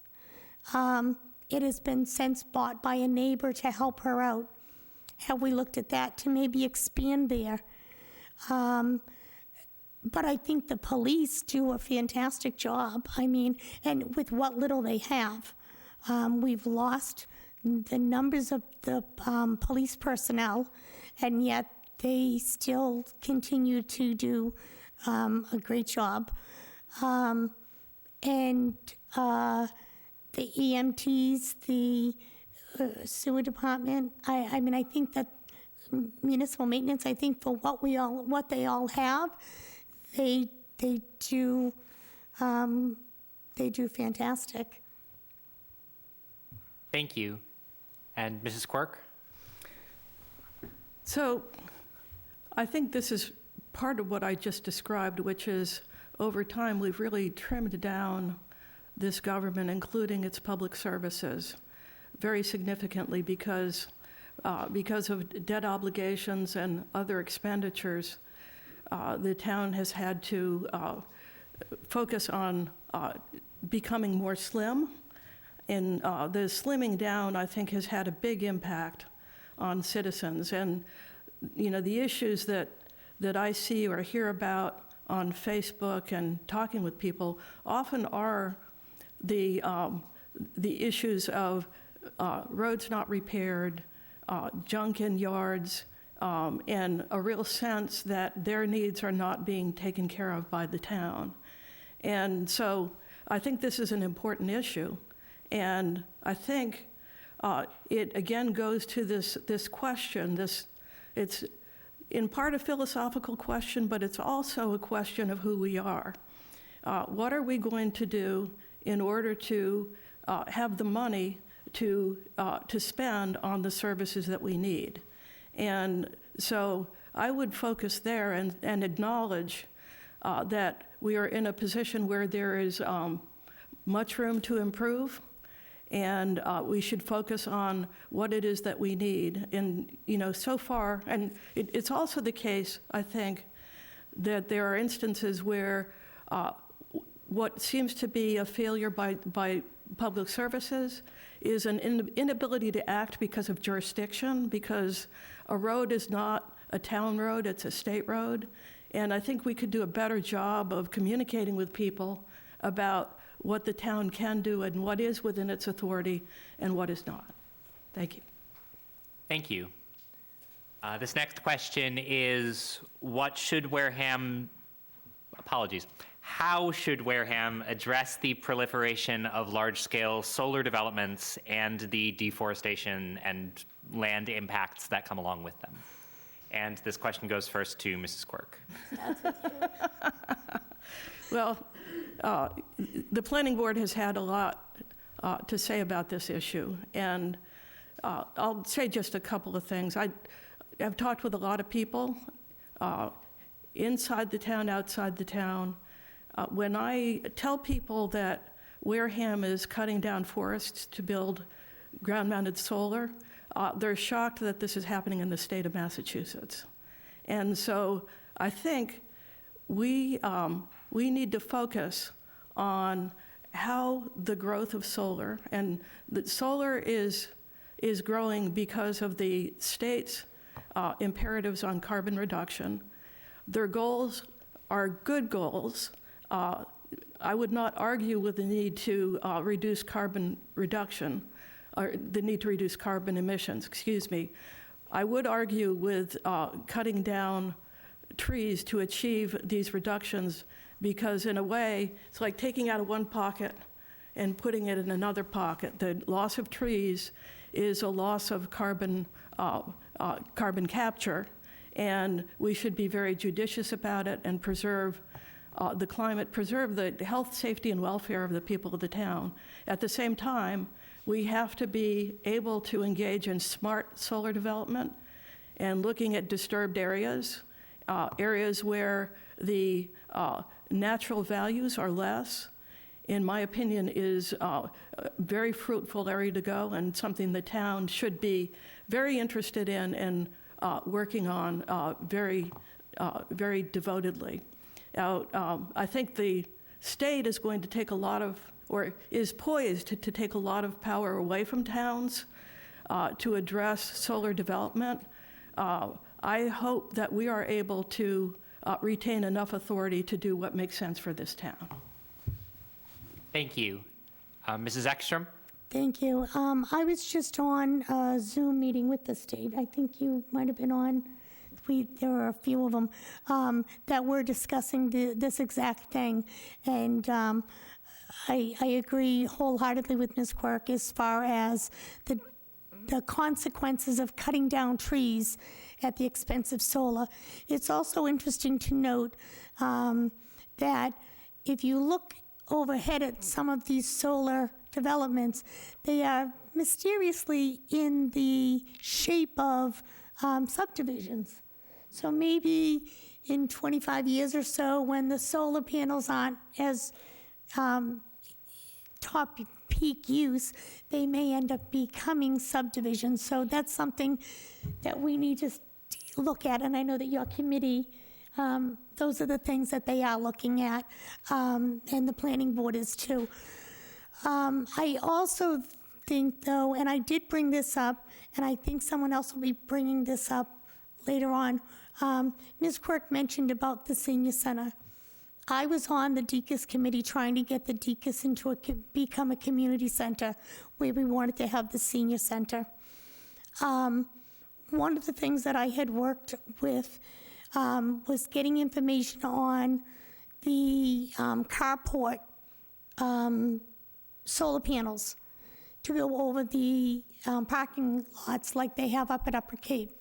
It has been since bought by a neighbor to help her out. Have we looked at that to maybe expand there? But I think the police do a fantastic job. I mean, and with what little they have. We've lost the numbers of the police personnel, and yet they still continue to do a great job. And the EMTs, the sewer department, I mean, I think that municipal maintenance, I think for what they all have, they do fantastic. Thank you. And Mrs. Quirk? So I think this is part of what I just described, which is over time we've really trimmed down this government, including its public services, very significantly because of debt obligations and other expenditures. The town has had to focus on becoming more slim, and the slimming down, I think, has had a big impact on citizens. And the issues that I see or hear about on Facebook and talking with people often are the issues of roads not repaired, junk in yards, and a real sense that their needs are not being taken care of by the town. And so I think this is an important issue. And I think it again goes to this question. It's in part a philosophical question, but it's also a question of who we are. What are we going to do in order to have the money to spend on the services that we need? And so I would focus there and acknowledge that we are in a position where there is much room to improve, and we should focus on what it is that we need. And so far, and it's also the case, I think, that there are instances where what seems to be a failure by public services is an inability to act because of jurisdiction, because a road is not a town road, it's a state road. And I think we could do a better job of communicating with people about what the town can do and what is within its authority and what is not. Thank you. Thank you. This next question is, how should Wareham address the proliferation of large-scale solar developments and the deforestation and land impacts that come along with them? And this question goes first to Mrs. Quirk. Well, the planning board has had a lot to say about this issue, and I'll say just a couple of things. I've talked with a lot of people inside the town, outside the town. When I tell people that Wareham is cutting down forests to build ground-mounted solar, they're shocked that this is happening in the state of Massachusetts. And so I think we need to focus on how the growth of solar, and that solar is growing because of the state's imperatives on carbon reduction. Their goals are good goals. I would not argue with the need to reduce carbon reduction, or the need to reduce carbon emissions, excuse me. I would argue with cutting down trees to achieve these reductions, because in a way, it's like taking out of one pocket and putting it in another pocket. The loss of trees is a loss of carbon capture, and we should be very judicious about it and preserve the climate, preserve the health, safety, and welfare of the people of the town. At the same time, we have to be able to engage in smart solar development and looking at disturbed areas, areas where the natural values are less, in my opinion, is a very fruitful area to go, and something the town should be very interested in and working on very devotedly. Now, I think the state is going to take a lot of, or is poised to take a lot of power away from towns to address solar development. I hope that we are able to retain enough authority to do what makes sense for this town. Thank you. Mrs. Ekstrom? Thank you. I was just on a Zoom meeting with the state. I think you might have been on. There were a few of them that were discussing this exact thing. And I agree wholeheartedly with Ms. Quirk as far as the consequences of cutting down trees at the expense of solar. It's also interesting to note that if you look overhead at some of these solar developments, they are mysteriously in the shape of subdivisions. So maybe in 25 years or so, when the solar panels aren't as top peak use, they may end up becoming subdivisions. So that's something that we need to look at, and I know that your committee, those are the things that they are looking at, and the planning board is too. I also think, though, and I did bring this up, and I think someone else will be bringing this up later on. Ms. Quirk mentioned about the senior center. I was on the DECUS committee trying to get the DECUS into become a community center where we wanted to have the senior center. One of the things that I had worked with was getting information on the carport solar panels to go over the parking lots like they have up at Upper Cape.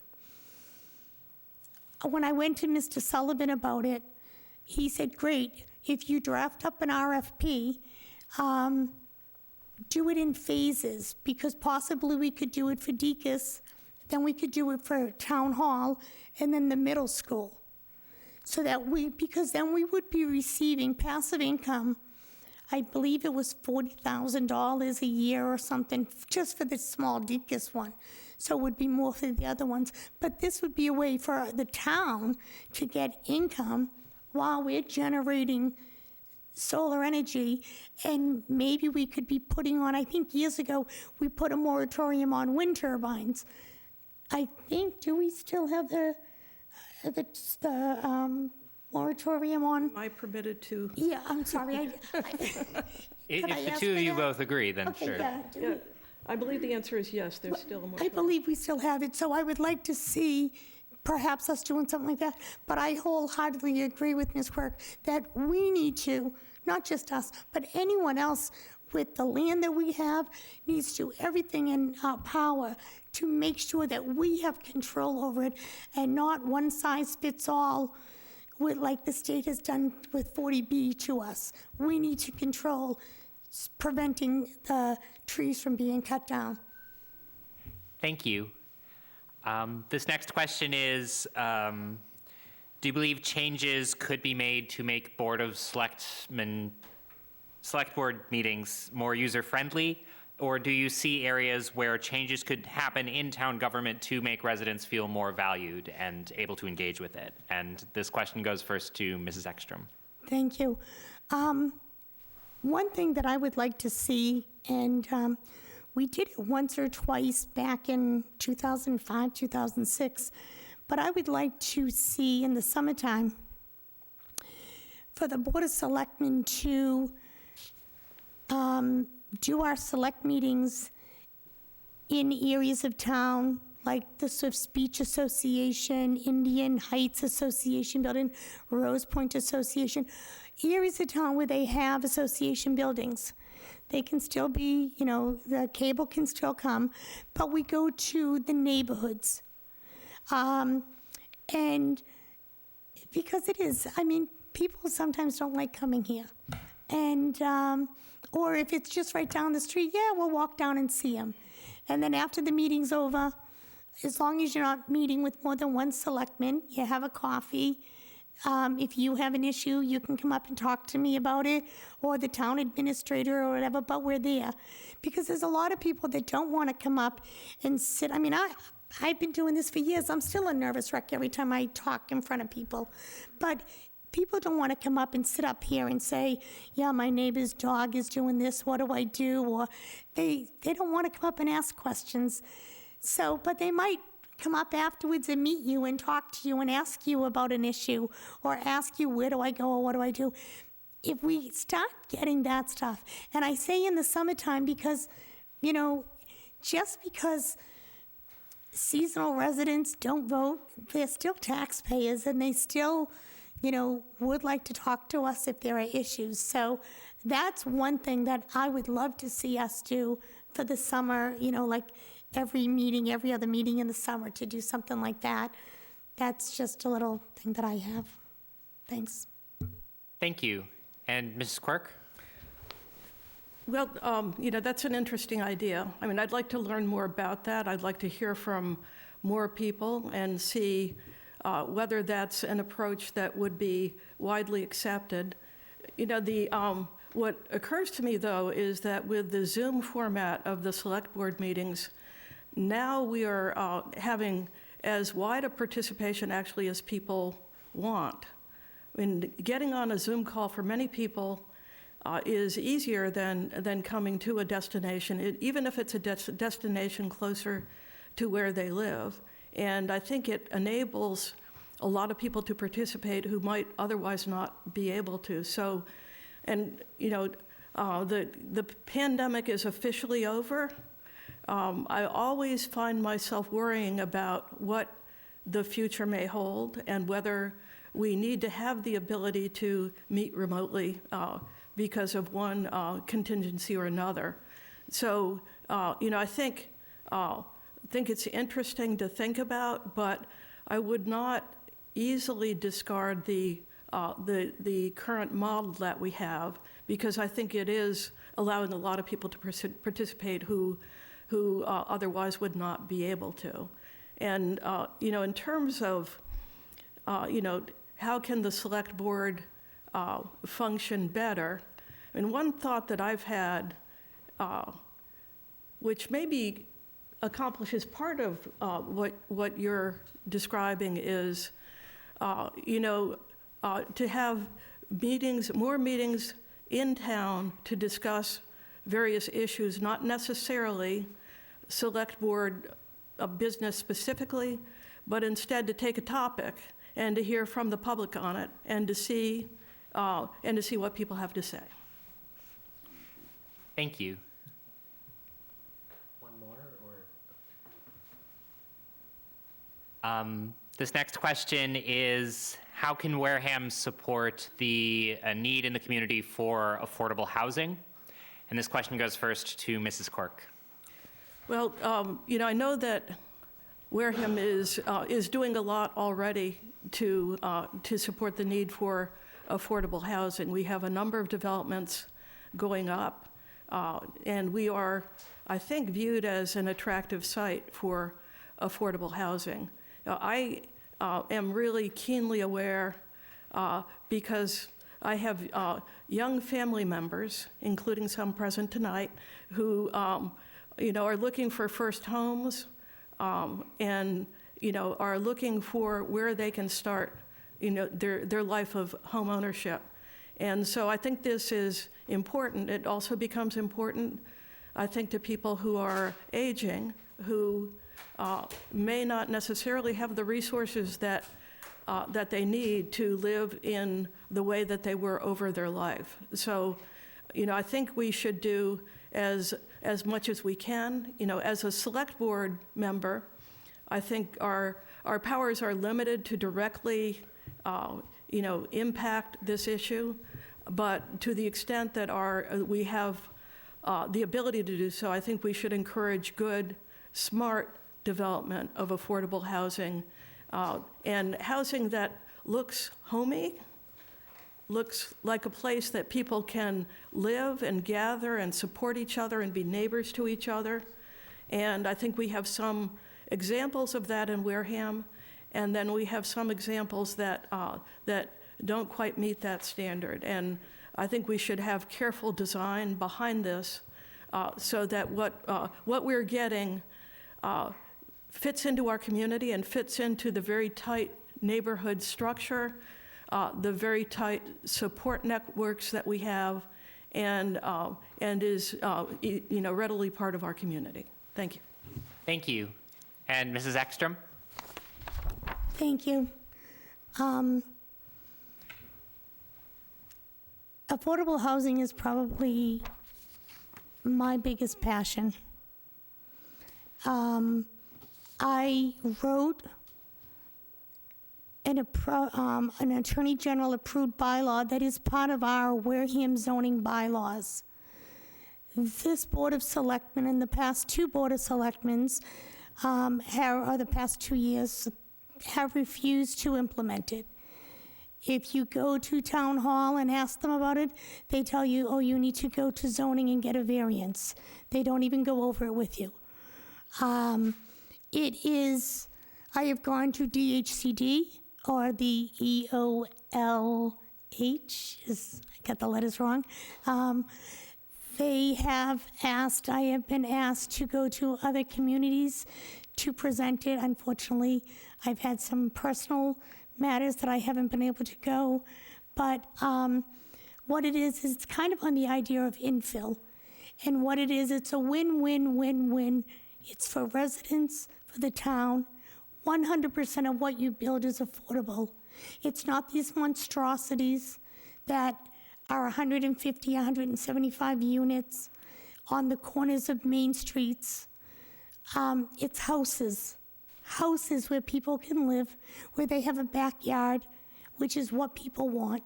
When I went to Mr. Sullivan about it, he said, great, if you draft up an RFP, do it in phases, because possibly we could do it for DECUS, then we could do it for Town Hall, and then the middle school. So that because then we would be receiving passive income, I believe it was $40,000 a year or something, just for the small DECUS one. So it would be more for the other ones. But this would be a way for the town to get income while we're generating solar energy, and maybe we could be putting on, I think years ago, we put a moratorium on wind turbines. I think, do we still have the moratorium on? Am I permitted to? Yeah, I'm sorry. If I the ask two of for you that? both agree, then Okay, sure. yeah. do Yeah, we- I believe the answer is yes, there's still a I moratorium. believe we still have it, so I would like to see perhaps us doing something like that. But I wholeheartedly agree with Ms. Quirk that we need to, not just us, but anyone else with the land that we have needs to do everything in our power to make sure that we have control over it and not one size fits all with, like the state has done with 40B to us. We need to control preventing the trees from being cut down. Thank you. This next question is, do you believe changes could be made to make Board of Selectmen, Select Board meetings more user-friendly? Or do you see areas where changes could happen in town government to make residents feel more valued and able to engage with it? And this question goes first to Mrs. Ekstrom. Thank you. One thing that I would like to see, and we did it once or twice back in 2005, 2006, but I would like to see in the summertime for the Board of Selectmen to do our select meetings in areas of town, like the Swift Speech Association, Indian Heights Association Building, Rose Point Association, areas of town where they have association buildings. They can still be, you know, the cable can still come, but we go to the neighborhoods. And because it is, I mean, people sometimes don't like coming here. And, or if it's just right down the street, yeah, we'll walk down and see them. And then after the meeting's over, as long as you're not meeting with more than one selectman, you have a coffee. If you have an issue, you can come up and talk to me about it, or the town administrator or whatever, but we're there. Because there's a lot of people that don't want to come up and sit. I mean, I've been doing this for years. I'm still a nervous wreck every time I talk in front of people. But people don't want to come up and sit up here and say, yeah, my neighbor's dog is doing this, what do I do? Or they don't want to come up and ask questions. So, but they might come up afterwards and meet you and talk to you and ask you about an issue or ask you, where do I go or what do I do? If we start getting that stuff, and I say in the summertime because, you know, just because seasonal residents don't vote, they're still taxpayers and they still, you know, would like to talk to us if there are issues. So that's one thing that I would love to see us do for the summer, you know, like every meeting, every other meeting in the summer to do something like that. That's just a little thing that I have. Thanks. Thank you. And Mrs. Quirk? Well, you know, that's an interesting idea. I mean, I'd like to learn more about that. I'd like to hear from more people and see whether that's an approach that would be widely accepted. You know, What occurs to me, though, is that with the Zoom format of the select board meetings, now we are having as wide a participation actually as people want. I mean, getting on a Zoom call for many people is easier than coming to a destination, even if it's a destination closer to where they live. And I think it enables a lot of people to participate who might otherwise not be able to. So, and the pandemic is officially over. I always find myself worrying about what the future may hold and whether we need to have the ability to meet remotely because of one contingency or another. So, I think it's interesting to think about, but I would not easily discard the current model that we have, because I think it is allowing a lot of people to participate who otherwise would not be able to. And, in terms of, how can the select board function better? I mean, one thought that I've had, which maybe accomplishes part of what you're describing, is, to have more meetings in town to discuss various issues, not necessarily select board business specifically, but instead to take a topic and to hear from the public on it and to see what people have to say. Thank you. This next question is, how can Wareham support the need in the community for affordable housing? And this question goes first to Mrs. Quirk. Well, I know that Wareham is doing a lot already to support the need for affordable housing. We have a number of developments going up, and we are, I think, viewed as an attractive site for affordable housing. I am really keenly aware, because I have young family members, including some present tonight, who are looking for first homes, and are looking for where they can start their life of home ownership. And so I think this is important. It also becomes important, I think, to people who are aging, who may not necessarily have the resources that they need to live in the way that they were over their life. So, I think we should do as much as we can. As a select board member, I think our powers are limited to directly, impact this issue. But to the extent that we have the ability to do so, I think we should encourage good, smart development of affordable housing, and housing that looks homey, looks like a place that people can live and gather and support each other and be neighbors to each other. And I think we have some examples of that in Wareham, and then we have some examples that don't quite meet that standard. And I think we should have careful design behind this, so that what we're getting fits into our community and fits into the very tight neighborhood structure, the very tight support networks that we have, and is readily part of our community. Thank you. Thank you. And Mrs. Ekstrom? Thank you. Affordable housing is probably my biggest passion. I wrote an Attorney General approved bylaw that is part of our Wareham zoning bylaws. This Board of Selectmen and the past two Board of Selectmen the past 2 years have refused to implement it. If you go to town hall and ask them about it, they tell you, oh, you need to go to zoning and get a variance. They don't even go over it with you. I have gone to DHCD or the EOLA I got the letters wrong. They have asked, I have been asked to go to other communities to present it. Unfortunately, I've had some personal matters that I haven't been able to go. But what it is it's kind of on the idea of infill. And what it is, it's a win-win-win-win. It's for residents, for the town. 100% of what you build is affordable. It's not these monstrosities that are 150, 175 units on the corners of main streets. It's houses where people can live, where they have a backyard, which is what people want.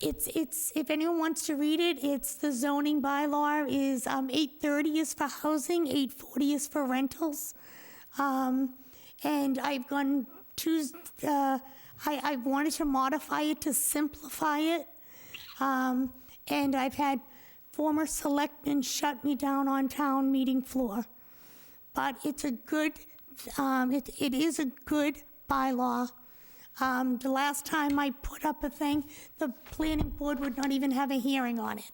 It's if anyone wants to read it, it's the zoning bylaw is 830 is for housing, 840 is for rentals. And I've gone to, I wanted to modify it to simplify it. And I've had former selectmen shut me down on town meeting floor. But it's a good, it is a good bylaw. The last time I put up a thing, the planning board would not even have a hearing on it.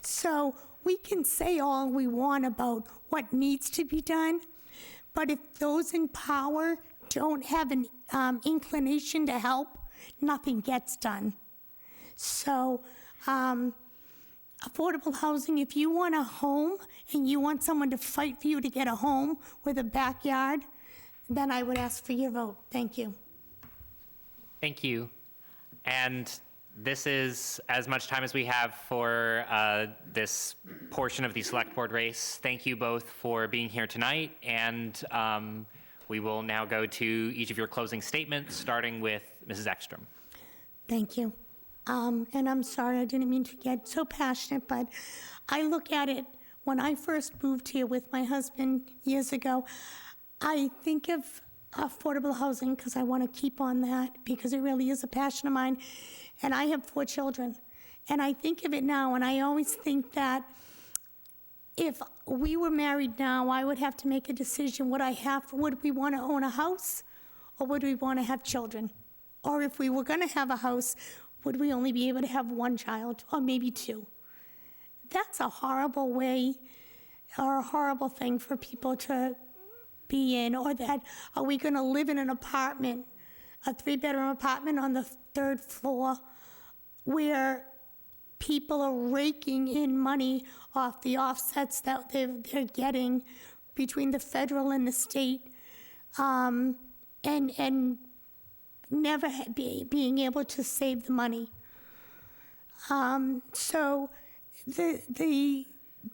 So we can say all we want about what needs to be done, but if those in power don't have an inclination to help, nothing gets done. So affordable housing, if you want a home and you want someone to fight for you to get a home with a backyard, then I would ask for your vote. Thank you. Thank you. And this is as much time as we have for this portion of the select board race. Thank you both for being here tonight. And we will now go to each of your closing statements, starting with Mrs. Ekstrom. Thank you. And I'm sorry, I didn't mean to get so passionate, but I look at it, when I first moved here with my husband years ago, I think of affordable housing because I want to keep on that because it really is a passion of mine. And I have 4 children. And I think of it now, and I always think that if we were married now, I would have to make a decision. Would we want to own a house or would we want to have children? Or if we were going to have a house, would we only be able to have 1 child or maybe 2? That's a horrible way or a horrible thing for people to be in. Or that, are we going to live in an apartment, a 3-bedroom apartment on the 3rd floor where people are raking in money off the offsets that they're getting between the federal and the state, and never being able to save the money. So the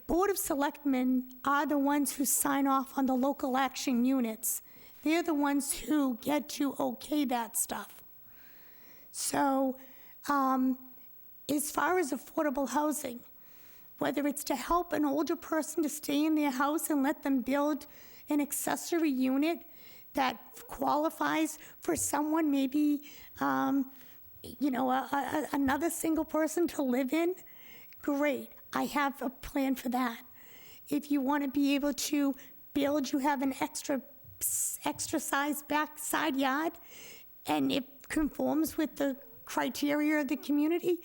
Board of Selectmen are the ones who sign off on the local action units. They're the ones who get to okay that stuff. So as far as affordable housing, whether it's to help an older person to stay in their house and let them build an accessory unit that qualifies for someone, maybe, another single person to live in, great. I have a plan for that. If you want to be able to build, you have an extra size back side yard, and it conforms with the criteria of the community,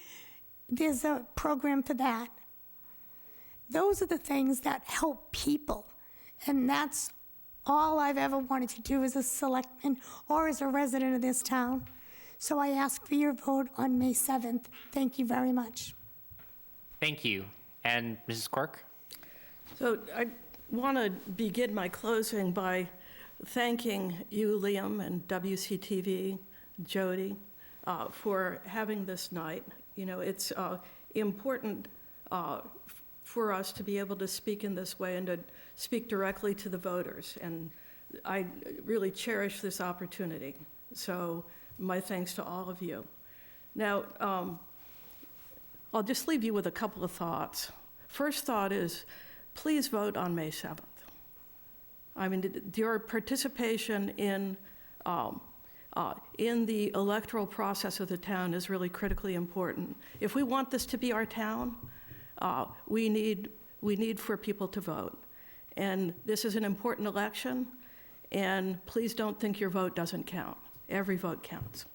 there's a program for that. Those are the things that help people, and that's all I've ever wanted to do as a selectman or as a resident of this town. So I ask for your vote on May 7th. Thank you very much. Thank you. And Mrs. Quirk? So I want to begin my closing by thanking you, Liam, and WCTV, Jody, for having this night. You know, it's important for us to be able to speak in this way and to speak directly to the voters. And I really cherish this opportunity. So my thanks to all of you. Now, I'll just leave you with a couple of thoughts. First thought is, please vote on May 7th. I mean, your participation in the electoral process of the town is really critically important. If we want this to be our town, we need for people to vote. And this is an important election, and please don't think your vote doesn't count. Every vote counts.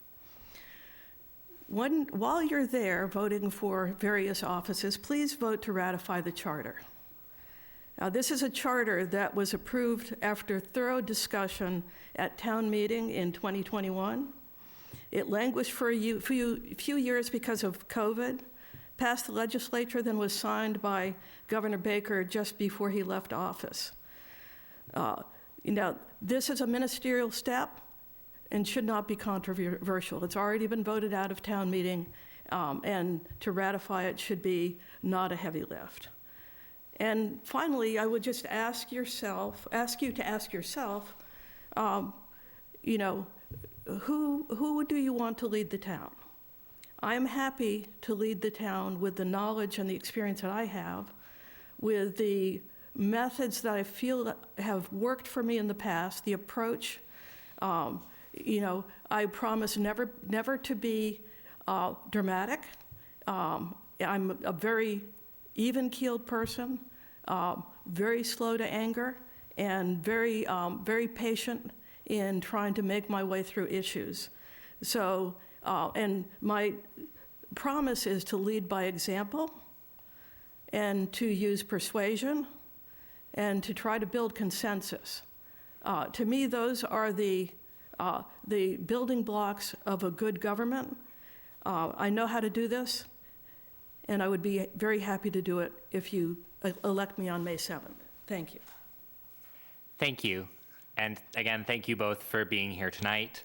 while you're there voting for various offices, please vote to ratify the charter. Now, this is a charter that was approved after thorough discussion at town meeting in 2021. It languished for a few years because of COVID, passed the legislature, then was signed by Governor Baker just before he left office. This is a ministerial step and should not be controversial. It's already been voted out of town meeting, and to ratify it should be not a heavy lift. And finally, I would just ask you to ask yourself, who do you want to lead the town? I'm happy to lead the town with the knowledge and the experience that I have, with the methods that I feel that have worked for me in the past, the approach. I promise never to be dramatic. I'm a very even-keeled person, very slow to anger, and very patient in trying to make my way through issues. So, and my promise is to lead by example and to use persuasion and to try to build consensus. To me, those are the building blocks of a good government. I know how to do this, and I would be very happy to do it if you elect me on May 7th. Thank you. Thank you. And again, thank you both for being here tonight.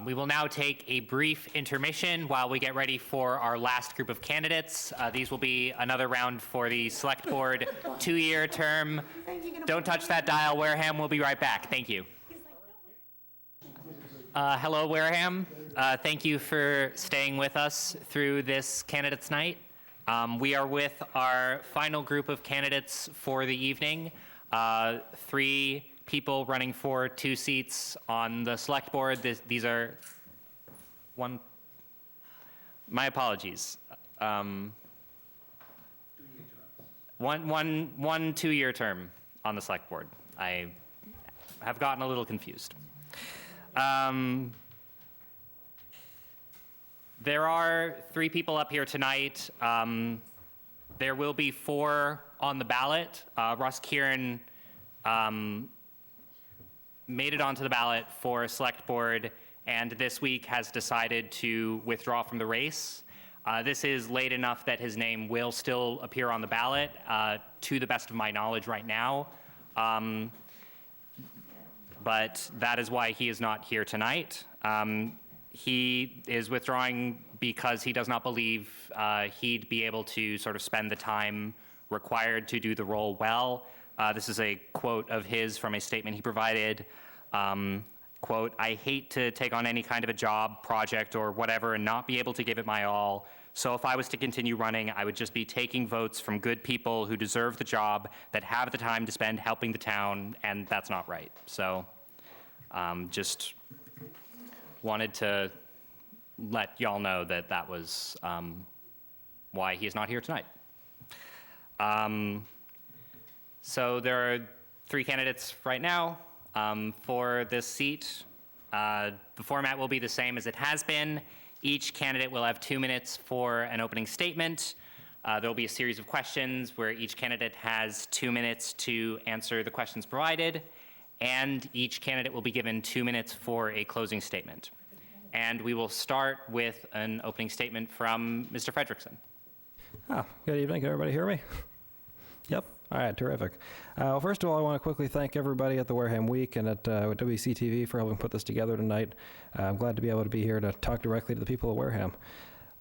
We will now take a brief intermission while we get ready for our last group of candidates. These will be another round for the Select Board 2-year term. Don't touch that dial, Wareham. We'll be right back. Thank you. Hello, Wareham. Thank you for staying with us through this candidates night. We are with our final group of candidates for the evening. 3 people running for 2 seats on the select board. These are my apologies. One 2-year term on the select board. I have gotten a little confused. There are 3 people up here tonight. There will be 4 on the ballot. Russ Kieran made it onto the ballot for select board, and this week has decided to withdraw from the race. This is late enough that his name will still appear on the ballot, to the best of my knowledge right now. But that is why he is not here tonight. He is withdrawing because he does not believe he'd be able to sort of spend the time required to do the role well. This is a quote of his from a statement he provided. Quote, "I hate to take on any kind of a job, project, or whatever and not be able to give it my all. So if I was to continue running, I would just be taking votes from good people who deserve the job, that have the time to spend helping the town, and that's not right." So just wanted to let y'all know that that was why he is not here tonight. So there are 3 candidates right now for this seat. The format will be the same as it has been. Each candidate will have 2 minutes for an opening statement. There will be a series of questions where each candidate has 2 minutes to answer the questions provided, and each candidate will be given 2 minutes for a closing statement. And we will start with an opening statement from Mr. Fredrickson. Good evening. Can everybody hear me? Yep. All right, terrific. Well, first of all, I want to quickly thank everybody at the Wareham Week and at WCTV for helping put this together tonight. I'm glad to be able to be here to talk directly to the people of Wareham.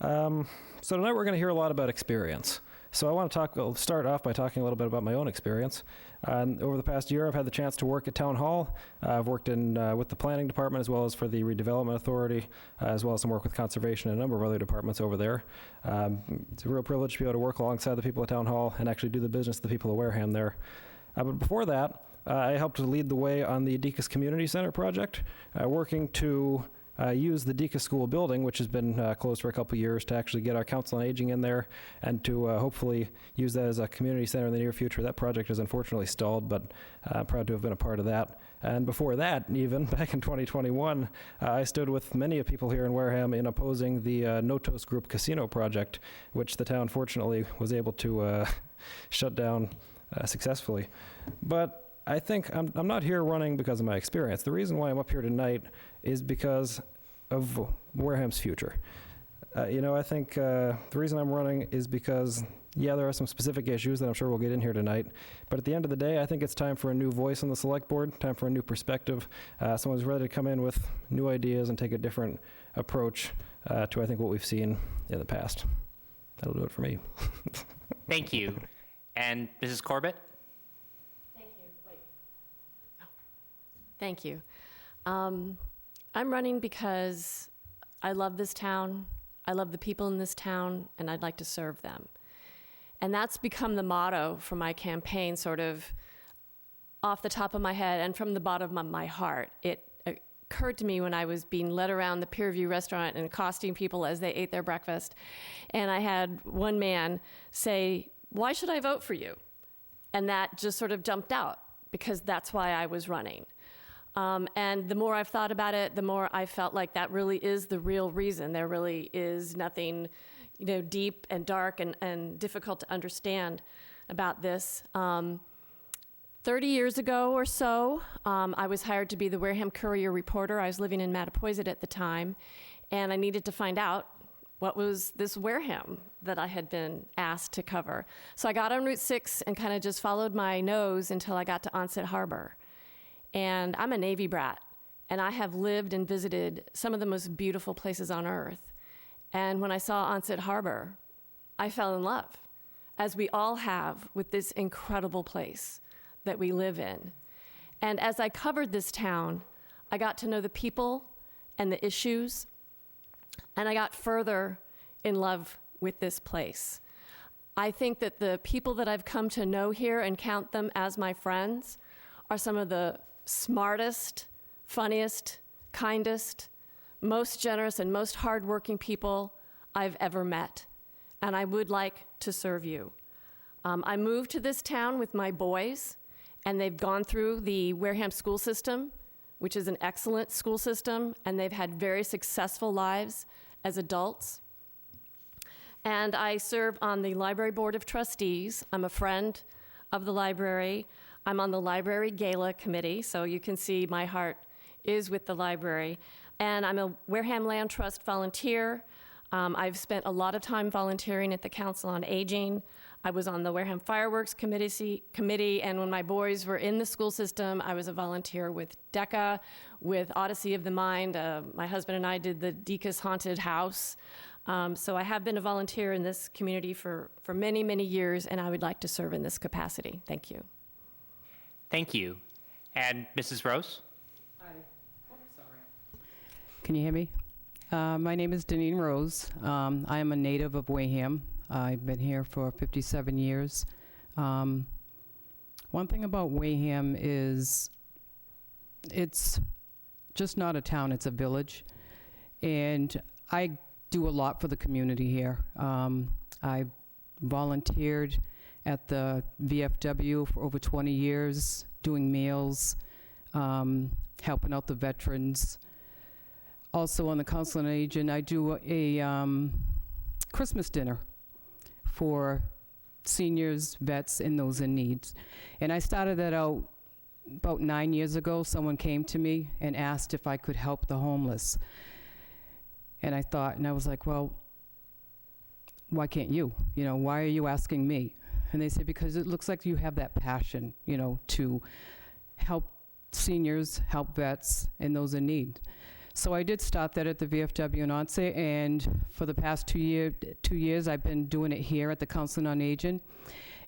So tonight we're going to hear a lot about experience. So I want to start off by talking a little bit about my own experience. Over the past year, I've had the chance to work at Town Hall. I've worked with the Planning Department as well as for the Redevelopment Authority, as well as some work with Conservation and a number of other departments over there. It's a real privilege to be able to work alongside the people at Town Hall and actually do the business of the people of Wareham there. But before that, I helped to lead the way on the Deacon's Community Center project, working to use the Deacon School building, which has been closed for a couple years, to actually get our Council on Aging in there and to hopefully use that as a community center in the near future. That project is unfortunately stalled, but I'm proud to have been a part of that. And before that, even back in 2021, I stood with many of people here in Wareham in opposing the Notos Group casino project, which the town fortunately was able to shut down successfully. But I think I'm not here running because of my experience. The reason why I'm up here tonight is because of Wareham's future. I think the reason I'm running is because, yeah, there are some specific issues that I'm sure we'll get in here tonight, but at the end of the day, I think it's time for a new voice on the select board, time for a new perspective, someone who's ready to come in with new ideas and take a different approach to, I think, what we've seen in the past. That'll do it for me. Thank you. And Mrs. Corbett? Thank you. I'm running because I love this town, I love the people in this town, and I'd like to serve them. And that's become the motto for my campaign, sort of off the top of my head and from the bottom of my heart. It occurred to me when I was being led around the Pier View restaurant and accosting people as they ate their breakfast. And I had one man say, "Why should I vote for you?" And that just sort of jumped out, because that's why I was running. And the more I've thought about it, the more I felt like that really is the real reason. There really is nothing, deep and dark and difficult to understand about this. 30 years ago or so, I was hired to be the Wareham Courier reporter. I was living in Mattapoisett at the time, and I needed to find out what was this Wareham that I had been asked to cover. So I got on Route 6 and kind of just followed my nose until I got to Onset Harbor. And I'm a Navy brat, and I have lived and visited some of the most beautiful places on earth. And when I saw Onset Harbor, I fell in love, as we all have, with this incredible place that we live in. And as I covered this town, I got to know the people and the issues, and I got further in love with this place. I think that the people that I've come to know here and count them as my friends are some of the smartest, funniest, kindest, most generous, and most hardworking people I've ever met. And I would like to serve you. I moved to this town with my boys, and they've gone through the Wareham school system, which is an excellent school system, and they've had very successful lives as adults. And I serve on the Library Board of Trustees. I'm a friend of the library. I'm on the Library Gala Committee, so you can see my heart is with the library. And I'm a Wareham Land Trust volunteer. I've spent a lot of time volunteering at the Council on Aging. I was on the Wareham Fireworks Committee, and when my boys were in the school system, I was a volunteer with DECA, with Odyssey of the Mind. My husband and I did the Deacon's Haunted House. So I have been a volunteer in this community for many, many years, and I would like to serve in this capacity. Thank you. Thank you. And Mrs. Rose? Can you hear me? My name is Deneen Rose. I am a native of Wareham. I've been here for 57 years. One thing about Wareham is it's just not a town, it's a village. And I do a lot for the community here. I volunteered at the VFW for over 20 years, doing meals, helping out the veterans. Also on the Council on Aging, I do a Christmas dinner for seniors, vets, and those in need. And I started that out about 9 years ago. Someone came to me and asked if I could help the homeless. And I thought, and I was like, well, why can't you? Why are you asking me? And they said, because it looks like you have that passion, to help seniors, help vets, and those in need. So I did start that at the VFW in Onset, and for the past 2 years, I've been doing it here at the Council on Aging.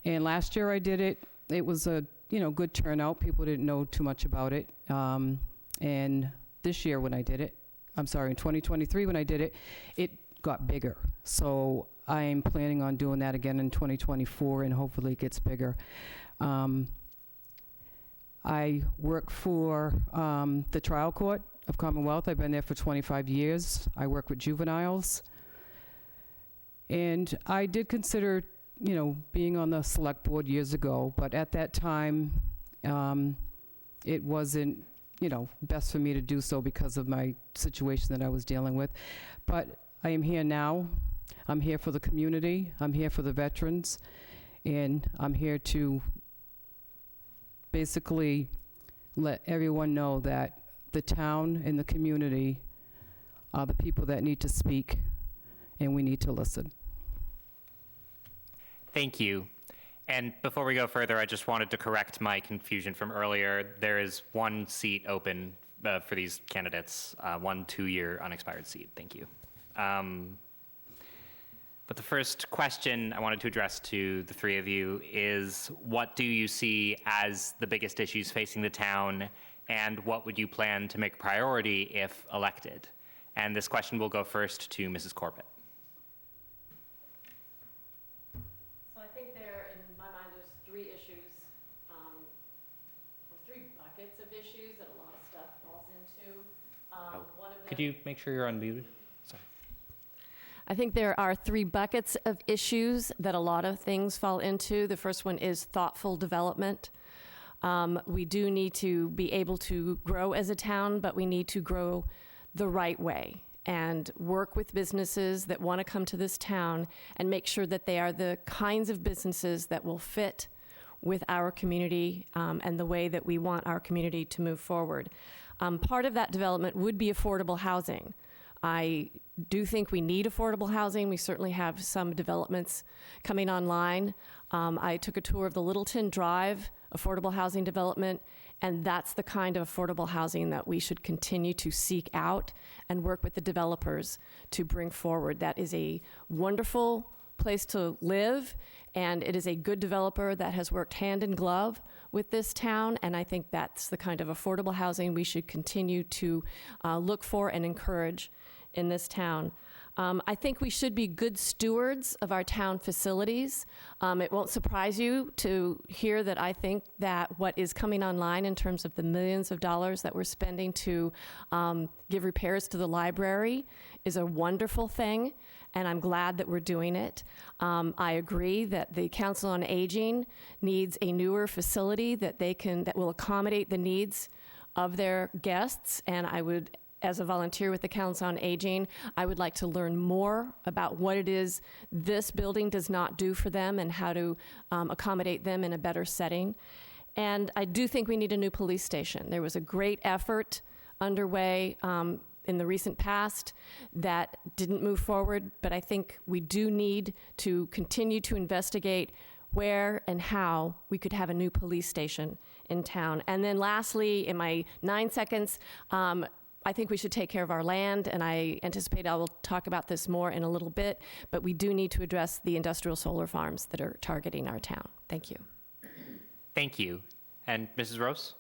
And last year I did it. It was a good turnout. People didn't know too much about it. And this year when I did it, in 2023 when I did it, it got bigger. So I'm planning on doing that again in 2024, and hopefully it gets bigger. I work for the trial court of Commonwealth. I've been there for 25 years. I work with juveniles. And I did consider, being on the select board years ago, but at that time, it wasn't, best for me to do so because of my situation that I was dealing with. But I am here now. I'm here for the community. I'm here for the veterans. And I'm here to basically let everyone know that the town and the community are the people that need to speak, and we need to listen. Thank you. And before we go further, I just wanted to correct my confusion from earlier. There is one seat open for these candidates, one 2-year unexpired seat. Thank you. But the first question I wanted to address to the three of you is, what do you see as the biggest issues facing the town, and what would you plan to make a priority if elected? And this question will go first to Mrs. Corbett. So I think in my mind, there's 3 issues, or 3 buckets of issues that a lot of stuff falls into. One of them, Could you make sure you're unmuted? Sorry. I think there are 3 buckets of issues that a lot of things fall into. The first one is thoughtful development. We do need to be able to grow as a town, but we need to grow the right way and work with businesses that want to come to this town and make sure that they are the kinds of businesses that will fit with our community and the way that we want our community to move forward. Part of that development would be affordable housing. I do think we need affordable housing. We certainly have some developments coming online. I took a tour of the Littleton Drive affordable housing development, and that's the kind of affordable housing that we should continue to seek out and work with the developers to bring forward. That is a wonderful place to live, and it is a good developer that has worked hand in glove with this town, and I think that's the kind of affordable housing we should continue to look for and encourage in this town. I think we should be good stewards of our town facilities. It won't surprise you to hear that I think that what is coming online in terms of the millions of dollars that we're spending to give repairs to the library is a wonderful thing, and I'm glad that we're doing it. I agree that the Council on Aging needs a newer facility that will accommodate the needs of their guests, and I would, as a volunteer with the Council on Aging, I would like to learn more about what it is this building does not do for them and how to accommodate them in a better setting. And I do think we need a new police station. There was a great effort underway in the recent past that didn't move forward, but I think we do need to continue to investigate where and how we could have a new police station in town. And then lastly, in my 9 seconds, I think we should take care of our land, and I anticipate I will talk about this more in a little bit, but we do need to address the industrial solar farms that are targeting our town. Thank you. Thank you. And Mrs. Rose?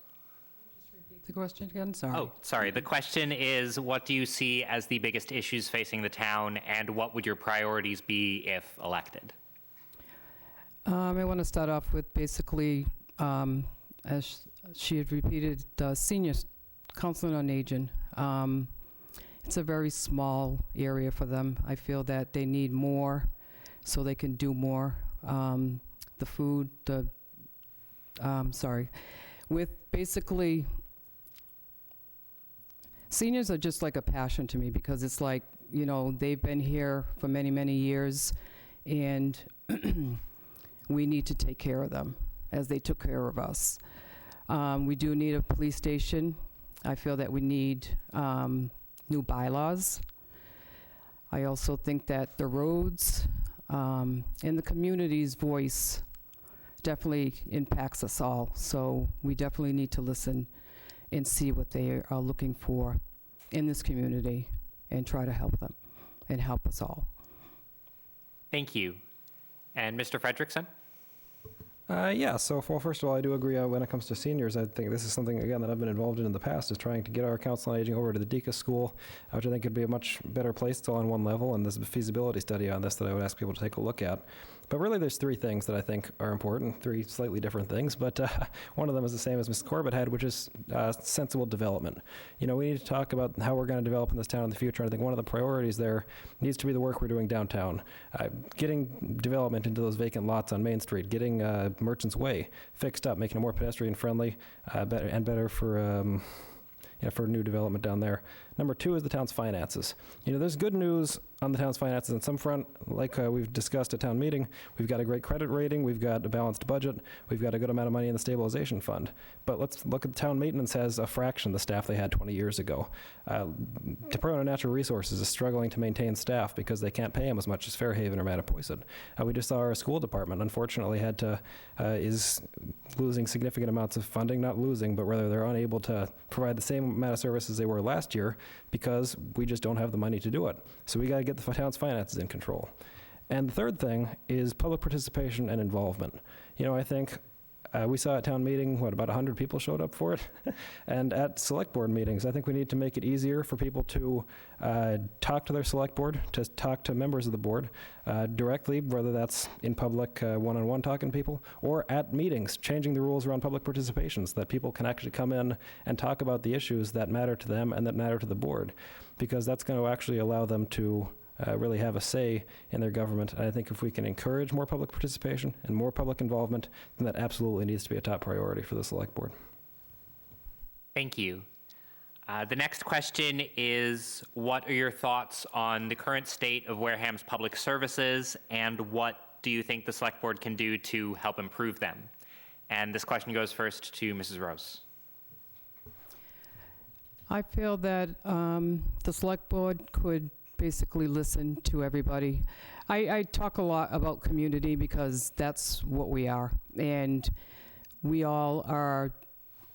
The question again, sorry. Oh, sorry. The question is, what do you see as the biggest issues facing the town, and what would your priorities be if elected? I want to start off with basically, as she had repeated, senior counseling on aging. It's a very small area for them. I feel that they need more so they can do more. The food, with basically, seniors are just like a passion to me because it's like, they've been here for many, many years, and we need to take care of them as they took care of us. We do need a police station. I feel that we need new bylaws. I also think that the roads and the community's voice definitely impacts us all. So we definitely need to listen and see what they are looking for in this community and try to help them and help us all. Thank you. And Mr. Frederickson? Yeah, so well, first of all, I do agree when it comes to seniors. I think this is something, again, that I've been involved in the past, is trying to get our Council on Aging over to the DECA school, which I think could be a much better place. It's all on one level, and there's a feasibility study on this that I would ask people to take a look at. But really, there's three things that I think are important, three slightly different things, but one of them is the same as Ms. Corbett had, which is sensible development. You know, we need to talk about how we're going to develop in this town in the future. I think one of the priorities there needs to be the work we're doing downtown. Getting development into those vacant lots on Main Street, getting Merchants Way fixed up, making it more pedestrian-friendly better for new development down there. Number two is the town's finances. You know, there's good news on the town's finances on some front, like we've discussed at town meeting. We've got a great credit rating, we've got a balanced budget, we've got a good amount of money in the stabilization fund. But let's look at the town maintenance has a fraction of the staff they had 20 years ago. Department of Natural Resources is struggling to maintain staff because they can't pay them as much as Fairhaven or Mattapoisett. We just saw our school department, unfortunately, is losing significant amounts of funding, not losing, but rather they're unable to provide the same amount of services they were last year because we just don't have the money to do it. So we got to get the town's finances in control. And the third thing is public participation and involvement. You know, I think we saw at town meeting, about 100 people showed up for it? And at select board meetings, I think we need to make it easier for people to talk to their select board, to talk to members of the board directly, whether that's in public, one-on-one talking to people, or at meetings, changing the rules around public participation so that people can actually come in and talk about the issues that matter to them and that matter to the board, because that's going to actually allow them to really have a say in their government. And I think if we can encourage more public participation and more public involvement, then that absolutely needs to be a top priority for the select board. Thank you. The next question is, what are your thoughts on the current state of Wareham's public services, and what do you think the select board can do to help improve them? And this question goes first to Mrs. Rose. I feel that the select board could basically listen to everybody. I talk a lot about community because that's what we are. And we all are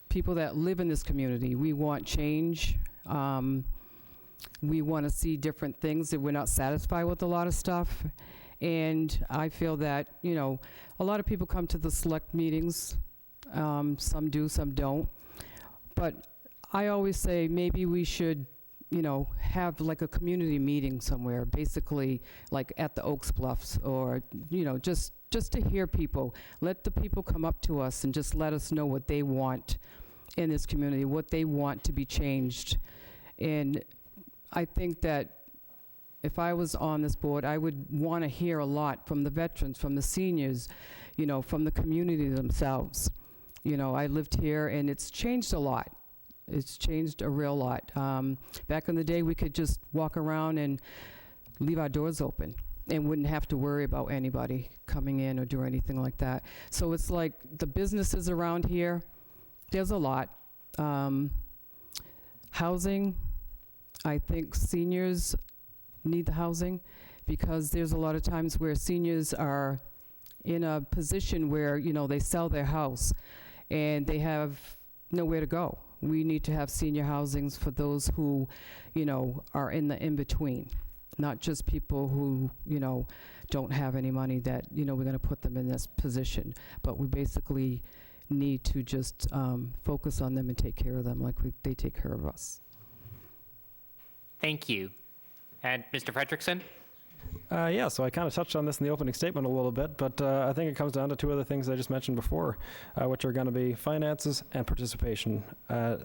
people that live in this community. We want change. We want to see different things, that we're not satisfied with a lot of stuff. And I feel that, you know, a lot of people come to the select meetings. Some do, some don't. But I always say maybe we should, you know, have like a community meeting somewhere, basically like at the Oaks Bluffs, or, you know, just to hear people. Let the people come up to us and just let us know what they want in this community, what they want to be changed. And I think that if I was on this board, I would want to hear a lot from the veterans, from the seniors, you know, from the community themselves. You know, I lived here and it's changed a lot. It's changed a real lot. Back in the day, we could just walk around and leave our doors open and wouldn't have to worry about anybody coming in or do anything like that. So it's like the businesses around here, there's a lot. Housing, I think seniors need the housing because there's a lot of times where seniors are in a position where, you know, they sell their house and they have nowhere to go. We need to have senior housings for those who, you know, are in the in-between, not just people who, you know, don't have any money that, you know, we're going to put them in this position. But we basically need to just focus on them and take care of them like they take care of us. Thank you. And Mr. Frederickson? Yeah, so I kind of touched on this in the opening statement a little bit, but I think it comes down to two other things I just mentioned before, which are going to be finances and participation.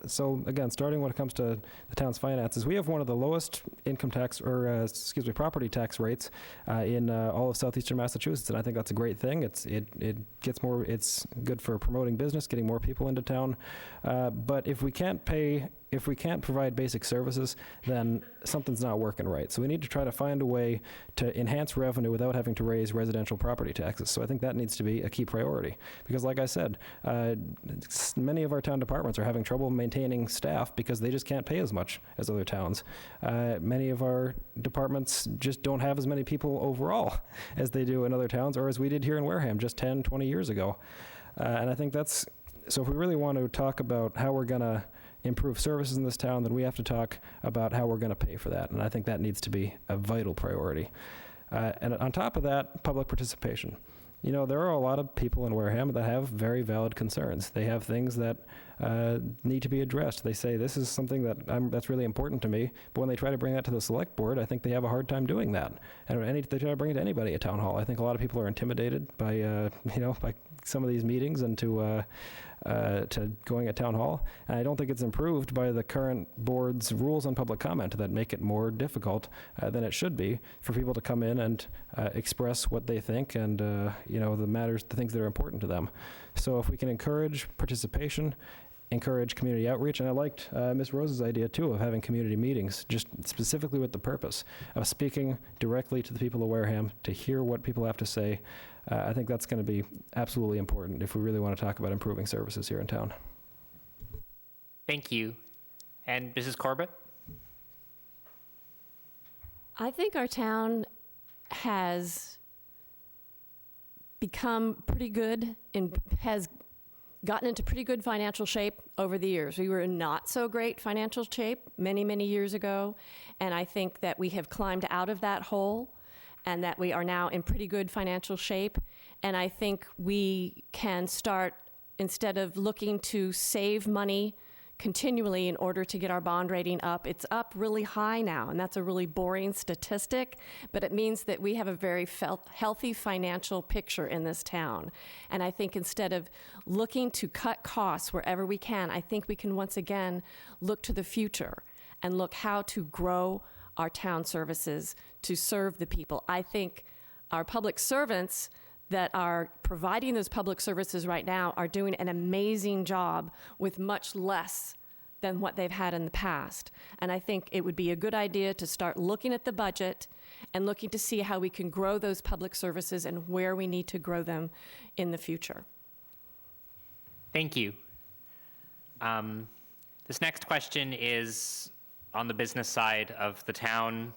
So again, starting when it comes to the town's finances, we have one of the lowest income tax, or property tax rates in all of southeastern Massachusetts, and I think that's a great thing. It gets more. It's good for promoting business, getting more people into town. But if we can't provide basic services, then something's not working right. So we need to try to find a way to enhance revenue without having to raise residential property taxes. So I think that needs to be a key priority. Because like I said, many of our town departments are having trouble maintaining staff because they just can't pay as much as other towns. Many of our departments just don't have as many people overall as they do in other towns, or as we did here in Wareham just 10, 20 years ago. And I think that's, so if we really want to talk about how we're going to improve services in this town, then we have to talk about how we're going to pay for that. And I think that needs to be a vital priority. And on top of that, public participation. you know, there are a lot of people in Wareham that have very valid concerns. They have things that need to be addressed. They say, this is something that's really important to me, but when they try to bring that to the select board, I think they have a hard time doing that. And they try to bring it to anybody at town hall. I think a lot of people are intimidated by, by some of these meetings and to going at town hall. And I don't think it's improved by the current board's rules on public comment that make it more difficult than it should be for people to come in and express what they think and, the things that are important to them. So if we can encourage participation, encourage community outreach, and I liked Ms. Rose's idea too of having community meetings, just specifically with the purpose of speaking directly to the people of Wareham to hear what people have to say. I think that's going to be absolutely important if we really want to talk about improving services here in town. Thank you. And Mrs. Corbett? I think our town has become pretty good and has gotten into pretty good financial shape over the years. We were in not so great financial shape many, many years ago, and I think that we have climbed out of that hole and that we are now in pretty good financial shape. And I think we can start, instead of looking to save money continually in order to get our bond rating up. It's up really high now, and that's a really boring statistic, but it means that we have a very healthy financial picture in this town. And I think instead of looking to cut costs wherever we can, I think we can once again look to the future and look how to grow our town services to serve the people. I think our public servants that are providing those public services right now are doing an amazing job with much less than what they've had in the past. And I think it would be a good idea to start looking at the budget and looking to see how we can grow those public services and where we need to grow them in the future. Thank you. This next question is on the business side of the town.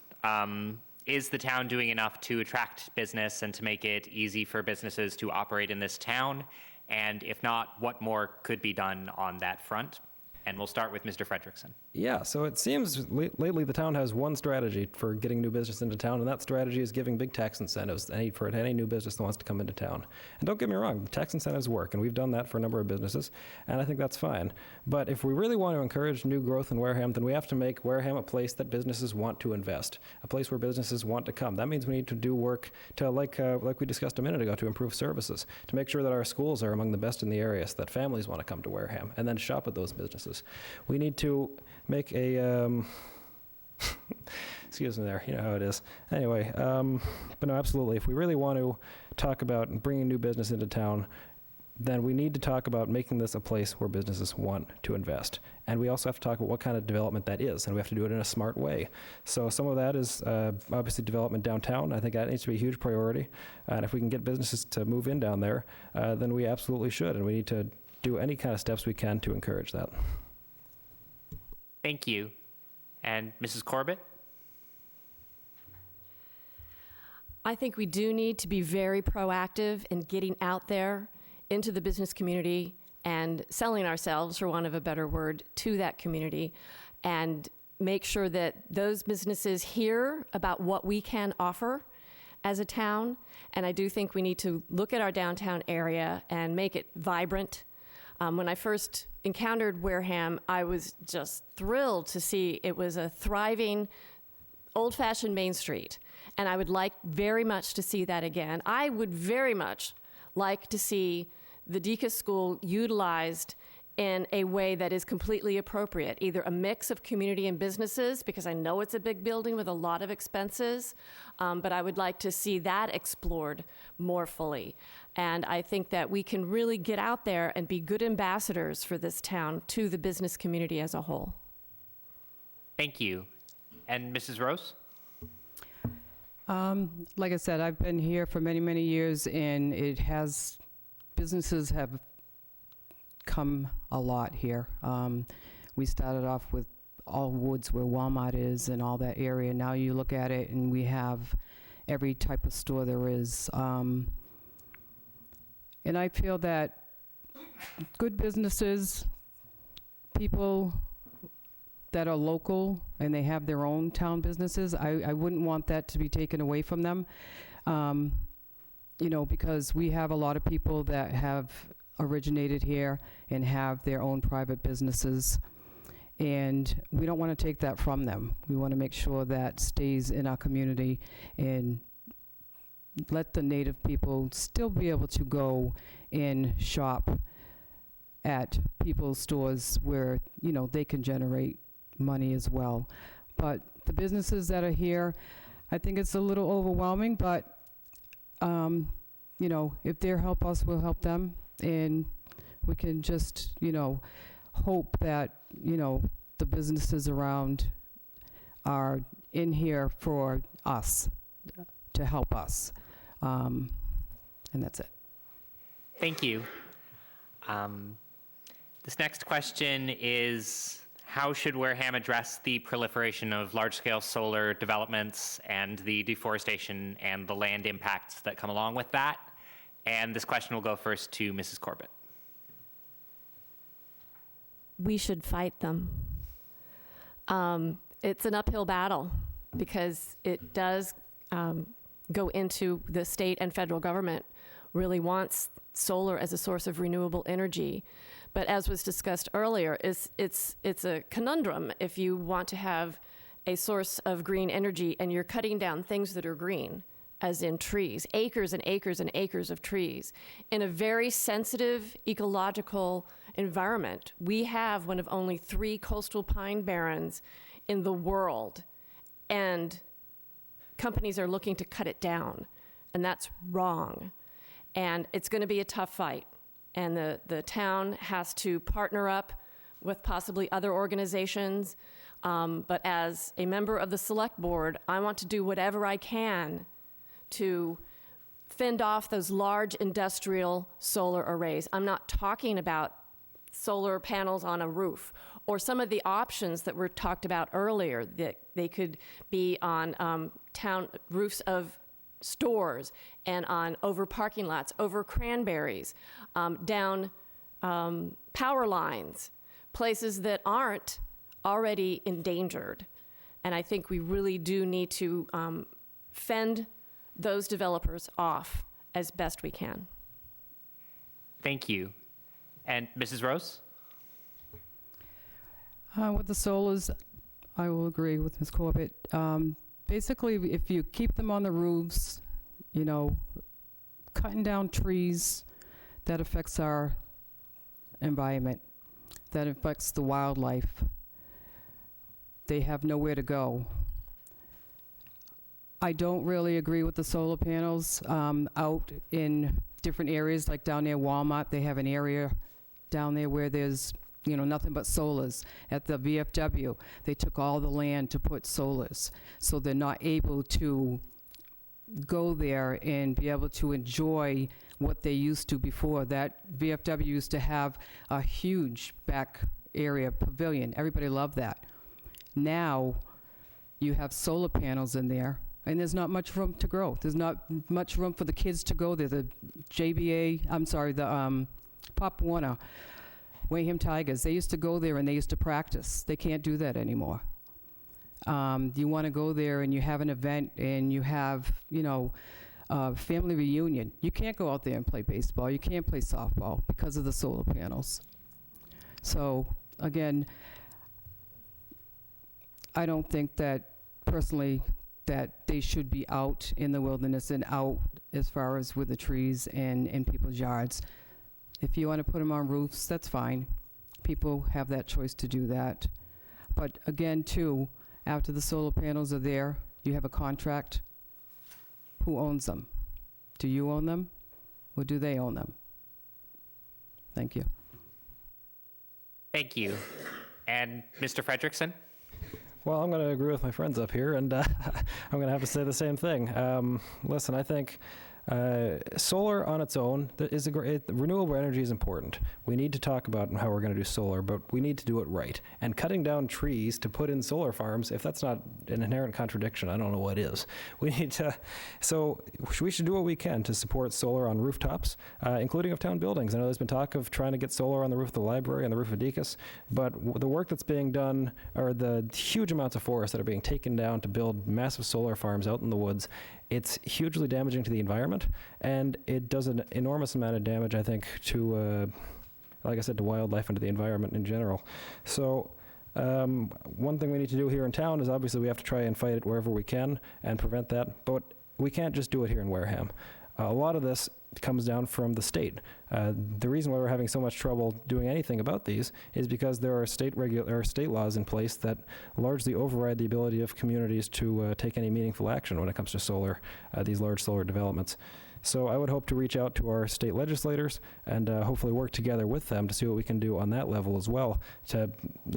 Is the town doing enough to attract business and to make it easy for businesses to operate in this town? And if not, what more could be done on that front? And we'll start with Mr. Frederickson. Yeah, so it seems lately the town has one strategy for getting new business into town, and that strategy is giving big tax incentives for any new business that wants to come into town. And don't get me wrong, the tax incentives work, and we've done that for a number of businesses, and I think that's fine. But if we really want to encourage new growth in Wareham, then we have to make Wareham a place that businesses want to invest, a place where businesses want to come. That means we need to do work to, like we discussed a minute ago, to improve services, to make sure that our schools are among the best in the area, so that families want to come to Wareham and then shop at those businesses. We need to make a, excuse me there, you know how it is. Anyway, but no, absolutely. If we really want to talk about bringing new business into town, then we need to talk about making this a place where businesses want to invest. And we also have to talk about what kind of development that is, and we have to do it in a smart way. So some of that is obviously development downtown. I think that needs to be a huge priority. And if we can get businesses to move in down there, then we absolutely should. And we need to do any kind of steps we can to encourage that. Thank you. And Mrs. Corbett? I think we do need to be very proactive in getting out there into the business community and selling ourselves, for want of a better word, to that community, and make sure that those businesses hear about what we can offer as a town. And I do think we need to look at our downtown area and make it vibrant. When I first encountered Wareham, I was just thrilled to see it was a thriving, old-fashioned Main Street. And I would like very much to see that again. I would very much like to see the Deacon's School utilized in a way that is completely appropriate, either a mix of community and businesses, because I know it's a big building with a lot of expenses, but I would like to see that explored more fully. And I think that we can really get out there and be good ambassadors for this town to the business community as a whole. Thank you. And Mrs. Rose? Like I said, I've been here for many, many years, and businesses have come a lot here. We started off with all Woods where Walmart is and all that area. Now you look at it and we have every type of store there is. And I feel that good businesses, people that are local and they have their own town businesses, I wouldn't want that to be taken away from them. because we have a lot of people that have originated here and have their own private businesses, and we don't want to take that from them. We want to make sure that stays in our community and let the native people still be able to go and shop at people's stores where, they can generate money as well. But the businesses that are here, I think it's a little overwhelming, but, if they help us, we'll help them. And we can just, hope that, the businesses around are in here for us, to help us. And that's it. Thank you. This next question is, how should Wareham address the proliferation of large-scale solar developments and the deforestation and the land impacts that come along with that? And this question will go first to Mrs. Corbett. We should fight them. It's an uphill battle because it does go into the state and federal government really wants solar as a source of renewable energy. But as was discussed earlier, it's a conundrum if you want to have a source of green energy and you're cutting down things that are green, as in trees, acres and acres and acres of trees. In a very sensitive ecological environment, we have one of only 3 coastal pine barrens in the world, and companies are looking to cut it down, and that's wrong. And it's going to be a tough fight. And the town has to partner up with possibly other organizations. But as a member of the select board, I want to do whatever I can to fend off those large industrial solar arrays. I'm not talking about solar panels on a roof or some of the options that were talked about earlier, that they could be on town roofs of stores and on over parking lots, over cranberries, down power lines, places that aren't already endangered. And I think we really do need to fend those developers off as best we can. Thank you. And Mrs. Rose? With the solars, I will agree with Ms. Corbett. Basically, if you keep them on the roofs, cutting down trees, that affects our environment, that affects the wildlife. They have nowhere to go. I don't really agree with the solar panels out in different areas, like down near Walmart. They have an area down there where there's nothing but solars. At the VFW, they took all the land to put solars, so they're not able to go there and be able to enjoy what they used to before. That VFW used to have a huge back area pavilion. Everybody loved that. Now you have solar panels in there, and there's not much room to grow. There's not much room for the kids to go there. The Pop Warner, Wareham Tigers, they used to go there and they used to practice. They can't do that anymore. You want to go there and you have an event and you have, a family reunion. You can't go out there and play baseball. You can't play softball because of the solar panels. So, again, I don't think that, personally, that they should be out in the wilderness and out as far as with the trees and in people's yards. If you want to put them on roofs, that's fine. People have that choice to do that. But again, too, after the solar panels are there, you have a contract. Who owns them? Do you own them, or do they own them? Thank you. Thank you. And Mr. Frederickson? Well, I'm going to agree with my friends up here, and I'm going to have to say the same thing. Listen, I think solar on its own is renewable energy is important. We need to talk about how we're going to do solar, but we need to do it right. And cutting down trees to put in solar farms, if that's not an inherent contradiction, I don't know what is. We need to, so we should do what we can to support solar on rooftops, including of town buildings. I know there's been talk of trying to get solar on the roof of the library and the roof of Deacon's, but the work that's being done, or the huge amounts of forests that are being taken down to build massive solar farms out in the woods, it's hugely damaging to the environment. environment, and it does an enormous amount of damage, I think, to, like I said, to wildlife and to the environment in general. So one thing we need to do here in town is obviously we have to try and fight it wherever we can and prevent that, but we can't just do it here in Wareham. A lot of this comes down from the state. The reason why we're having so much trouble doing anything about these is because there are state laws in place that largely override the ability of communities to take any meaningful action when it comes to solar, these large solar developments. So I would hope to reach out to our state legislators and hopefully work together with them to see what we can do on that level as well to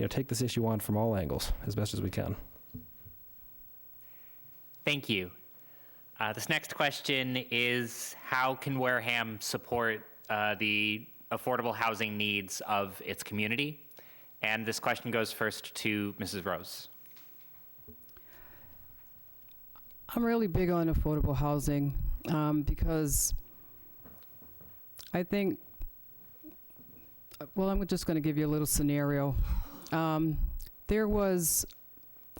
take this issue on from all angles as best as we can. Thank you. This next question is, how can Wareham support the affordable housing needs of its community? And this question goes first to Mrs. Rose. I'm really big on affordable housing because I think, well, I'm just going to give you a little scenario. There was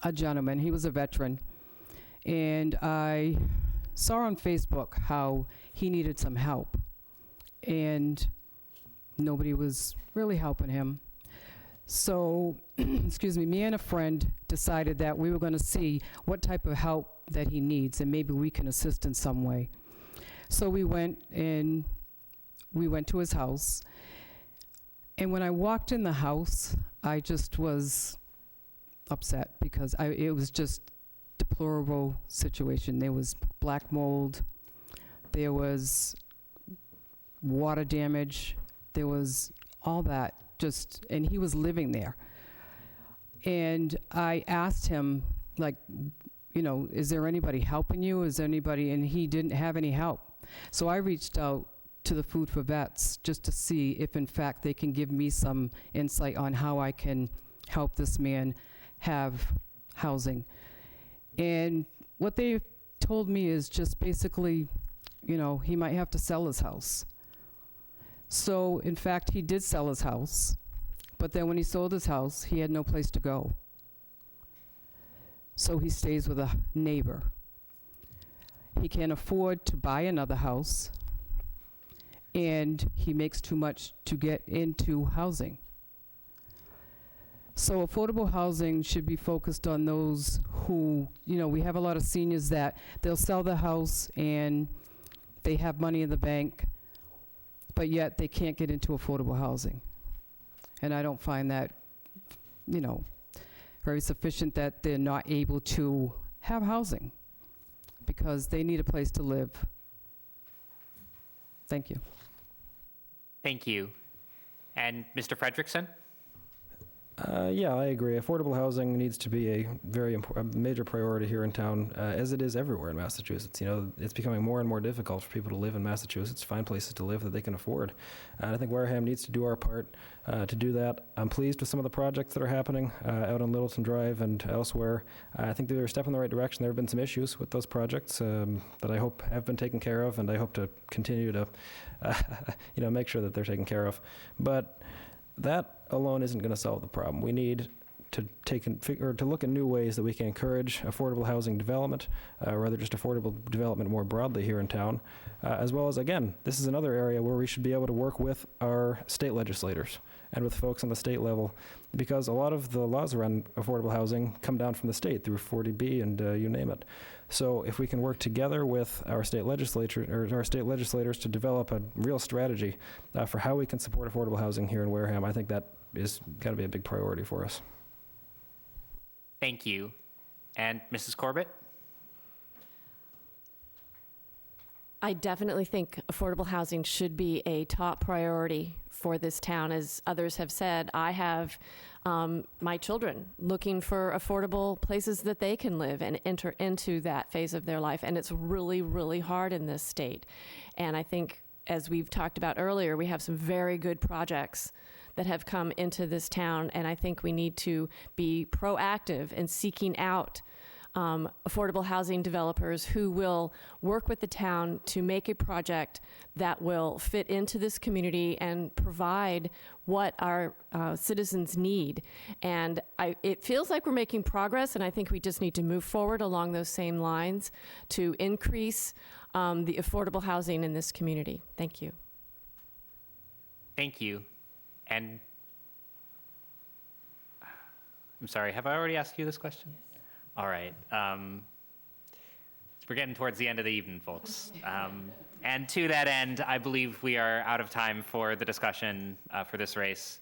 a gentleman, he was a veteran, and I saw on Facebook how he needed some help, and nobody was really helping him. So, excuse me and a friend decided that we were going to see what type of help that he needs, and maybe we can assist in some way. So we went to his house, and when I walked in the house, I just was upset because it was just deplorable situation. There was black mold, there was water damage, there was all that, and he was living there. And I asked him, like, is there anybody helping you? Is there anybody? And he didn't have any help. So I reached out to the Food for Vets just to see if in fact they can give me some insight on how I can help this man have housing. And what they told me is just basically, he might have to sell his house. So, in fact, he did sell his house, but then when he sold his house, he had no place to go. So he stays with a neighbor. He can't afford to buy another house, and he makes too much to get into housing. So affordable housing should be focused on those who, we have a lot of seniors that they'll sell the house and they have money in the bank, but yet they can't get into affordable housing. And I don't find that, very sufficient that they're not able to have housing because they need a place to live. Thank you. Thank you. And Mr. Frederickson? Yeah, I agree. Affordable housing needs to be a major priority here in town, as it is everywhere in Massachusetts. It's becoming more and more difficult for people to live in Massachusetts, find places to live that they can afford. And I think Wareham needs to do our part to do that. I'm pleased with some of the projects that are happening out on Littleton Drive and elsewhere. I think they're a step in the right direction. There have been some issues with those projects that I hope have been taken care of, and I hope to continue to, make sure that they're taken care of. But that alone isn't going to solve the problem. We need to to look at new ways that we can encourage affordable housing development, rather just affordable development more broadly here in town, as well as, again, this is another area where we should be able to work with our state legislators and with folks on the state level, because a lot of the laws around affordable housing come down from the state through 40B and you name it. So if we can work together with our state legislature or our state legislators to develop a real strategy for how we can support affordable housing here in Wareham, I think that is got to be a big priority for us. Thank you. And Mrs. Corbett? I definitely think affordable housing should be a top priority for this town. As others have said, I have my children looking for affordable places that they can live and enter into that phase of their life. And it's really, really hard in this state. And I think, as we've talked about earlier, we have some very good projects that have come into this town. And I think we need to be proactive in seeking out affordable housing developers who will work with the town to make a project that will fit into this community and provide what our citizens need. And it feels like we're making progress, and I think we just need to move forward along those same lines to increase the affordable housing in this community. Thank you. Thank you. And I'm sorry, have I already asked you this question? Yes. All right. We're getting towards the end of the evening, folks. And to that end, I believe we are out of time for the discussion for this race.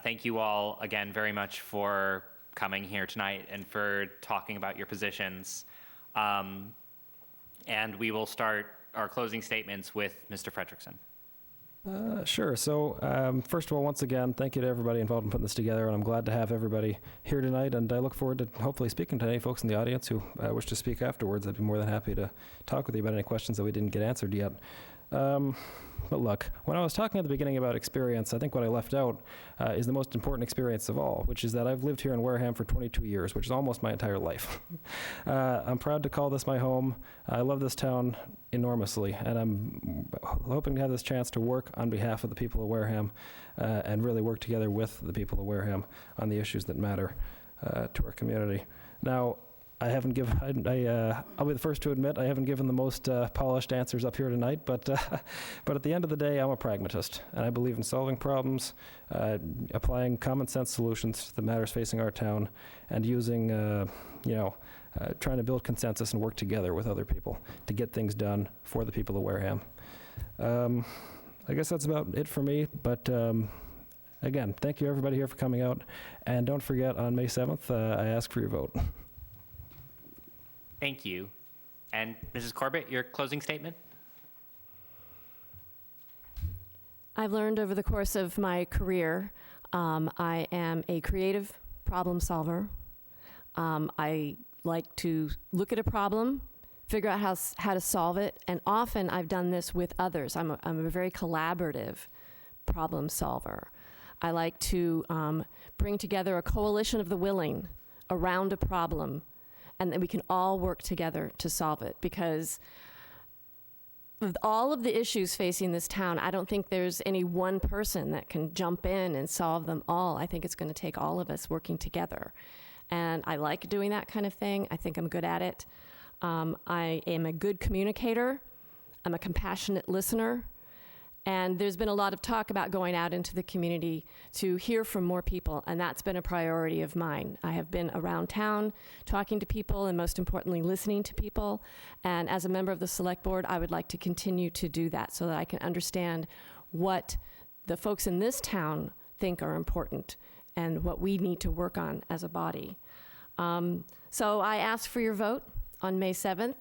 Thank you all again very much for coming here tonight and for talking about your positions. And we will start our closing statements with Mr. Frederickson. Sure. So, first of all, once again, thank you to everybody involved in putting this together, and I'm glad to have everybody here tonight, and I look forward to hopefully speaking to any folks in the audience who wish to speak afterwards. I'd be more than happy to talk with you about any questions that we didn't get answered yet. But look, when I was talking at the beginning about experience, I think what I left out is the most important experience of all, which is that I've lived here in Wareham for 22 years, which is almost my entire life. I'm proud to call this my home. I love this town enormously, and I'm hoping to have this chance to work on behalf of the people of Wareham and really work together with the people of Wareham on the issues that matter to our community. Now, I haven't given, I'll be the first to admit I haven't given the most polished answers up here tonight, but at the end of the day, I'm a pragmatist, and I believe in solving problems, applying common sense solutions to the matters facing our town, and using, trying to build consensus and work together with other people to get things done for the people of Wareham. I guess that's about it for me, but again, thank you everybody here for coming out, and don't forget on May 7th, I ask for your vote. Thank you. And Mrs. Corbett, your closing statement? I've learned over the course of my career, I am a creative problem solver. I like to look at a problem, figure out how to solve it, and often I've done this with others. I'm a very collaborative problem solver. I like to bring together a coalition of the willing around a problem, and then we can all work together to solve it. Because with all of the issues facing this town, I don't think there's any one person that can jump in and solve them all. I think it's going to take all of us working together. And I like doing that kind of thing. I think I'm good at it. I am a good communicator. I'm a compassionate listener. And there's been a lot of talk about going out into the community to hear from more people, and that's been a priority of mine. I have been around town talking to people and, most importantly, listening to people. And as a member of the Select Board, I would like to continue to do that so that I can understand what the folks in this town think are important and what we need to work on as a body. So I ask for your vote on May 7th.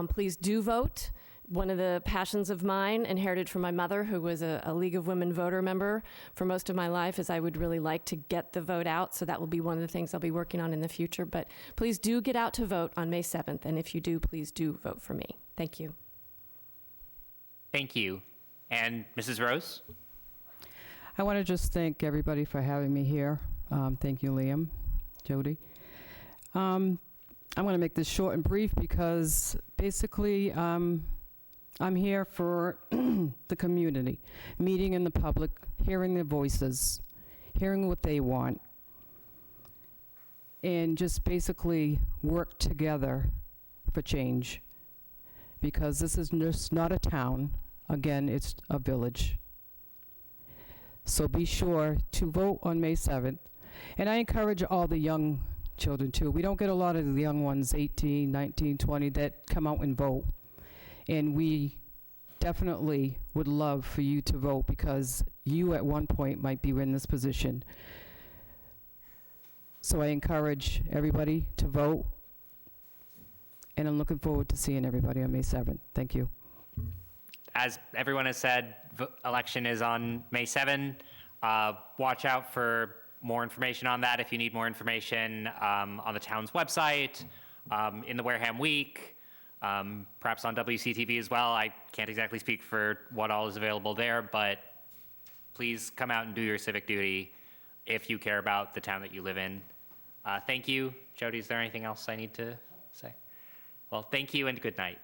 Please do vote. One of the passions of mine, inherited from my mother, who was a League of Women voter member for most of my life, is I would really like to get the vote out. So that will be one of the things I'll be working on in the future. But please do get out to vote on May 7th. And if you do, please do vote for me. Thank you. Thank you. And Mrs. Rose? I want to just thank everybody for having me here. Thank you, Liam, Jody. I'm going to make this short and brief because basically I'm here for the community, meeting in the public, hearing their voices, hearing what they want, and just basically work together for change. Because this is just not a town. Again, it's a village. So be sure to vote on May 7th. And I encourage all the young children too. We don't get a lot of the young ones, 18, 19, 20, that come out and vote. And we definitely would love for you to vote because you at one point might be in this position. So I encourage everybody to vote. And I'm looking forward to seeing everybody on May 7th. Thank you. As everyone has said, election is on May 7. Watch out for more information on that if you need more information on the town's website, in the Wareham Week, perhaps on WCTV as well. I can't exactly speak for what all is available there, but please come out and do your civic duty if you care about the town that you live in. Thank you. Jody, is there anything else I need to say? Well, thank you and good night.